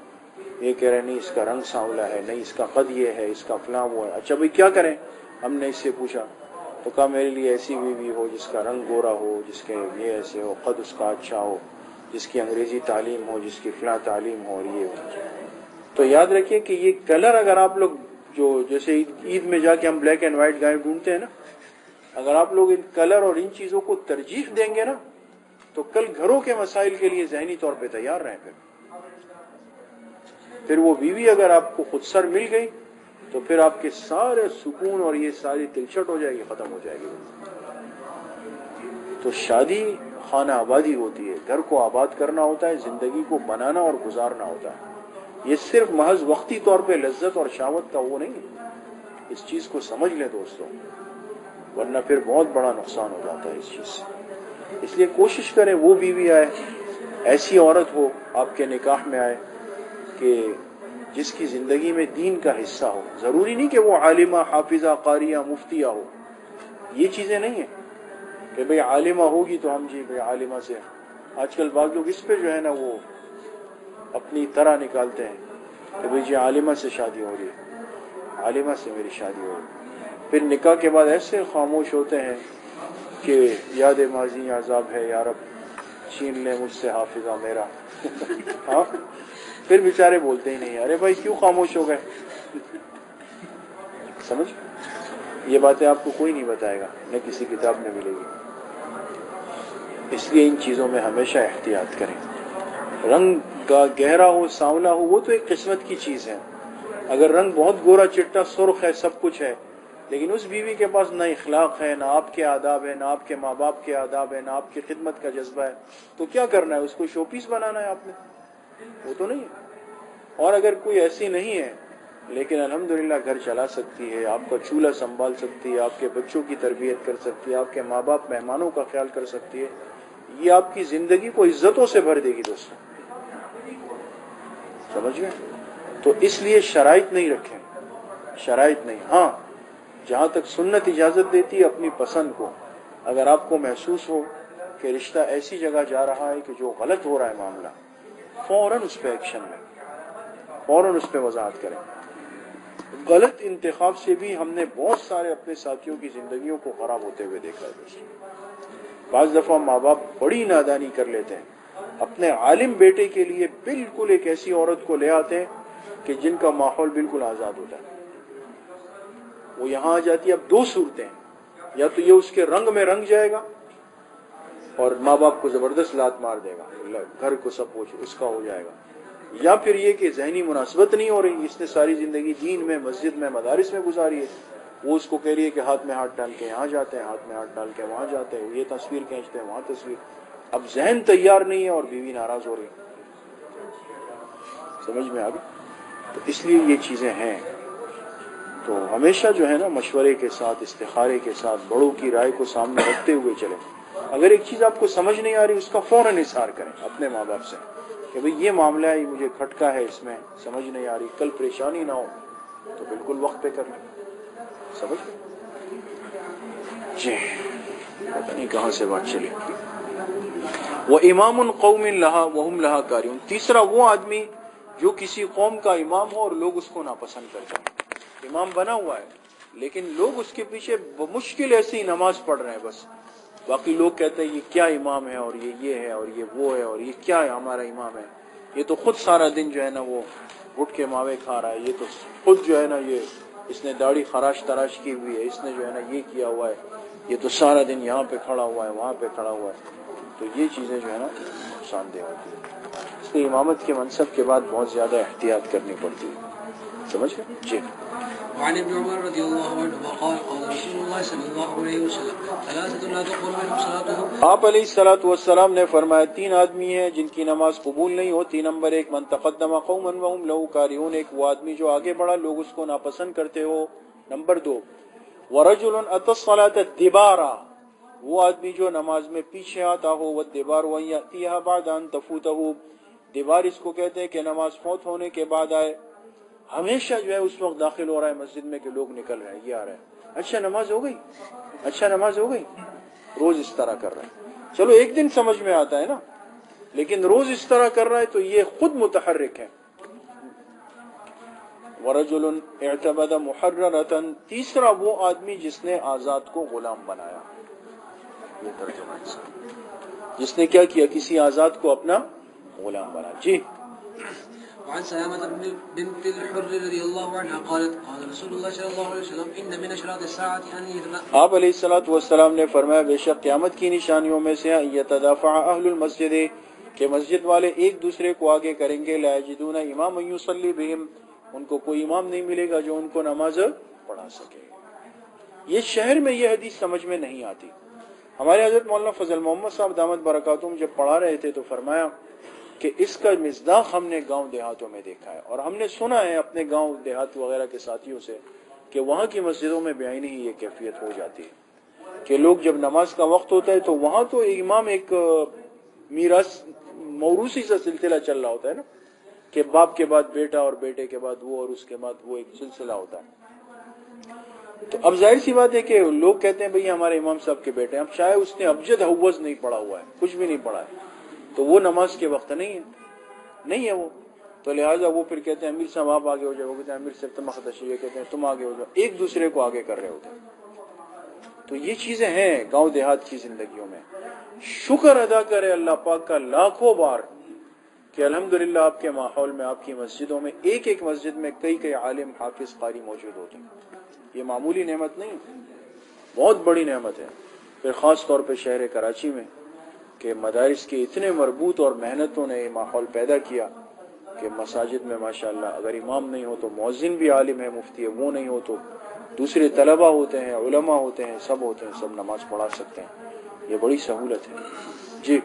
یہ کہہ رہے ہیں نہیں اس کا رنگ سانولا ہے، نہیں اس کا قد یہ ہے، اس کا فلاں وہ ہے. اچھا بھئی کیا کریں؟ ہم نے اس سے پوچھا تو کہا میرے لیے ایسی بیوی ہو جس کا رنگ گورا ہو، جس کے یہ ایسے ہو، قد اس کا اچھا ہو، جس کی انگریزی تعلیم ہو، جس کی فلاں تعلیم ہو، اور یہ ہو. تو یاد رکھیے کہ یہ کلر اگر آپ لوگ جو جیسے عید میں جا کے ہم بلیک اینڈ وائٹ گائے ڈھونڈتے ہیں نا، اگر آپ لوگ ان کلر اور ان چیزوں کو ترجیح دیں گے نا تو کل گھروں کے مسائل کے لیے ذہنی طور پہ تیار رہیں. پھر وہ بیوی اگر آپ کو خود سر مل گئی تو پھر آپ کے سارے سکون اور یہ ساری تلچھٹ ہو جائے گی، ختم ہو جائے گی. تو شادی خانہ آبادی ہوتی ہے، گھر کو آباد کرنا ہوتا ہے، زندگی کو بنانا اور گزارنا ہوتا ہے. یہ صرف محض وقتی طور پہ لذت اور شہوت کا وہ نہیں ہے. اس چیز کو سمجھ لیں دوستوں، ورنہ پھر بہت بڑا نقصان ہو جاتا ہے اس چیز سے. اس لیے کوشش کریں وہ بیوی آئے، ایسی عورت ہو آپ کے نکاح میں آئے کہ جس کی زندگی میں دین کا حصہ ہو. ضروری نہیں کہ وہ عالمہ، حافظہ، قاریہ، مفتیہ ہو، یہ چیزیں نہیں ہیں کہ بھئی عالمہ ہوگی تو ہم جی بھئی عالمہ سے. آج کل بعض لوگ اس پہ جو ہے نا وہ اپنی طرح نکالتے ہیں کہ بھئی جی عالمہ سے شادی ہو رہی ہے، عالمہ سے میری شادی ہو رہی ہے. پھر نکاح کے بعد ایسے خاموش ہوتے ہیں کہ یاد ماضی عذاب ہے یا رب، چھین لے مجھ سے حافظہ میرا. ہاں پھر بیچارے بولتے ہی نہیں. ارے بھائی کیوں خاموش ہو گئے؟ سمجھ، یہ باتیں آپ کو کوئی نہیں بتائے گا، نہ کسی کتاب میں ملے گی. اس لیے ان چیزوں میں ہمیشہ احتیاط کریں. رنگ کا گہرا ہو، سانولا ہو، وہ تو ایک قسمت کی چیز ہے. اگر رنگ بہت گورا چٹا سرخ ہے، سب کچھ ہے، لیکن اس بیوی کے پاس نہ اخلاق ہے، نہ آپ کے آداب ہے، نہ آپ کے ماں باپ کے آداب ہے، نہ آپ کی خدمت کا جذبہ ہے، تو کیا کرنا ہے؟ اس کو شو پیس بنانا ہے آپ نے؟ وہ تو نہیں ہے. اور اگر کوئی ایسی نہیں ہے لیکن الحمدللہ گھر چلا سکتی ہے، آپ کا چولہا سنبھال سکتی ہے، آپ کے بچوں کی تربیت کر سکتی ہے، آپ کے ماں باپ مہمانوں کا خیال کر سکتی ہے، یہ آپ کی زندگی کو عزتوں سے بھر دے گی دوستوں. سمجھ گئے؟ تو اس لیے شرائط نہیں رکھیں، شرائط نہیں. ہاں جہاں تک سنت اجازت دیتی ہے اپنی پسند کو، اگر آپ کو محسوس ہو کہ رشتہ ایسی جگہ جا رہا ہے کہ جو غلط ہو رہا ہے معاملہ، فوراً اس پہ ایکشن لیں، فوراً اس پہ وضاحت کریں. غلط انتخاب سے بھی ہم نے بہت سارے اپنے ساتھیوں کی زندگیوں کو خراب ہوتے ہوئے دیکھا ہے دوستوں. بعض دفعہ ماں باپ بڑی نادانی کر لیتے ہیں، اپنے عالم بیٹے کے لیے بالکل ایک ایسی عورت کو لے آتے ہیں کہ جن کا ماحول بالکل آزاد ہوتا ہے. وہ یہاں آ جاتی ہے. اب دو صورتیں ہیں، یا تو یہ اس کے رنگ میں رنگ جائے گا اور ماں باپ کو زبردست لات مار دے گا، گھر کو سب کچھ اس کا ہو جائے گا، یا پھر یہ کہ ذہنی مناسبت نہیں ہو رہی، اس نے ساری زندگی دین میں، مسجد میں، مدارس میں گزاری ہے، وہ اس کو کہہ رہی ہے کہ ہاتھ میں ہاتھ ڈال کے یہاں جاتے ہیں، ہاتھ میں ہاتھ ڈال کے وہاں جاتے ہیں، یہ تصویر کھینچتے ہیں، وہاں تصویر. اب ذہن تیار نہیں ہے اور بیوی ناراض ہو رہی. سمجھ میں آ گئی؟ تو اس لیے یہ چیزیں ہیں. تو ہمیشہ جو ہے نا مشورے کے ساتھ، استخارے کے ساتھ، بڑوں کی رائے کو سامنے رکھتے ہوئے چلیں. اگر ایک چیز آپ کو سمجھ نہیں آ رہی اس کا فوراً اظہار کریں اپنے ماں باپ سے کہ بھئی یہ معاملہ ہے، مجھے کھٹکا ہے، اس میں سمجھ نہیں آ رہی، کل پریشانی نہ ہو. تو بالکل وقت پہ کر لیں. سمجھ جی، پتہ نہیں کہاں سے بات چلی. وَإِمَامٌ قَوْمٍ لَهَا وَهُمْ لَهَا كَارِهُونَ. تیسرا وہ آدمی جو کسی قوم کا امام ہو اور لوگ اس کو ناپسند کرتے ہیں. امام بنا ہوا ہے لیکن لوگ اس کے پیچھے بمشکل ایسی نماز پڑھ رہے ہیں بس. باقی لوگ کہتے ہیں یہ کیا امام ہے، اور یہ ہے، اور یہ وہ ہے، اور یہ کیا ہے ہمارا امام ہے، یہ تو خود سارا دن جو ہے نا وہ گھٹ کے ماوے کھا رہا ہے، یہ تو خود جو ہے نا یہ اس نے داڑھی خراش تراش کی ہوئی ہے، اس نے جو ہے نا یہ کیا ہوا ہے، یہ تو سارا دن یہاں پہ کھڑا ہوا ہے، وہاں پہ کھڑا ہوا ہے. تو یہ چیزیں جو ہے نا نقصان دہ ہوتی ہے. اس لیے امامت کے منصب کے بعد بہت زیادہ احتیاط کرنی پڑتی ہے. سمجھ گئے؟ جی. وعن ابن عمر رضی اللہ عنہ قال قال رسول اللہ صلی اللہ علیہ وسلم ثلاثة لا تقبل منهم صلاتهم. آپ علیہ الصلوۃ والسلام نے فرمایا تین آدمی ہیں جن کی نماز قبول نہیں ہوتی. نمبر 1 من تقدم قوما وهم له كارهون، ایک وہ آدمی جو آگے بڑھا لوگ اس کو ناپسند کرتے ہو. نمبر 2 ورجل اتى الصلاة دبارا، وہ آدمی جو نماز میں پیچھے آتا ہو. والدبار وان ياتيها بعد ان تفوته، دیوار اس کو کہتے ہیں کہ نماز فوت ہونے کے بعد آئے، ہمیشہ جو ہے اس وقت داخل ہو رہا ہے مسجد میں کہ لوگ نکل رہے ہیں، یہ آ رہا ہے، اچھا نماز ہو گئی، اچھا نماز ہو گئی، روز اس طرح کر رہا ہے. چلو ایک دن سمجھ میں آتا ہے نا، لیکن روز اس طرح کر رہا ہے تو یہ خود متحرک ہے. ورجل اعتبد محررتا، تیسرا وہ آدمی جس نے آزاد کو غلام بنایا. یہ ترجمہ ہے، جس نے کیا کیا، کسی آزاد کو اپنا غلام بنایا. جی. وعن سلامة بنت الحر رضي الله عنها قالت قال رسول الله صلى الله عليه وسلم إن من أشراط الساعة أن يتنافع. آپ علیہ الصلوۃ والسلام نے فرمایا بے شک قیامت کی نشانیوں میں سے یتدافع اہل المسجد، کہ مسجد والے ایک دوسرے کو آگے کریں گے. لا یجدون اماما یصلی بہم، ان کو کوئی امام نہیں ملے گا جو ان کو نماز پڑھا سکے. یہ شہر میں یہ حدیث سمجھ میں نہیں آتی. ہمارے حضرت مولانا فضل محمد صاحب دامت برکاتہم جب پڑھا رہے تھے تو فرمایا کہ اس کا مصداق ہم نے گاؤں دیہاتوں میں دیکھا ہے، اور ہم نے سنا ہے اپنے گاؤں دیہات وغیرہ کے ساتھیوں سے کہ وہاں کی مسجدوں میں بعینی ہی یہ کیفیت ہو جاتی ہے کہ لوگ جب نماز کا وقت ہوتا ہے تو وہاں تو امام ایک میراث موروثی سا سلسلہ چل رہا ہوتا ہے نا، کہ باپ کے بعد بیٹا اور بیٹے کے بعد وہ اور اس کے بعد وہ، ایک سلسلہ ہوتا ہے. تو اب ظاہر سی بات ہے کہ لوگ کہتے ہیں بھئی ہمارے امام صاحب کے بیٹے ہیں، اب چاہے اس نے ابجد حوض نہیں پڑھا ہوا ہے، کچھ بھی نہیں پڑھا ہے، تو وہ نماز کے وقت نہیں ہے وہ. تو لہٰذا وہ پھر کہتے ہیں امیر صاحب آپ آگے ہو جاؤ، وہ کہتے ہیں امیر صاحب تم مقدسی، یہ کہتے ہیں تم آگے ہو جاؤ، ایک دوسرے کو آگے کر رہے ہوتے ہیں. تو یہ چیزیں ہیں گاؤں دیہات کی زندگیوں میں. شکر ادا کرے اللہ پاک کا لاکھوں بار کہ الحمدللہ آپ کے ماحول میں، آپ کی مسجدوں میں، ایک ایک مسجد میں کئی عالم حافظ قاری موجود ہوتے ہیں. یہ معمولی نعمت نہیں، بہت بڑی نعمت ہے. پھر خاص طور پہ شہر کراچی میں کہ مدارس کے اتنے مربوط اور محنتوں نے یہ ماحول پیدا کیا کہ مساجد میں ماشاءاللہ اگر امام نہیں ہو تو مؤذن بھی عالم ہے، مفتی ہے، وہ نہیں ہو تو دوسرے طلبہ ہوتے ہیں، علماء ہوتے ہیں، سب ہوتے ہیں، سب نماز پڑھا سکتے ہیں. یہ بڑی سہولت ہے. جی.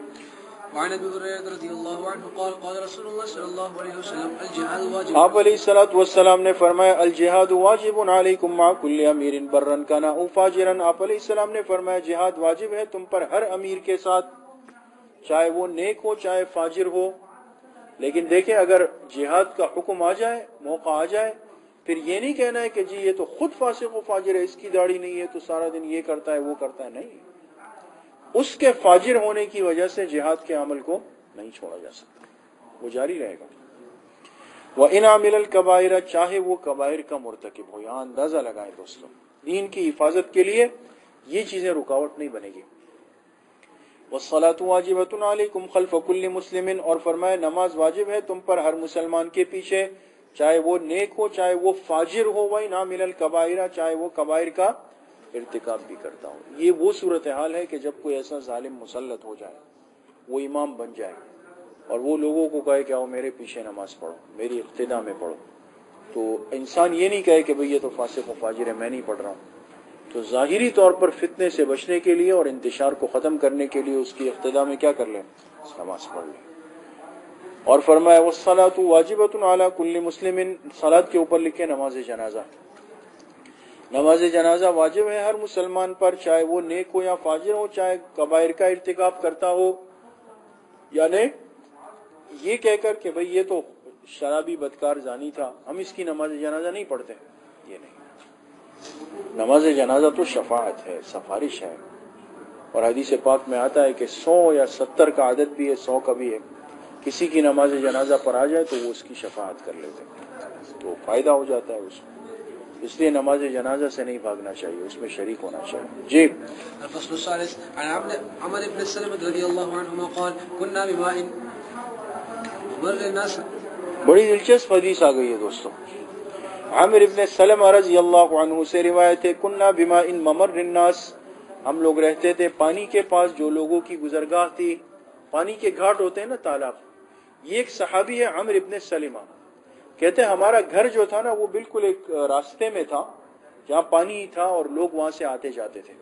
وعن ابي هريره رضي الله عنه قال قال رسول الله صلى الله عليه وسلم الجهاد واجب. آپ علیہ الصلوۃ والسلام نے فرمایا الجہاد واجب علیکم مع کل امیر برا کان او فاجرا. آپ علیہ السلام نے فرمایا جہاد واجب ہے تم پر ہر امیر کے ساتھ، چاہے وہ نیک ہو چاہے فاجر ہو. لیکن دیکھیں اگر جہاد کا حکم آ جائے، موقع آ جائے، پھر یہ نہیں کہنا ہے کہ جی یہ تو خود فاسق و فاجر ہے، اس کی داڑھی نہیں ہے تو سارا دن یہ کرتا ہے وہ کرتا ہے. نہیں، اس کے فاجر ہونے کی وجہ سے جہاد کے عمل کو نہیں چھوڑا جا سکتا، وہ جاری رہے گا. وَإِنْ عَمِلَ الْكَبَائِرَ، چاہے وہ کبائر کا مرتکب ہو. یہاں اندازہ لگائیں دوستوں، دین کی حفاظت کے لیے یہ چیزیں رکاوٹ نہیں بنے گی. وَالصَّلَاةُ وَاجِبَةٌ عَلَيْكُمْ خَلْفَ كُلِّ مُسْلِمٍ، اور فرمایا نماز واجب ہے تم پر ہر مسلمان کے پیچھے، چاہے وہ نیک ہو چاہے وہ فاجر ہو. وَإِنْ عَمِلَ الْكَبَائِرَ، چاہے وہ کبائر کا ارتکاب بھی کرتا ہو. یہ وہ صورتحال ہے کہ جب کوئی ایسا ظالم مسلط ہو جائے، وہ امام بن جائے اور وہ لوگوں کو کہے کہ آؤ میرے پیچھے نماز پڑھو، میری اقتداء میں پڑھو، تو انسان یہ نہیں کہے کہ بھئی یہ تو فاسق و فاجر ہے میں نہیں پڑھ رہا ہوں. تو ظاہری طور پر فتنے سے بچنے کے لیے اور انتشار کو ختم کرنے کے لیے اس کی اقتداء میں کیا کر لیں، نماز پڑھ لیں. اور فرمایا والصلاۃ واجبۃ علی کل مسلم، صلاۃ کے اوپر لکھے نماز جنازہ. نماز جنازہ واجب ہے ہر مسلمان پر، چاہے وہ نیک ہو یا فاجر ہو، چاہے کبائر کا ارتکاب کرتا ہو. یعنی یہ کہہ کر کہ بھئی یہ تو شرابی بدکار زانی تھا، ہم اس کی نماز جنازہ نہیں پڑھتے، یہ نہیں. نماز جنازہ تو شفاعت ہے، سفارش ہے. اور حدیث پاک میں آتا ہے کہ 100 یا 70 کا عدد بھی ہے، 100 کا بھی ہے. کسی کی نماز جنازہ پر آ جائے تو وہ اس کی شفاعت کر لیتے ہیں، تو فائدہ ہو جاتا ہے اس کو. اس لیے نماز جنازہ سے نہیں بھاگنا چاہیے، اس میں شریک ہونا چاہیے. جی. الفصل الثالث عن عمر بن سلمة رضي الله عنهما قال كنا بماء مر الناس. بڑی دلچسپ حدیث آ گئی ہے دوستوں. عامر ابن سلمہ رضی اللہ عنہ سے روایت ہے کنا بماء ممر الناس، ہم لوگ رہتے تھے پانی کے پاس جو لوگوں کی گزرگاہ تھی. پانی کے گھاٹ ہوتے ہیں نا، تالاب. یہ ایک صحابی ہے عامر ابن سلمہ، کہتے ہیں ہمارا گھر جو تھا نا وہ بالکل ایک راستے میں تھا جہاں پانی تھا اور لوگ وہاں سے آتے جاتے تھے.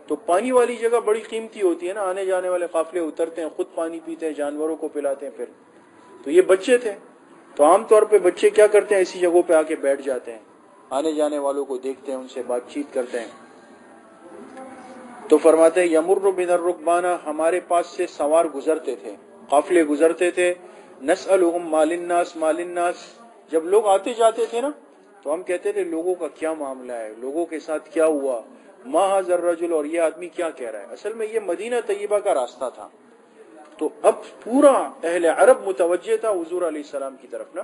تو پانی والی جگہ بڑی قیمتی ہوتی ہے نا، آنے جانے والے قافلے اترتے ہیں، خود پانی پیتے ہیں، جانوروں کو پلاتے ہیں. پھر تو یہ بچے تھے، تو عام طور پہ بچے کیا کرتے ہیں، ایسی جگہوں پہ آ کے بیٹھ جاتے ہیں، آنے جانے والوں کو دیکھتے ہیں، ان سے بات چیت کرتے ہیں. تو فرماتے ہیں یمر بنا الرکبانہ، ہمارے پاس سے سوار گزرتے تھے، قافلے گزرتے تھے. نسألهم مال الناس مال الناس، جب لوگ آتے جاتے تھے نا تو ہم کہتے تھے لوگوں کا کیا معاملہ ہے، لوگوں کے ساتھ کیا ہوا، ما ھذا الرجل، اور یہ آدمی کیا کہہ رہا ہے۔ اصل میں یہ مدینہ طیبہ کا راستہ تھا، تو اب پورا اہل عرب متوجہ تھا حضور علیہ السلام کی طرف نا،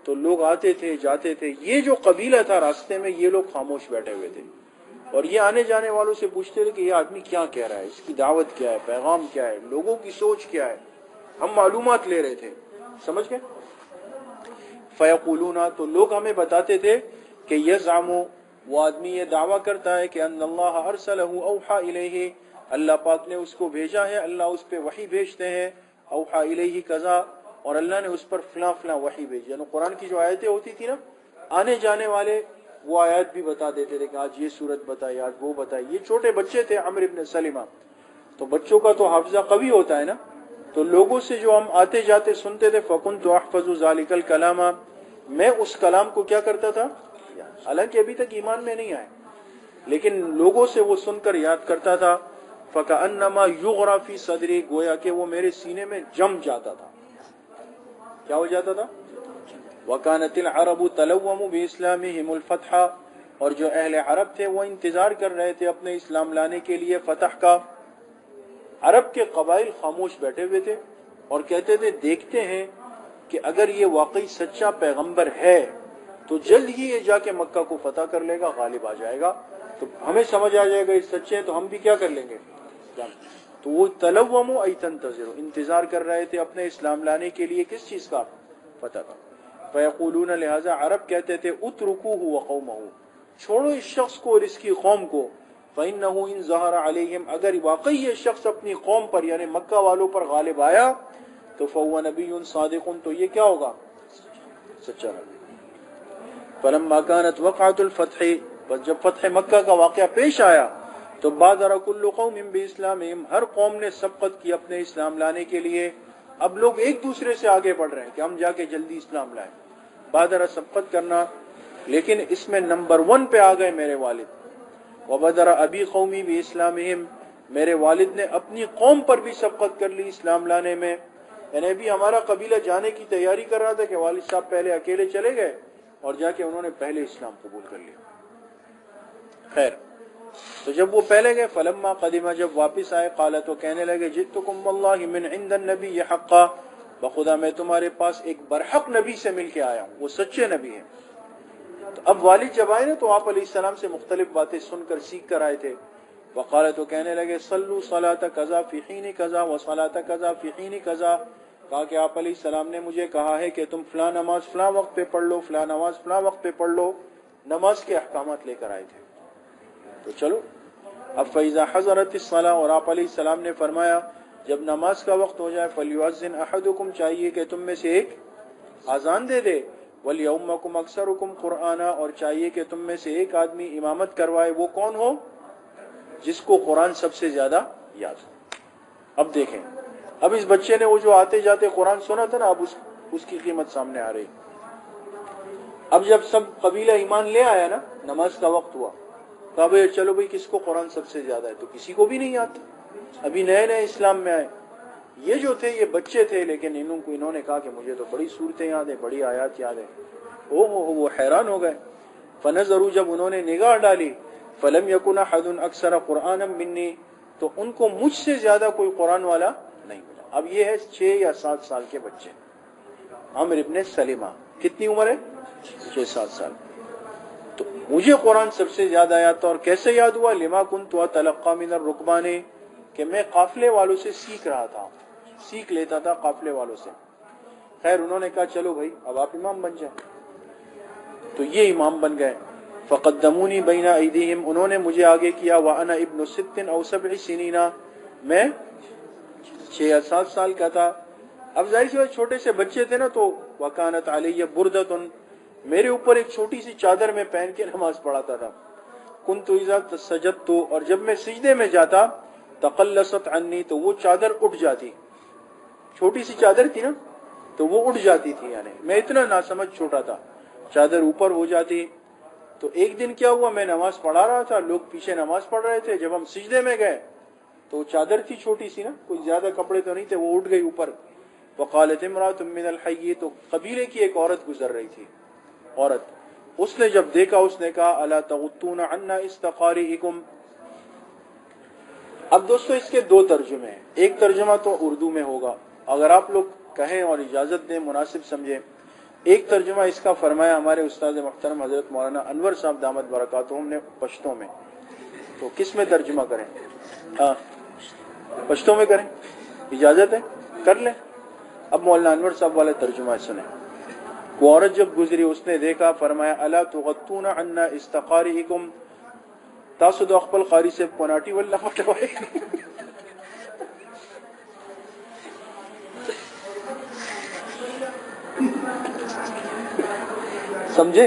تو لوگ آتے تھے جاتے تھے۔ یہ جو قبیلہ تھا راستے میں، یہ لوگ خاموش بیٹھے ہوئے تھے، اور یہ آنے جانے والوں سے پوچھتے تھے کہ یہ آدمی کیا کہہ رہا ہے، اس کی دعوت کیا ہے، پیغام کیا ہے، لوگوں کی سوچ کیا ہے۔ ہم معلومات لے رہے تھے، سمجھ گئے؟ فیقولون، تو لوگ ہمیں بتاتے تھے کہ یزعم، وہ آدمی یہ دعویٰ کرتا ہے کہ ان اللہ ارسلہ اوحا الیہ، اللہ پاک نے اس کو بھیجا ہے، اللہ اس پہ وحی بھیجتے ہیں، اوحا الیہ کذا، اور اللہ نے اس پر فلاں فلاں وحی بھیجی۔ یعنی قرآن کی جو آیتیں ہوتی تھی نا، آنے جانے والے وہ آیات بھی بتا دیتے تھے کہ آج یہ سورت بتائی، آج وہ بتائی۔ یہ چھوٹے بچے تھے عمرو ابن سلمہ، تو بچوں کا تو حافظہ قوی ہوتا ہے نا، تو لوگوں سے جو ہم آتے جاتے سنتے تھے، فَكُنْتُ أَحْفَظُ ذَلِكَ الْكَلَامَ، میں اس کلام کو کیا کرتا تھا، حالانکہ ابھی تک ایمان میں نہیں آئے، لیکن لوگوں سے وہ سن کر یاد کرتا تھا۔ فَكَأَنَّمَا يُغْرَى فِي صَدْرِي، گویا کہ وہ میرے سینے میں جم جاتا تھا۔ کیا ہو جاتا تھا؟ وَكَانَتِ الْعَرَبُ تَلَوَّمُ بِإِسْلَامِهِمُ الْفَتْحَ، اور جو اہل عرب تھے وہ انتظار کر رہے تھے اپنے اسلام لانے کے لیے فتح کا۔ عرب کے قبائل خاموش بیٹھے ہوئے تھے اور کہتے تھے دیکھتے ہیں کہ اگر یہ واقعی سچا پیغمبر ہے تو جلد ہی یہ جا کے مکہ کو فتح کر لے گا، غالب آ جائے گا، تو ہمیں سمجھ آ جائے گا یہ سچے ہیں، تو ہم بھی کیا کر لیں گے۔ تو وہ تلوموا ای تنتظروا، انتظار کر رہے تھے اپنے اسلام لانے کے لیے کس چیز کا، فتح کا۔ فیقولون، لہذا عرب کہتے تھے اترکوہ وقومہ، چھوڑو اس شخص کو اور اس کی قوم کو، فإنہ ان ظہر علیہم، اگر واقعی یہ شخص اپنی قوم پر یعنی مکہ والوں پر غالب آیا تو فہو نبی صادق، تو یہ کیا ہوگا، سچا نبی۔ فلما كانت وقعۃ الفتح، بس جب فتح مکہ کا واقعہ پیش آیا تو بادر کل قوم باسلامہم، ہر قوم نے سبقت کی اپنے اسلام لانے کے لیے۔ اب لوگ ایک دوسرے سے آگے بڑھ رہے ہیں کہ ہم جا کے جلدی اسلام لائیں، بادر سبقت کرنا۔ لیکن اس میں نمبر 1 پہ آ گئے میرے والد، وبدر ابی قومی باسلامہم، میرے والد نے اپنی قوم پر بھی سبقت کر لی اسلام لانے میں۔ یعنی ابھی ہمارا قبیلہ جانے کی تیاری کر رہا تھا کہ والد صاحب پہلے اکیلے چلے گئے اور جا کے انہوں نے پہلے اسلام قبول کر لیا۔ خیر، تو جب وہ پہلے گئے، فلما قدمہ، جب واپس آئے، قال، تو کہنے لگے جئتکم واللہ من عند النبی حقا، بخدا میں تمہارے پاس ایک برحق نبی سے مل کے آیا ہوں، وہ سچے نبی ہیں۔ تو اب والد جب آئے نا تو آپ علیہ السلام سے مختلف باتیں سن کر سیکھ کر آئے تھے۔ وقال، تو کہنے لگے صلو صلاۃ کذا فی حین کذا وصلاۃ کذا فی حین کذا، کہا کہ آپ علیہ السلام نے مجھے کہا ہے کہ تم فلاں نماز فلاں وقت پہ پڑھ لو، فلاں نماز فلاں وقت پہ پڑھ لو، نماز کے احکامات لے کر آئے تھے۔ تو چلو اب فإذا حضرت الصلاۃ، اور آپ علیہ السلام نے فرمایا جب نماز کا وقت ہو جائے، فلیؤذن احدکم، چاہیے کہ تم میں سے ایک آذان دے دے، ولیؤمکم اکثرکم قرآنا، اور چاہیے کہ تم میں سے ایک آدمی امامت کروائے، وہ کون ہو، جس کو قرآن سب سے زیادہ یاد ہو۔ اب دیکھیں، اب اس بچے نے وہ جو آتے جاتے قرآن سنا تھا نا، اب اس کی قیمت سامنے آ رہی۔ اب جب سب قبیلہ ایمان لے آیا نا، نماز کا وقت ہوا، کہا بھائی چلو بھائی کس کو قرآن سب سے زیادہ ہے، تو کسی کو بھی نہیں آتا، ابھی نئے نئے اسلام میں آئے۔ یہ جو تھے یہ بچے تھے، لیکن انہوں نے کہا کہ مجھے تو بڑی صورتیں یاد ہیں، بڑی آیات یاد ہیں۔ وہ حیران ہو گئے۔ فنظروا، جب انہوں نے نگاہ ڈالی، فلم یکن احد اکثر قرآنا منی، تو ان کو مجھ سے زیادہ کوئی قرآن والا نہیں ملا۔ اب یہ ہے 6 یا 7 سال کے بچے، عمرو ابن سلمہ، کتنی عمر ہے، 6-7 سال۔ تو مجھے قرآن سب سے زیادہ یاد تھا، اور کیسے یاد ہوا، لما کنت اتلقى من الرکبان، کہ میں قافلے والوں سے سیکھ رہا تھا، سیکھ لیتا تھا قافلے والوں سے۔ خیر، انہوں نے کہا چلو بھائی اب آپ امام بن جائیں، تو یہ امام بن گئے۔ فقدمونی بین ایدیہم، انہوں نے مجھے آگے کیا، وانا ابن 6 او 7 سنین، میں 6 یا 7 سال کا تھا۔ اب ظاہر سی بات، چھوٹے سے بچے تھے نا، تو وکانت علی بردۃ، میرے اوپر ایک چھوٹی سی چادر میں پہن کے نماز پڑھاتا تھا۔ کنت اذا سجدت، اور جب میں سجدے میں جاتا، تقلصت عنی، تو وہ چادر اٹھ جاتی، چھوٹی سی چادر تھی نا تو وہ اٹھ جاتی تھی، یعنی میں اتنا ناسمجھ چھوٹا تھا، چادر اوپر ہو جاتی۔ تو ایک دن کیا ہوا، میں نماز پڑھا رہا تھا، لوگ پیچھے نماز پڑھ رہے تھے، جب ہم سجدے میں گئے تو چادر تھی چھوٹی سی نا، کوئی زیادہ کپڑے تو نہیں تھے، وہ اٹھ گئی اوپر۔ وقالت امرأة من الحي، تو قبیلے کی ایک عورت گزر رہی تھی، عورت، اس نے جب دیکھا اس نے کہا الا تغطون عنا استقارئکم۔ اب دوستو اس کے دو ترجمے ہیں، ایک ترجمہ تو اردو میں ہوگا، اگر آپ لوگ کہیں اور اجازت دیں، مناسب سمجھیں، ایک ترجمہ اس کا فرمایا ہمارے استاد محترم حضرت مولانا انور صاحب دامت برکاتہم نے پشتوں میں، تو کس میں ترجمہ کریں؟ ہاں پشتوں میں کریں، اجازت ہے کر لیں۔ اب مولانا انور صاحب والا ترجمہ سنیں۔ وہ عورت جب گزری اس نے دیکھا، فرمایا الا تغطون عنا استقارئکم، تاسو د خپل قاری سے پناٹی والله پټوي سمجھے؟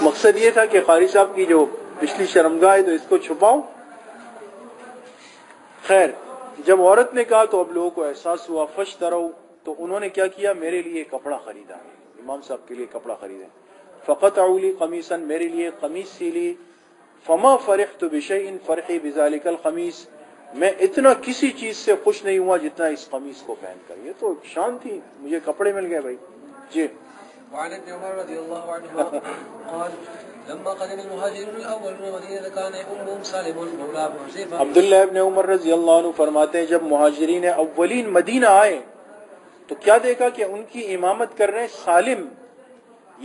مقصد یہ تھا کہ قاری صاحب کی جو پچھلی شرمگاہ ہے تو اس کو چھپاؤ۔ خیر، جب عورت نے کہا تو اب لوگوں کو احساس ہوا، فاشتروا، تو انہوں نے کیا کیا، میرے لیے کپڑا خریدا، امام صاحب کے لیے کپڑا خریدا، فقطعوا لی قمیصا، میرے لیے قمیص سی لی، فما فرحت بشیء فرحی بذلک القمیص، میں اتنا کسی چیز سے خوش نہیں ہوا جتنا اس قمیص کو پہن کر، یہ تو شان تھی، مجھے کپڑے مل گئے بھائی۔ جی وعن ابن عمر رضی اللہ عنہ قال لما قدم المهاجرون الاولون مدینہ كان امهم سالم مولى ابو حذیفہ۔ عبداللہ ابن عمر رضی اللہ عنہ فرماتے ہیں جب مہاجرین اولین مدینہ آئے تو کیا دیکھا کہ ان کی امامت کر رہے سالم،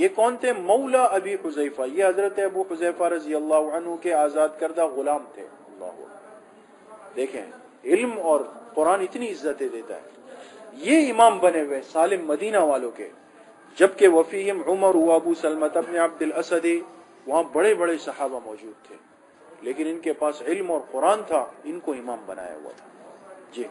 یہ کون تھے؟ مولا ابی حذیفہ، یہ حضرت ابو حذیفہ رضی اللہ عنہ کے آزاد کردہ غلام تھے۔ اللہ، دیکھیں علم اور قرآن اتنی عزتیں دیتا ہے، یہ امام بنے ہوئے سالم مدینہ والوں کے، جبکہ وفیہم عمر و ابو سلمۃ بن عبد الاسد، وہاں بڑے بڑے صحابہ موجود تھے، لیکن ان کے پاس علم اور قرآن تھا، ان کو امام بنایا ہوا تھا۔ جی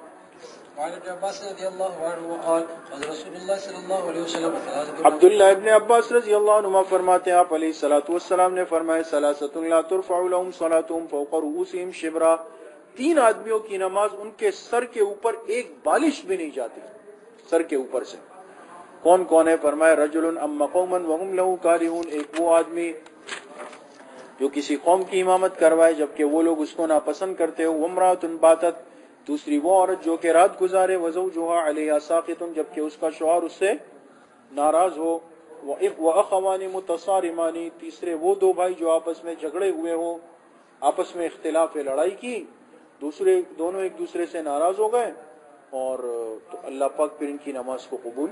وعن ابن عباس رضی اللہ عنہ قال قال رسول اللہ صلی اللہ علیہ وسلم عبداللہ ابن عباس رضی اللہ عنہ فرماتے ہیں آپ علیہ الصلوۃ والسلام نے فرمایا ثلاثۃ لا ترفع لهم صلاتهم فوق رؤوسهم شبرا، تین آدمیوں کی نماز ان کے سر کے اوپر ایک بالش بھی نہیں جاتی، سر کے اوپر سے۔ کون کون ہے؟ فرمایا رجل اما قوما وهم له کارہون، ایک وہ آدمی جو کسی قوم کی امامت کروائے جبکہ وہ لوگ اس کو ناپسند کرتے ہو، وامرأۃ باتت، دوسری وہ عورت جو کہ رات گزارے، وزوجها علیہا ساخط، جبکہ اس کا شوہر اس سے ناراض ہو، واخوان متصارمان، تیسرے وہ دو بھائی جو آپس میں جھگڑے ہوئے ہو، آپس میں اختلاف لڑائی کی، دوسرے دونوں ایک دوسرے سے ناراض ہو گئے، اور تو اللہ پاک پھر ان کی نماز کو قبول،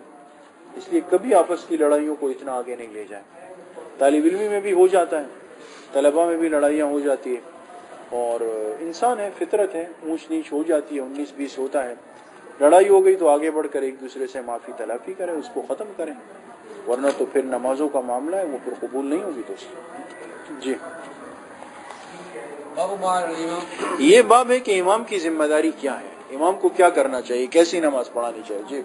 اس لیے کبھی آپس کی لڑائیوں کو اتنا آگے نہیں لے جائیں۔ طالب علمی میں بھی ہو جاتا ہے، طلباء میں بھی لڑائیاں ہو جاتی ہے، اور انسان ہے، فطرت ہے، اونچ نیچ ہو جاتی ہے، 19-20 ہوتا ہے، لڑائی ہو گئی تو آگے بڑھ کر ایک دوسرے سے معافی تلافی کریں، اس کو ختم کریں، ورنہ تو پھر نمازوں کا معاملہ ہے وہ پھر قبول نہیں ہوگی دوست۔ جی باب ما علی الامام، یہ باب ہے کہ امام کی ذمہ داری کیا ہے، امام کو کیا کرنا چاہیے، کیسی نماز پڑھانی چاہیے۔ جی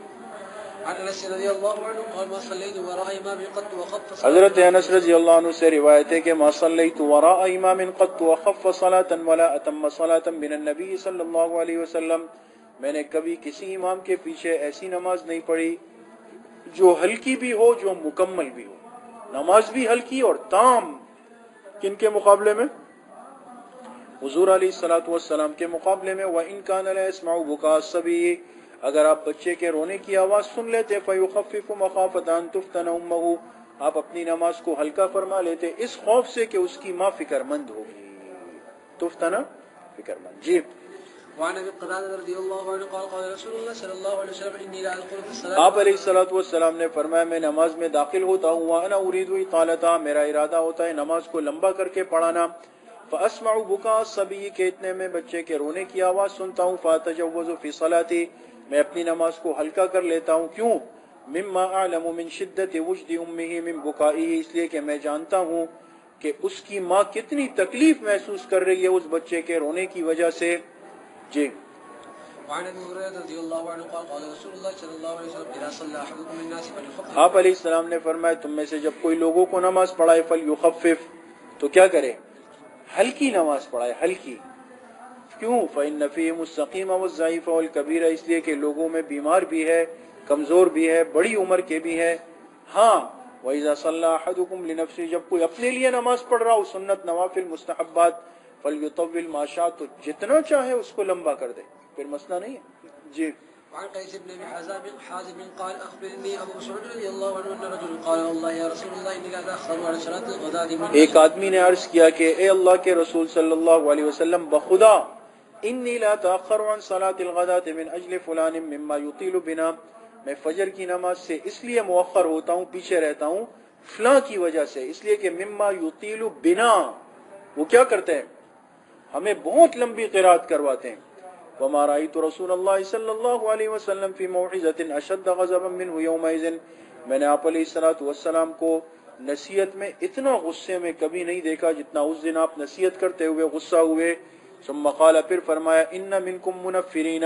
عن انس رضی اللہ عنہ قال ما صلیت وراء امام قد وخف حضرت انس رضی اللہ عنہ سے روایت ہے کہ ما صلیت وراء امام قد وخف صلاة ولا اتم صلاة من النبی صلی اللہ علیہ وسلم، میں نے کبھی کسی امام کے پیچھے ایسی نماز نہیں پڑھی جو ہلکی بھی ہو، جو مکمل بھی ہو، نماز بھی ہلکی اور تام، کن کے مقابلے میں؟ حضور علیہ الصلوۃ والسلام کے مقابلے میں۔ وَإِن كَانَ لَا يَسْمَعُ بُكَاءَ الصَّبِيِّ، اگر آپ بچے کے رونے کی آواز سن لیتے، فَيُخَفِّفُ مَخَافَةَ أَن تُفْتَنَ أُمُّهُ، آپ اپنی نماز کو ہلکا فرما لیتے اس خوف سے کہ اس کی ماں فکر مند ہوگی، تفتنا فکر مند۔ جی وعن ابي قتادة رضي الله عنه قال قال رسول الله صلى الله عليه وسلم اني لا ادخل في الصلاه، آپ علیہ الصلوۃ والسلام نے فرمایا میں نماز میں داخل ہوتا ہوں، وانا اريد اطالتها، میرا ارادہ ہوتا ہے نماز کو لمبا کر کے پڑھانا، فاسمع بكاء الصبي، کہ اتنے میں بچے کے رونے کی آواز سنتا ہوں، فاتجوز في صلاتي، میں اپنی نماز کو ہلکا کر لیتا ہوں، کیوں؟ مما اعلم من شدت وجد امه من بكائه، اس لیے کہ میں جانتا ہوں کہ اس کی ماں کتنی تکلیف محسوس کر رہی ہے اس بچے کے رونے کی وجہ سے۔ جی وعن ابي هريره رضي الله عنه قال قال رسول الله صلى الله عليه وسلم اذا صلى احدكم الناس فليخفف، آپ علیہ السلام نے فرمایا تم میں سے جب کوئی لوگوں کو نماز پڑھائے فلیخفف، تو کیا کرے؟ ہلکی نماز پڑھائے، ہلکی، کیوں؟ فإن فيهم السقيم والضعيف والكبير، اس لیے کہ لوگوں میں بیمار بھی ہے، کمزور بھی ہے، بڑی عمر کے بھی ہے۔ ہاں وَإِذَا صَلَّى أَحَدُكُمْ لِنَفْسِهِ، جب کوئی اپنے لیے نماز پڑھ رہا ہو، سنت نوافل مستحبات، فلیطول ما شاء، تو جتنا چاہے اس کو لمبا کر دے، پھر مسئلہ نہیں ہے. جی. وعن قيس بن ابي حازم قال اخبرني ابو مسعود رضي الله عنه ان رجلا قال والله يا رسول الله اني لا اتاخر عن صلاه الغداة من ایک آدمی نے عرض کیا کہ اے اللہ کے رسول صلی اللہ علیہ وسلم، بخدا انی لا تاخر عن صلاة الغداة من اجل فلان مما يطيل بنا، میں فجر کی نماز سے اس لیے مؤخر ہوتا ہوں، پیچھے رہتا ہوں فلاں کی وجہ سے، اس لیے کہ مما يطيل بنا، وہ کیا کرتے ہیں، ہمیں بہت لمبی قرات کرواتے ہیں. وما رأيت رسول اللہ صلی اللہ علیہ وسلم فی موعظۃ اشد غضبا منه یومئذ، میں نے آپ علیہ الصلوۃ والسلام کو نصیحت میں اتنا غصے میں کبھی نہیں دیکھا جتنا اس دن آپ نصیحت کرتے ہوئے غصہ ہوئے. ثم قال، پھر فرمایا، ان منکم منفرین،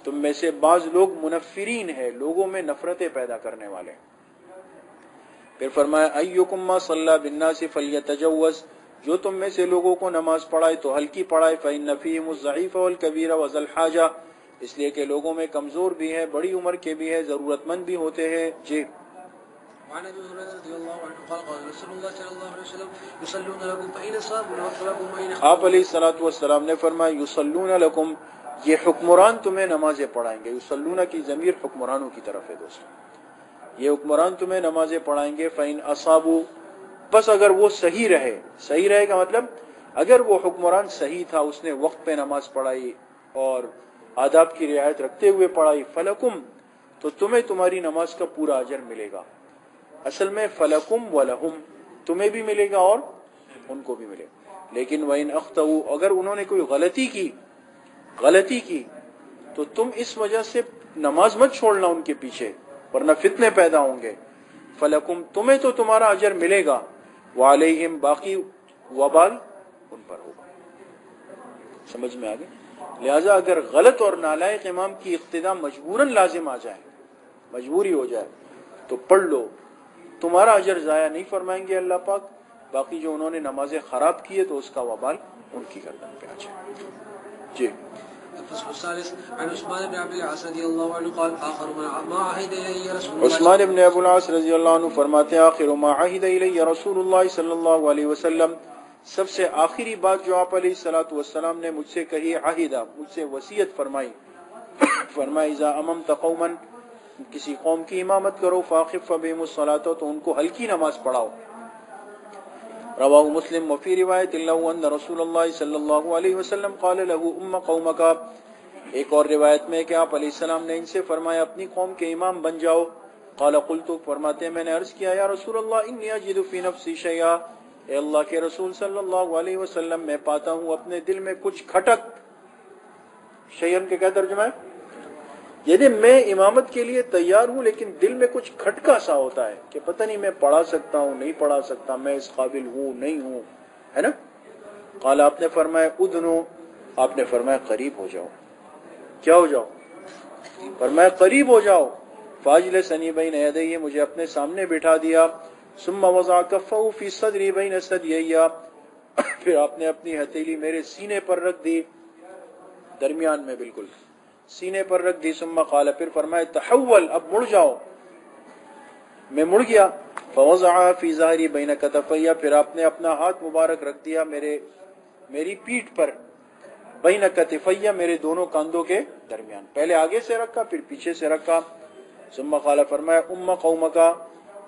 تم میں سے بعض لوگ منفرین ہیں، لوگوں میں نفرتیں پیدا کرنے والے. پھر فرمایا، ایکم ما صلی بالناس فلیتجوز، جو تم میں سے لوگوں کو نماز پڑھائے تو ہلکی پڑھائے. فإن فیہم الضعیف والکبیر وذا الحاجہ، اس لیے کہ لوگوں میں کمزور بھی ہے، بڑی عمر کے بھی ہے، ضرورت مند بھی ہوتے ہیں. جی. وعن ابي هريره رضي الله عنه قال قال رسول الله صلى الله عليه وسلم يصلون لكم فإن صابوا وصلكم وإن آپ علیہ الصلوۃ والسلام نے فرمایا، یصلون لکم، یہ حکمران تمہیں نمازیں پڑھائیں گے. یصلون کی ضمیر حکمرانوں کی طرف ہے دوستو، یہ حکمران تمہیں نمازیں پڑھائیں گے. فإن اصابوا، بس اگر وہ صحیح رہے، صحیح رہے کا مطلب اگر وہ حکمران صحیح تھا، اس نے وقت پہ نماز پڑھائی اور آداب کی رعایت رکھتے ہوئے پڑھائی، فلکم، تو تمہیں تمہاری نماز کا پورا اجر ملے گا. اصل میں فلکم ولہم، تمہیں بھی ملے گا اور ان کو بھی ملے گا. لیکن وَإِنْ أَخْطَئُوا، اگر انہوں نے کوئی غلطی کی تو تم اس وجہ سے نماز مت چھوڑنا ان کے پیچھے، ورنہ فتنے پیدا ہوں گے. فلکم، تمہیں تو تمہارا اجر ملے گا، وعلیہم، باقی وبال ان پر ہوگا. سمجھ میں آگے؟ لہذا اگر غلط اور نالائق امام کی اقتداء مجبوراً لازم آ جائے، مجبوری ہو جائے، تو پڑھ لو، تمہارا اجر ضائع نہیں فرمائیں گے اللہ پاک. باقی جو انہوں نے نمازیں خراب کی ہے تو اس کا وبال ان کی گردن پہ آ جائے. جی. الفصل الثالث عن عثمان بن عبد العاص رضي الله عنه قال آخر ما عهد إلي رسول الله. عثمان ابن ابو العاص رضی اللہ عنہ فرماتے ہیں، آخر ما عهد الی رسول اللہ صلی اللہ علیہ وسلم، سب سے آخری بات جو آپ علیہ الصلوۃ والسلام نے مجھ سے کہی، عہدہ، مجھ سے وصیت فرمائی، فرمائی اذا اممت قوما، کسی قوم کی امامت کرو، فاخف بهم الصلاۃ، تو ان کو ہلکی نماز پڑھاؤ. رواہ مسلم. وفی روایت لو ان رسول اللہ صلی اللہ علیہ وسلم قال له ام قومک، ایک اور روایت میں کہ آپ علیہ السلام نے ان سے فرمایا اپنی قوم کے امام بن جاؤ. قال قلت، فرماتے ہیں میں نے عرض کیا، یا رسول اللہ انی اجد فی نفسی شیئا، اے اللہ کے رسول صلی اللہ علیہ وسلم، میں پاتا ہوں اپنے دل میں کچھ کھٹک. شیئن کے کیا ترجمہ ہے؟ یعنی میں امامت کے لیے تیار ہوں لیکن دل میں کچھ کھٹکا سا ہوتا ہے کہ پتہ نہیں میں پڑھا سکتا ہوں نہیں پڑھا سکتا، میں اس قابل ہوں نہیں ہوں، ہے نا. قال، آپ نے فرمایا ادنو، آپ نے فرمایا قریب ہو جاؤ. کیا ہو جاؤ؟ فرمایا قریب ہو جاؤ. فاجلسنی بین یدیہ، مجھے اپنے سامنے بٹھا دیا. ثم وضع کفہ فی صدری بین ثدییہ، پھر آپ نے اپنی ہتھیلی میرے سینے پر رکھ دی، درمیان میں بالکل سینے پر رکھ دی. ثم قال، پھر فرمایا تحول، اب مڑ جاؤ. میں مڑ گیا. فوضع فی ظہری بین کتفیہ، پھر آپ نے اپنا ہاتھ مبارک رکھ دیا میری پیٹھ پر، بین کتفیہ، میرے دونوں کاندھوں کے درمیان، پہلے آگے سے رکھا پھر پیچھے سے رکھا. ثم قال، فرمایا ام قومک،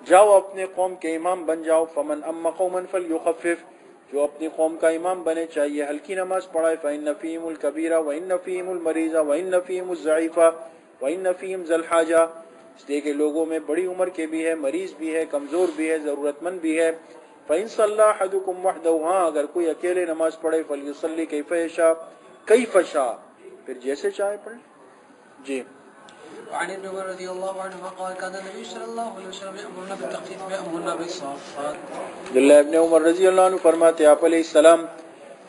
جاؤ اپنے قوم کے امام بن جاؤ. فمن ام قوما فلیخفف، جو اپنی قوم کا امام بنے چاہیے ہلکی نماز پڑھائے. فإن فیہم الکبیر وإن فیہم المریض وإن فیہم الضعیف وإن فیہم ذا الحاجہ، اس لیے کہ لوگوں میں بڑی عمر کے بھی ہے، مریض بھی ہے، کمزور بھی ہے، ضرورت مند بھی ہے. فإن صلی أحدکم وحدہ، ہاں اگر کوئی اکیلے نماز پڑھے، فلیصلی کیف یشاء، کیف شاء، پھر جیسے چاہے پڑھے. جی. وعن ابن عمر رضي الله عنهما قال كان النبي صلى الله عليه وسلم يأمرنا بالتخفيف ويأمرنا بالصافات. عبداللہ ابن عمر رضی اللہ عنہ فرماتے آپ علیہ السلام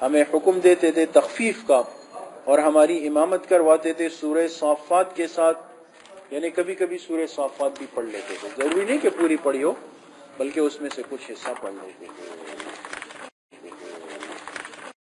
ہمیں حکم دیتے تھے تخفیف کا اور ہماری امامت کرواتے تھے سورہ صافات کے ساتھ، یعنی کبھی کبھی سورہ صافات بھی پڑھ لیتے تھے، ضروری نہیں کہ پوری پڑھی ہو بلکہ اس میں سے کچھ حصہ پڑھ لیتے تھے.